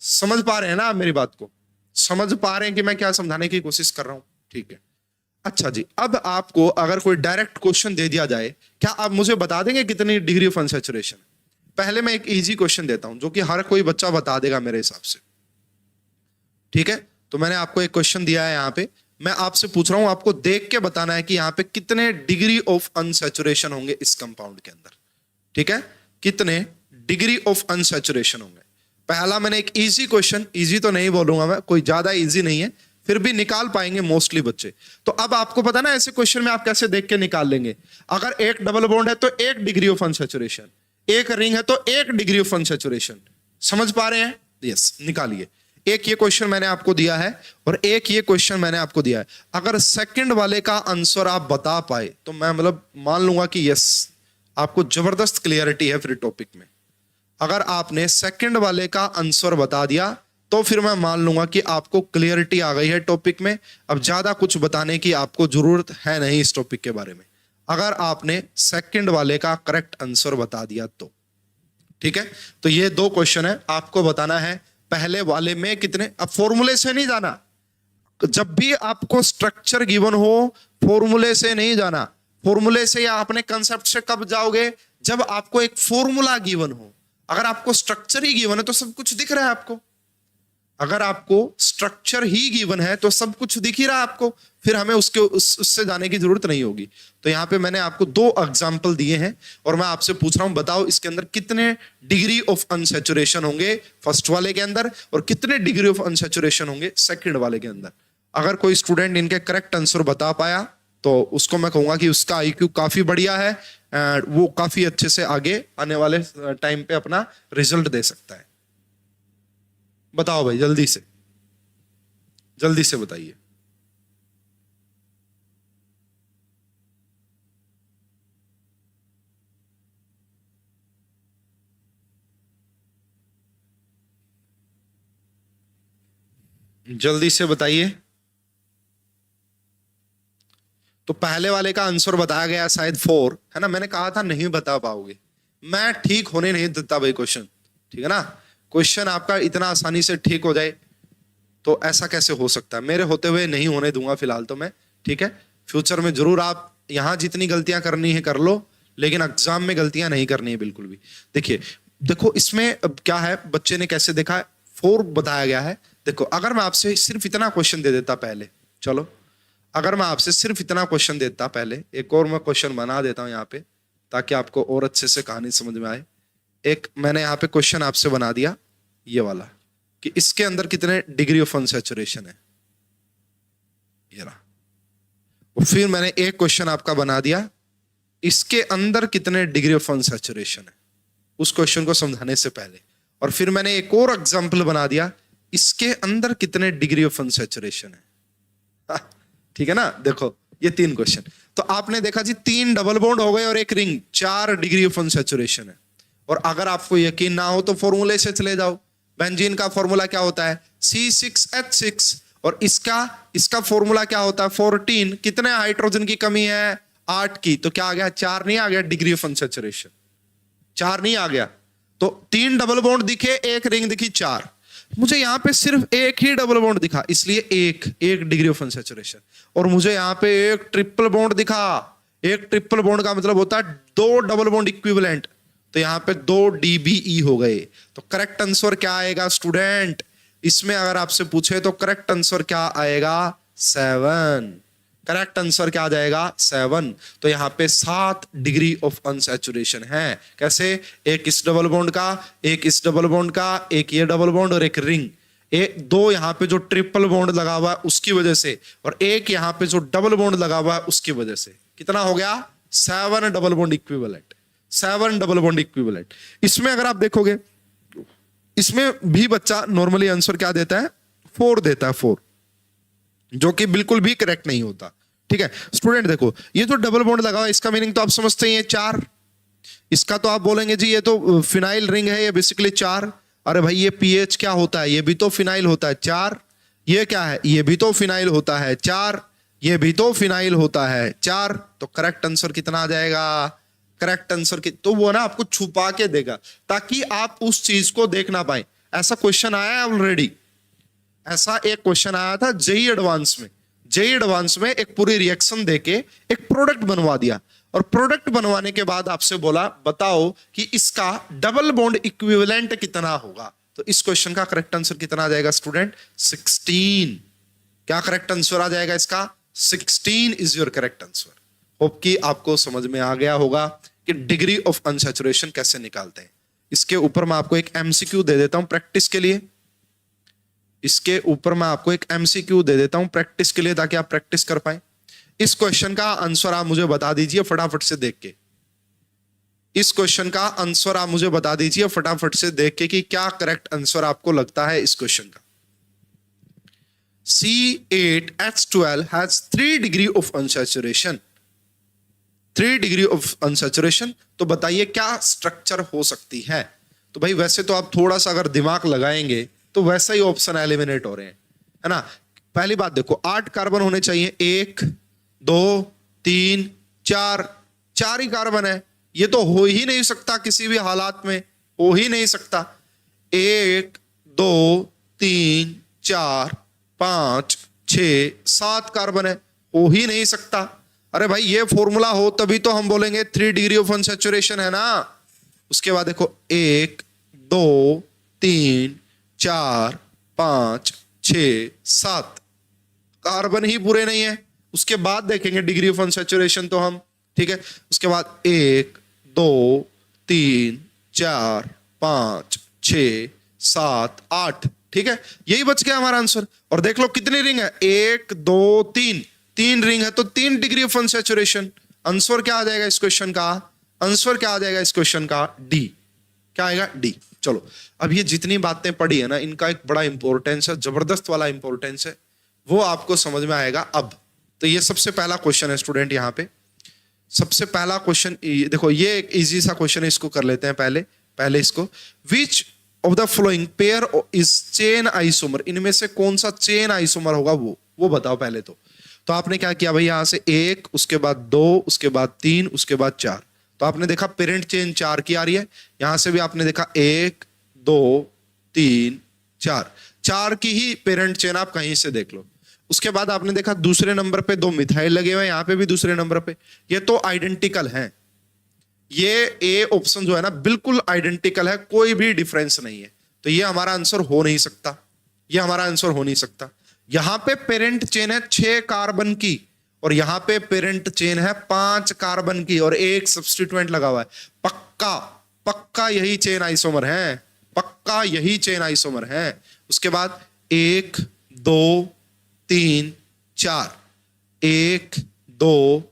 समझ पा रहे हैं ना आप मेरी बात को? समझ पा रहे हैं कि मैं क्या समझाने की कोशिश कर रहा हूं? ठीक है, अच्छा जी। अब आपको अगर कोई डायरेक्ट क्वेश्चन दे दिया जाए, क्या आप मुझे बता देंगे कितनी डिग्री ऑफ अनसैचुरेशन? पहले मैं एक इजी क्वेश्चन देता हूं जो कि हर कोई बच्चा बता देगा मेरे हिसाब से। ठीक है, तो मैंने आपको एक क्वेश्चन दिया है, यहां पे मैं आपसे पूछ रहा हूं, आपको देख के बताना है कि यहां पे कितने डिग्री ऑफ अनसैचुरेशन होंगे इस कंपाउंड के अंदर। ठीक है, कितने डिग्री ऑफ अनसैचुरेशन होंगे। पहला मैंने एक इजी क्वेश्चन, इजी तो नहीं बोलूंगा मैं, कोई ज्यादा इजी नहीं है, फिर भी निकाल पाएंगे मोस्टली बच्चे। तो अब आपको पता ना ऐसे क्वेश्चन में आप कैसे देख के निकाल लेंगे। अगर एक डबल बॉन्ड है तो 1 डिग्री ऑफ अनसैचुरेशन, एक रिंग है तो 1 डिग्री ऑफ अनसैचुरेशन। समझ पा रहे हैं? यस, निकालिए। एक ये क्वेश्चन मैंने आपको दिया है और एक ये क्वेश्चन मैंने आपको दिया है। अगर सेकंड वाले का आंसर आप बता पाए तो मैं मतलब मान लूंगा कि यस, आपको जबरदस्त क्लियरिटी है फिर टॉपिक में। अगर आपने सेकंड वाले का आंसर बता दिया तो फिर मैं मान लूंगा कि आपको क्लियरिटी आ गई है टॉपिक में। अब ज्यादा कुछ बताने की आपको जरूरत है नहीं इस टॉपिक के बारे में, अगर आपने सेकंड वाले का करेक्ट आंसर बता दिया तो। ठीक है, तो ये 2 क्वेश्चन है, आपको बताना है पहले वाले में कितने। अब फॉर्मूले से नहीं जाना, जब भी आपको स्ट्रक्चर गिवन हो फॉर्मूले से नहीं जाना। फॉर्मूले से या अपने कंसेप्ट से कब जाओगे? जब आपको एक फॉर्मूला गिवन हो। अगर आपको स्ट्रक्चर ही गिवन है तो सब कुछ दिख रहा है आपको। अगर आपको स्ट्रक्चर ही गिवन है तो सब कुछ दिख ही रहा है आपको, फिर हमें उससे जाने की जरूरत नहीं होगी। तो यहाँ पे मैंने आपको 2 एग्जाम्पल दिए हैं और मैं आपसे पूछ रहा हूं, बताओ इसके अंदर कितने डिग्री ऑफ अनसैचुरेशन होंगे फर्स्ट वाले के अंदर और कितने डिग्री ऑफ अनसैचुरेशन होंगे सेकंड वाले के अंदर। अगर कोई स्टूडेंट इनके करेक्ट आंसर बता पाया तो उसको मैं कहूंगा कि उसका IQ काफी बढ़िया है, वो काफी अच्छे से आगे आने वाले टाइम पे अपना रिजल्ट दे सकता है। बताओ भाई, जल्दी से बताइए। जल्दी से बताइए। तो पहले वाले का आंसर बताया गया शायद 4, है ना। मैंने कहा था नहीं बता पाओगे, मैं ठीक होने नहीं देता भाई क्वेश्चन। ठीक है ना, क्वेश्चन आपका इतना आसानी से ठीक हो जाए तो ऐसा कैसे हो सकता है? मेरे होते हुए नहीं होने दूंगा फिलहाल तो मैं। ठीक है, फ्यूचर में जरूर आप यहां जितनी गलतियां करनी है कर लो, लेकिन एग्जाम में गलतियां नहीं करनी है बिल्कुल भी। देखो इसमें अब क्या है, बच्चे ने कैसे देखा है, 4 बताया गया है। देखो अगर मैं आपसे सिर्फ इतना क्वेश्चन दे देता पहले, चलो अगर मैं आपसे सिर्फ इतना क्वेश्चन देता पहले, एक और मैं क्वेश्चन बना देता हूं यहाँ पे ताकि आपको और अच्छे से कहानी समझ में आए। एक मैंने यहाँ पे क्वेश्चन आपसे बना दिया ये वाला कि इसके अंदर कितने डिग्री ऑफ अनसैचुरेशन है, ये रहा। और फिर मैंने एक क्वेश्चन आपका बना दिया इसके अंदर कितने डिग्री ऑफ अनसैचुरेशन है, उस क्वेश्चन को समझाने से पहले। और फिर मैंने एक और एग्जांपल बना दिया इसके अंदर कितने डिग्री ऑफ अनसैचुरेशन है। ठीक है ना, देखो ये 3 क्वेश्चन। तो आपने देखा जी 3 डबल बॉन्ड हो गए और एक रिंग, 4 डिग्री ऑफ अनसैचुरेशन है। और अगर आपको यकीन ना हो तो फॉर्मूले से चले जाओ। बेंजीन का फॉर्मूला क्या होता है? C6H6। और इसका फॉर्मूला क्या होता है? 14। कितने हाइड्रोजन की कमी है? 8 की। तो क्या आ गया? 4 नहीं आ गया डिग्री ऑफ अनसैचुरेशन? 4 नहीं आ गया। तो 3 डबल बॉन्ड दिखे, एक रिंग दिखी, 4। मुझे यहां पे सिर्फ एक ही डबल बॉन्ड दिखा, इसलिए एक डिग्री ऑफ अनसैचुरेशन। और मुझे यहां पे एक ट्रिपल बॉन्ड दिखा। एक ट्रिपल बॉन्ड का मतलब होता है 2 डबल बॉन्ड इक्विवेलेंट, तो यहां पे 2 DBE हो गए। तो करेक्ट आंसर क्या आएगा स्टूडेंट? इसमें अगर आपसे पूछे तो करेक्ट आंसर क्या आएगा? 7। करेक्ट आंसर क्या आ जाएगा? 7। तो यहां पे 7 डिग्री ऑफ अनसैचुरेशन है। कैसे? एक इस डबल बॉन्ड का, एक इस डबल बॉन्ड का, एक ये डबल बॉन्ड और एक रिंग। 2 यहां पे जो ट्रिपल बॉन्ड लगा हुआ है उसकी वजह से, और एक यहां पे जो डबल बॉन्ड लगा हुआ है उसकी वजह से। कितना हो गया? 7 double bond equivalent. 7 double bond equivalent. इसमें अगर आप देखोगे इसमें भी बच्चा नॉर्मली आंसर क्या देता है? 4 देता है, 4, जो कि बिल्कुल भी करेक्ट नहीं होता। ठीक है स्टूडेंट, देखो ये जो डबल बॉन्ड लगा हुआ है इसका मीनिंग तो आप समझते ही हैं 4, इसका तो आप बोलेंगे जी ये तो फिनाइल रिंग है, ये बेसिकली 4। अरे भाई ये पीएच क्या होता है, ये भी तो फिनाइल होता है 4। ये क्या है, ये भी तो फिनाइल होता है 4। ये भी तो फिनाइल होता है 4। तो करेक्ट आंसर कितना आ जाएगा, करेक्ट आंसर तो वो ना आपको छुपा के देगा ताकि आप उस चीज को देख ना पाए। ऐसा क्वेश्चन आया है ऑलरेडी, ऐसा एक क्वेश्चन आया था जेई एडवांस में। जेई एडवांस में एक पूरी रिएक्शन देके एक प्रोडक्ट बनवा दिया, और प्रोडक्ट बनवाने के बाद आपसे बोला बताओ कि इसका डबल बॉन्ड इक्विवेलेंट कितना होगा। तो इस क्वेश्चन का करेक्ट आंसर कितना आ जाएगा स्टूडेंट, 16। क्या करेक्ट आंसर आ जाएगा इसका, 16 is your correct answer. Hope कि आपको समझ में आ गया होगा कि डिग्री ऑफ अनसैचुरेशन कैसे निकालते हैं। इसके ऊपर मैं आपको एक एमसीक्यू दे देता हूं प्रैक्टिस के लिए। इसके ऊपर मैं आपको एक एमसीक्यू दे देता हूं प्रैक्टिस के लिए, ताकि आप प्रैक्टिस कर पाए। इस क्वेश्चन का आंसर आप मुझे बता दीजिए फटाफट से देख के। इस क्वेश्चन का आंसर आप मुझे बता दीजिए फटाफट से देख के कि क्या करेक्ट आंसर आपको लगता है इस क्वेश्चन का। C8H12 has 3 degree of unsaturation। 3 degree of unsaturation. तो बताइए क्या स्ट्रक्चर हो सकती है। तो भाई वैसे तो आप थोड़ा सा अगर दिमाग लगाएंगे तो वैसा ही ऑप्शन एलिमिनेट हो रहे हैं, है ना। पहली बात देखो, 8 कार्बन होने चाहिए, 1 2 3 4, 4 ही कार्बन है। ये तो हो ही नहीं सकता, किसी भी हालात में हो ही नहीं सकता। 1 2 3 4 5 6 7 कार्बन है, हो ही नहीं सकता। अरे भाई ये फॉर्मूला हो तभी तो हम बोलेंगे 3 डिग्री ऑफ अनसैचुरेशन है ना। उसके बाद देखो 1 2 3 4 5 6 7 कार्बन ही पूरे नहीं है। उसके बाद देखेंगे डिग्री ऑफ अनसैचुरेशन तो हम, ठीक है। उसके बाद 1 2 3 4 5 6 7 8, ठीक है। यही बच गया हमारा आंसर। और देख लो कितनी रिंग है, 1 2 3, 3 रिंग है तो 3 डिग्री ऑफ अनसैचुरेशन। आंसर क्या आ जाएगा इस क्वेश्चन का, आंसर क्या आ जाएगा इस क्वेश्चन का, डी। क्या आएगा, डी। चलो अब ये जितनी बातें पढ़ी है ना, इनका एक बड़ा इंपॉर्टेंस है, जबरदस्त वाला इंपॉर्टेंस है, वो आपको समझ में आएगा अब। तो ये सबसे पहला क्वेश्चन है स्टूडेंट, यहाँ पे सबसे पहला क्वेश्चन देखो, ये एक इजी सा क्वेश्चन है, इसको कर लेते हैं पहले इसको। Which of the flowing pair is chain isomer. इनमें से कौन सा चेन आइसोमर होगा वो बताओ पहले तो आपने क्या किया भाई, यहां से 1, उसके बाद 2, उसके बाद 3, उसके बाद 4। तो आपने देखा पेरेंट चेन 4 की आ रही है। यहां से भी आपने देखा 1 2 3 4, 4 की ही पेरेंट चेन आप कहीं से देख लो। उसके बाद आपने देखा दूसरे नंबर पे 2 मिथाइल लगे हुए हैं, यहां पे भी दूसरे नंबर पे। ये तो आइडेंटिकल हैं, ये ए ऑप्शन जो है ना बिल्कुल आइडेंटिकल है, कोई भी डिफरेंस नहीं है। तो ये हमारा आंसर हो नहीं सकता, ये हमारा आंसर हो नहीं सकता। यहां पे पेरेंट चेन है 6 कार्बन की, और यहां पे पेरेंट चेन है 5 कार्बन की, और एक सब्स्टिट्यूएंट लगा हुआ है। पक्का पक्का यही चेन आइसोमर है, पक्का यही चेन आइसोमर है। उसके बाद 1 2 3 4, 1 2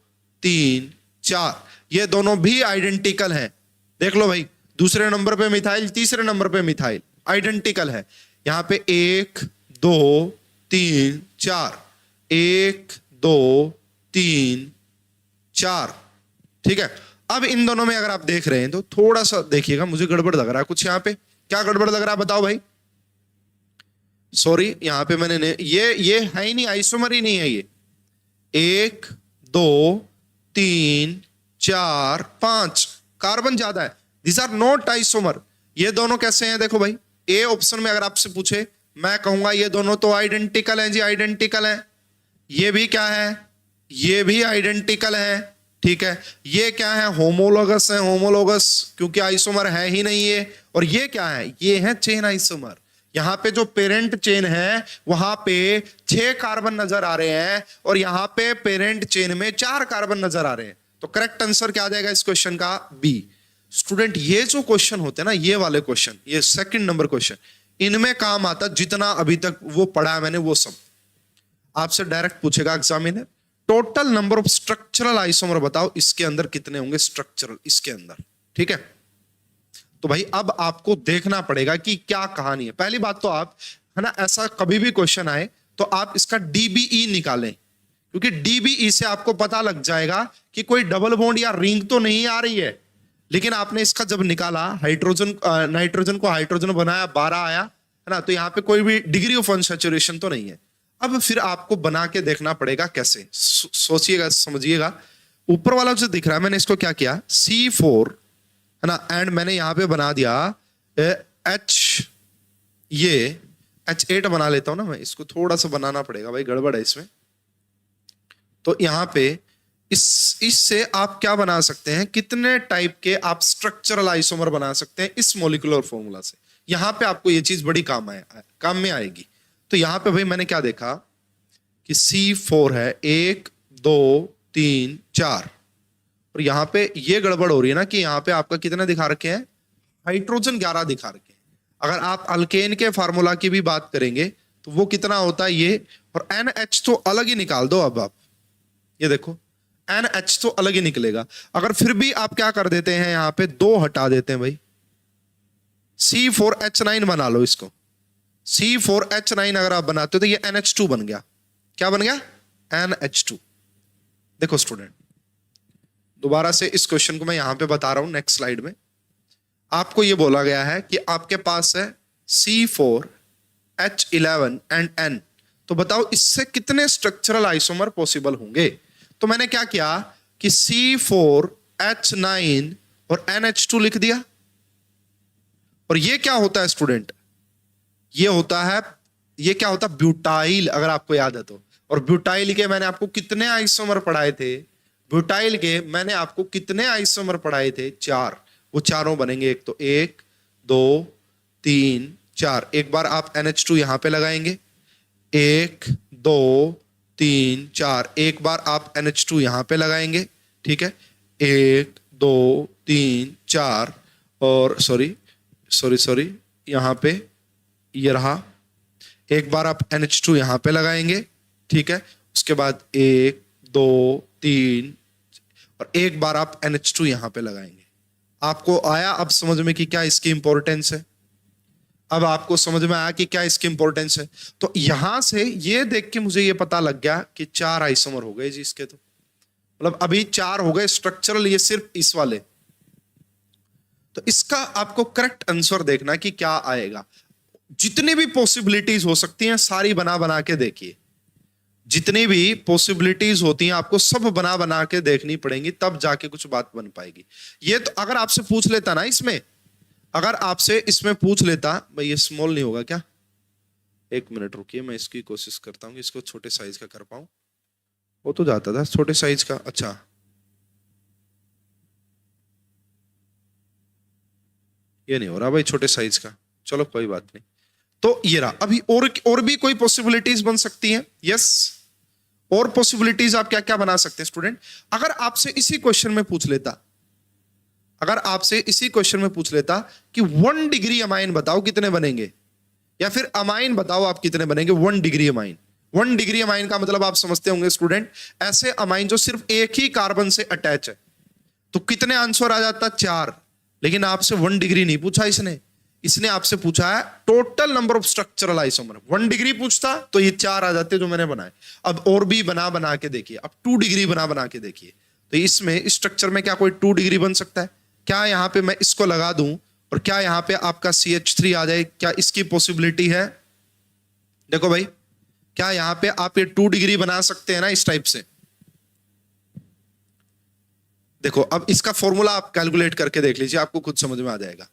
3 4, ये दोनों भी आइडेंटिकल हैं। देख लो भाई, दूसरे नंबर पे मिथाइल, तीसरे नंबर पे मिथाइल, आइडेंटिकल है। यहां पे 1 2 3 4, 1 2 3 4, ठीक है। अब इन दोनों में अगर आप देख रहे हैं तो थोड़ा सा देखिएगा, मुझे गड़बड़ लग रहा है कुछ यहां पे। क्या गड़बड़ लग रहा है बताओ भाई। सॉरी, यहां पे मैंने ये है ही नहीं, आइसोमर ही नहीं है ये। 1 2 3 4 5 कार्बन ज्यादा है, दिस आर नॉट आइसोमर। ये दोनों कैसे हैं देखो भाई, ए ऑप्शन में अगर आपसे पूछे मैं कहूंगा ये दोनों तो आइडेंटिकल हैं जी, आइडेंटिकल हैं। ये भी क्या है, ये भी आइडेंटिकल है, ठीक है। ये क्या है, होमोलोगस है, होमोलोगस, क्योंकि आइसोमर है ही नहीं ये। और ये क्या है, ये है चेन आइसोमर। यहां पे जो पेरेंट चेन है वहां पे 6 कार्बन नजर आ रहे हैं, और यहां पे पेरेंट चेन में 4 कार्बन नजर आ रहे हैं। तो करेक्ट आंसर क्या आ जाएगा इस क्वेश्चन का, बी। स्टूडेंट ये जो क्वेश्चन होते हैं ना, ये वाले क्वेश्चन, ये सेकंड नंबर क्वेश्चन, इनमें काम आता जितना अभी तक वो पढ़ा है मैंने वो सब। आपसे डायरेक्ट पूछेगा examiner, total number of structural isomer बताओ, इसके अंदर कितने होंगे स्ट्रक्चरल, इसके अंदर, ठीक है। तो भाई अब आपको देखना पड़ेगा कि क्या कहानी है। पहली बात तो आप, है ना, ऐसा कभी भी क्वेश्चन आए तो आप इसका डीबीई निकालें, क्योंकि डीबीई से आपको पता लग जाएगा कि कोई डबल बॉन्ड या रिंग तो नहीं आ रही है। लेकिन आपने इसका जब निकाला हाइड्रोजन नाइट्रोजन को हाइड्रोजन बनाया 12 आया है ना, तो यहाँ पे कोई भी डिग्री ऑफ अनसैचुरेशन तो नहीं है। अब फिर आपको बना के देखना पड़ेगा कैसे, सोचिएगा समझिएगा। ऊपर वाला जो दिख रहा है मैंने इसको क्या किया C4 है ना, एंड मैंने यहाँ पे बना दिया H, ये H8 बना लेता हूं ना मैं, इसको थोड़ा सा बनाना पड़ेगा भाई, गड़बड़ है इसमें। तो यहाँ पे इससे आप क्या बना सकते हैं, कितने टाइप के आप स्ट्रक्चरल आइसोमर बना सकते हैं इस मोलिकुलर फॉर्मूला से। यहाँ पे आपको ये चीज बड़ी काम में आएगी। तो यहाँ पे भाई मैंने क्या देखा कि C4 है 1 2 3 4, और यहाँ पे ये गड़बड़ हो रही है ना कि यहाँ पे आपका कितने दिखा रखे हैं, हाइड्रोजन 11 दिखा रखे हैं। अगर आप अल्केन के फार्मूला की भी बात करेंगे तो वो कितना होता है ये, और NH तो अलग ही निकाल दो। अब आप ये देखो NH तो अलग ही निकलेगा। अगर फिर भी आप क्या कर देते हैं, यहाँ पे 2 हटा देते हैं भाई, C4H9 बना लो इसको। C4H9 अगर आप बनाते हो तो ये NH2 बन गया। क्या बन गया, NH2। देखो स्टूडेंट, दोबारा से इस क्वेश्चन को मैं यहां पे बता रहा हूं, नेक्स्ट स्लाइड में आपको ये बोला गया है कि आपके पास है C4H11 एंड N, तो बताओ इससे कितने स्ट्रक्चरल आइसोमर पॉसिबल होंगे। तो मैंने क्या किया कि C4H9 और NH2 लिख दिया। और ये क्या होता है स्टूडेंट, ये होता है, ये क्या होता है, ब्यूटाइल, अगर आपको याद है तो। और ब्यूटाइल के मैंने आपको कितने आइसोमर पढ़ाए थे, ब्यूटाइल के मैंने आपको कितने आइसोमर पढ़ाए थे, 4। वो चारों बनेंगे, एक तो 1 2 3 4। एक बार आप NH2 यहां पे लगाएंगे, 1 2 3 4। एक बार आप NH2 यहां पे लगाएंगे, ठीक है, 1 2 3 4। और सॉरी यहां पे ये रहा, एक बार आप NH2 यहां पे लगाएंगे, ठीक है, उसके बाद 1 2 3, और एक बार आप NH2 यहां पे लगाएंगे। आपको आया अब समझ में कि क्या इसकी इंपॉर्टेंस है, अब आपको समझ में आया कि क्या इसकी इंपॉर्टेंस है। तो यहां से ये देख के मुझे ये पता लग गया कि 4 आइसोमर हो गए जी इसके, तो मतलब अभी 4 हो गए स्ट्रक्चरल, ये सिर्फ इस वाले। तो इसका आपको करेक्ट आंसर देखना कि क्या आएगा। जितनी भी पॉसिबिलिटीज हो सकती हैं सारी बना बना के देखिए, जितनी भी पॉसिबिलिटीज होती हैं आपको सब बना बना के देखनी पड़ेंगी, तब जाके कुछ बात बन पाएगी। ये तो अगर आपसे पूछ लेता ना इसमें, अगर आपसे इसमें पूछ लेता, भाई ये स्मॉल नहीं होगा क्या, 1 मिनट रुकिए, मैं इसकी कोशिश करता हूं कि इसको छोटे साइज का कर पाऊं। वो तो जाता था छोटे साइज का, अच्छा ये नहीं हो रहा भाई छोटे साइज का, चलो कोई बात नहीं। तो ये रहा, अभी और भी कोई पॉसिबिलिटीज बन सकती हैं, यस। और पॉसिबिलिटीज आप क्या क्या बना सकते हैं स्टूडेंट। अगर आपसे इसी क्वेश्चन में पूछ लेता, अगर आपसे इसी क्वेश्चन में पूछ लेता कि 1 डिग्री अमाइन बताओ कितने बनेंगे, या फिर अमाइन बताओ आप कितने बनेंगे, 1 डिग्री अमाइन। 1 डिग्री अमाइन का मतलब आप समझते होंगे स्टूडेंट, ऐसे अमाइन जो सिर्फ एक ही कार्बन से अटैच है। तो कितने आंसर आ जाता, 4। लेकिन आपसे 1 डिग्री नहीं पूछा इसने आपसे पूछा है total number of structural isomer. 1 degree पूछता तो ये 4 आ जाते जो मैंने बनाए। अब और भी बना के देखिए, अब 2 डिग्री बना के देखिए। तो इसमें इस स्ट्रक्चर में क्या कोई 2 डिग्री बन सकता है क्या, यहां पे मैं इसको लगा दूं और क्या यहां पे आपका CH3 आ जाए, क्या इसकी पॉसिबिलिटी है। देखो भाई, क्या यहां पे आप ये 2 डिग्री बना सकते हैं ना इस टाइप से। देखो अब इसका फॉर्मूला आप कैलकुलेट करके देख लीजिए, आपको खुद समझ में आ जाएगा।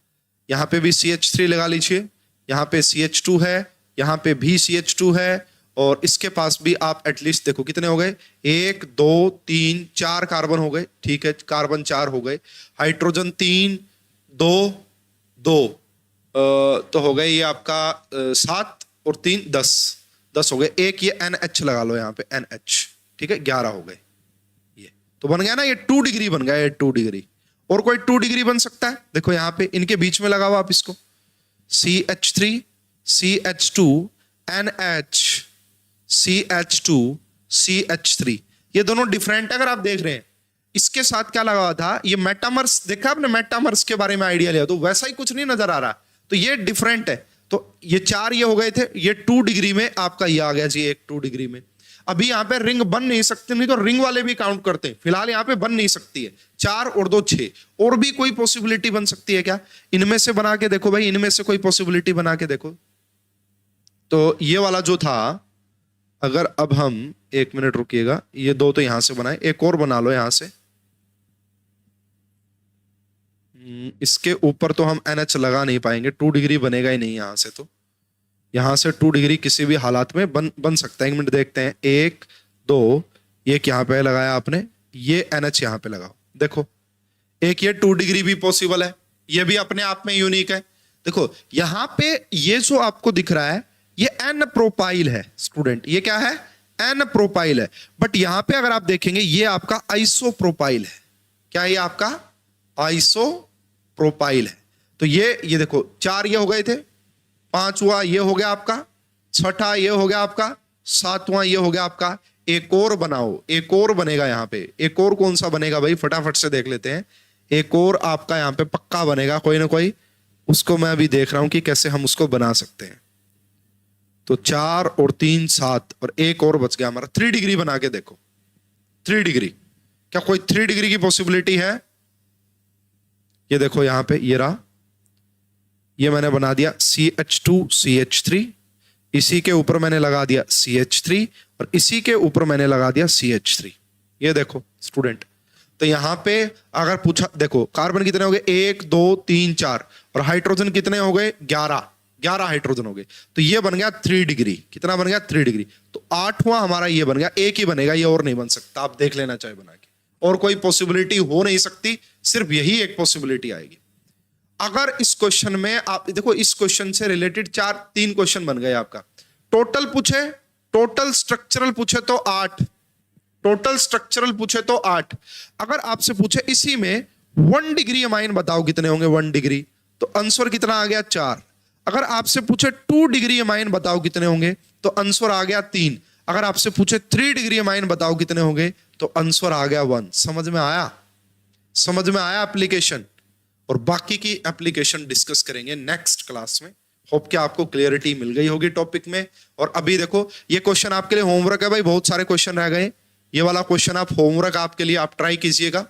यहां पे भी CH3 लगा लीजिए, यहां पे CH2 है, यहां पे भी CH2 है, और इसके पास भी आप एटलीस्ट देखो कितने हो गए, 1 2 3 4 कार्बन हो गए, ठीक है, कार्बन 4 हो गए, हाइड्रोजन 3 2 2 तो हो गए ये आपका 7 और 3 10 हो गए। एक ये NH लगा लो यहाँ पे NH, ठीक है, 11 हो गए। ये तो बन गया ना, ये 2 डिग्री बन गया, ये 2 डिग्री। और कोई 2 डिग्री बन सकता है, देखो यहां पे इनके बीच में लगाओ आप इसको, CH3 CH2 NH CH2 CH3, ये दोनों डिफरेंट अगर आप देख रहे हैं। इसके साथ क्या लगा हुआ था, ये मेटामर्स, देखा आपने मेटामर्स के बारे में आइडिया लिया, तो वैसा ही कुछ नहीं नजर आ रहा, तो ये डिफरेंट है। तो ये 4 ये हो गए थे, ये 2 डिग्री में आपका ये आ गया जी, एक 2 डिग्री में। अभी यहाँ पे रिंग बन नहीं सकती, नहीं तो रिंग वाले भी काउंट करते हैं, फिलहाल यहाँ पे बन नहीं सकती है। 4 और 2 6। और भी कोई पॉसिबिलिटी बन सकती है क्या? इनमें से बना के देखो भाई, इनमें से कोई पॉसिबिलिटी बना के देखो। तो ये वाला जो था, अगर अब हम 1 मिनट रुकिएगा, ये 2 तो यहां से बनाए, एक और बना लो यहां से। इसके ऊपर तो हम NH लगा नहीं पाएंगे, 2 डिग्री बनेगा ही नहीं यहां से। तो यहां से 2 डिग्री किसी भी हालात में बन सकता है। 1 मिनट देखते हैं। 1 2, एक यहां पे लगाया आपने, ये NH यहां पे लगाओ। देखो एक ये 2 डिग्री भी पॉसिबल है, ये भी अपने आप में यूनिक है। देखो यहां पे ये जो आपको दिख रहा है, ये N प्रोपाइल है स्टूडेंट। ये क्या है? N प्रोपाइल है। बट यहां पे अगर आप देखेंगे, ये आपका आइसो प्रोपाइल है। क्या ये आपका आइसो प्रोपाइल है? तो ये देखो 4 ये हो गए थे, 5वां ये हो गया आपका, 6ठा ये हो गया आपका, 7वां ये हो गया आपका। एक और बनाओ, एक और बनेगा यहां पे। एक और कौन सा बनेगा भाई, फटाफट से देख लेते हैं। एक और आपका यहां पे पक्का बनेगा कोई ना कोई, उसको मैं अभी देख रहा हूं कि कैसे हम उसको बना सकते हैं। तो 4 और 3 7, और एक और बच गया हमारा। 3 डिग्री बना के देखो। 3 डिग्री, क्या कोई 3 डिग्री की पॉसिबिलिटी है? ये देखो यहां पे, ये रहा, ये मैंने बना दिया CH2 CH3, इसी के ऊपर मैंने लगा दिया CH3, और इसी के ऊपर मैंने लगा दिया CH3। ये देखो स्टूडेंट, तो यहां पे अगर पूछा, देखो कार्बन कितने हो गए, 1 2 3 4, और हाइड्रोजन कितने हो गए, 11 हाइड्रोजन हो गए। तो ये बन गया 3 डिग्री। कितना बन गया? 3 डिग्री। तो 8वां हमारा ये बन गया। एक ही बनेगा, ये और नहीं बन सकता। आप देख लेना चाहे बना के, और कोई पॉसिबिलिटी हो नहीं सकती, सिर्फ यही एक पॉसिबिलिटी आएगी। अगर इस क्वेश्चन में आप देखो, इस क्वेश्चन से रिलेटेड 3 क्वेश्चन बन गए आपका। टोटल पूछे, टोटल स्ट्रक्चरल पूछे तो 8, टोटल स्ट्रक्चरल पूछे तो 8। अगर आपसे पूछे इसी में 1 डिग्री अमाइन बताओ कितने होंगे, 1 डिग्री, तो आंसर कितना आ गया? 4। अगर आपसे पूछे 2 डिग्री अमाइन बताओ कितने होंगे, तो आंसर आ गया 3। अगर आपसे पूछे 3 डिग्री अमाइन बताओ कितने होंगे, तो आंसर आ गया 1। समझ में आया? समझ में आया एप्लीकेशन? और बाकी की एप्लीकेशन डिस्कस करेंगे नेक्स्ट क्लास में। होप कि आपको क्लियरिटी मिल गई होगी टॉपिक में। और अभी देखो, ये क्वेश्चन आपके लिए होमवर्क है भाई, बहुत सारे क्वेश्चन रह गए। ये वाला क्वेश्चन आप होमवर्क आपके लिए, आप ट्राई कीजिएगा।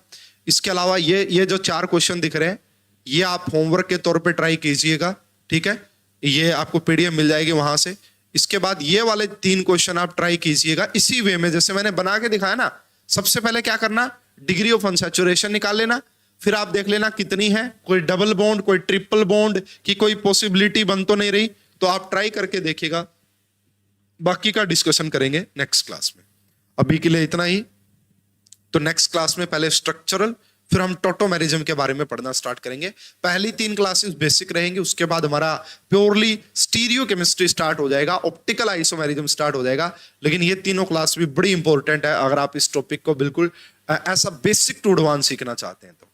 इसके अलावा ये जो 4 क्वेश्चन दिख रहे हैं, ये आप होमवर्क के तौर पे ट्राई कीजिएगा, ठीक है? ये आपको PDF मिल जाएगी वहां से। इसके बाद ये वाले 3 क्वेश्चन आप ट्राई कीजिएगा इसी वे में, जैसे मैंने बना के दिखाया ना। सबसे पहले क्या करना, डिग्री ऑफ अनसैचुरेशन निकाल लेना, फिर आप देख लेना कितनी है, कोई डबल बॉन्ड, कोई ट्रिपल बॉन्ड की कोई पॉसिबिलिटी बन तो नहीं रही, तो आप ट्राई करके देखिएगा। बाकी का डिस्कशन करेंगे नेक्स्ट क्लास में। अभी के लिए इतना ही। तो नेक्स्ट क्लास में पहले स्ट्रक्चरल, फिर हम टोटोमेरिज्म के बारे में पढ़ना स्टार्ट करेंगे। पहली 3 क्लासेस बेसिक रहेंगी, उसके बाद हमारा प्योरली स्टीरियो केमिस्ट्री स्टार्ट हो जाएगा, ऑप्टिकल आइसोमेरिज्म स्टार्ट हो जाएगा। लेकिन ये तीनों क्लास भी बड़ी इंपॉर्टेंट है अगर आप इस टॉपिक को बिल्कुल ऐसा बेसिक टू एडवांस सीखना चाहते हैं तो।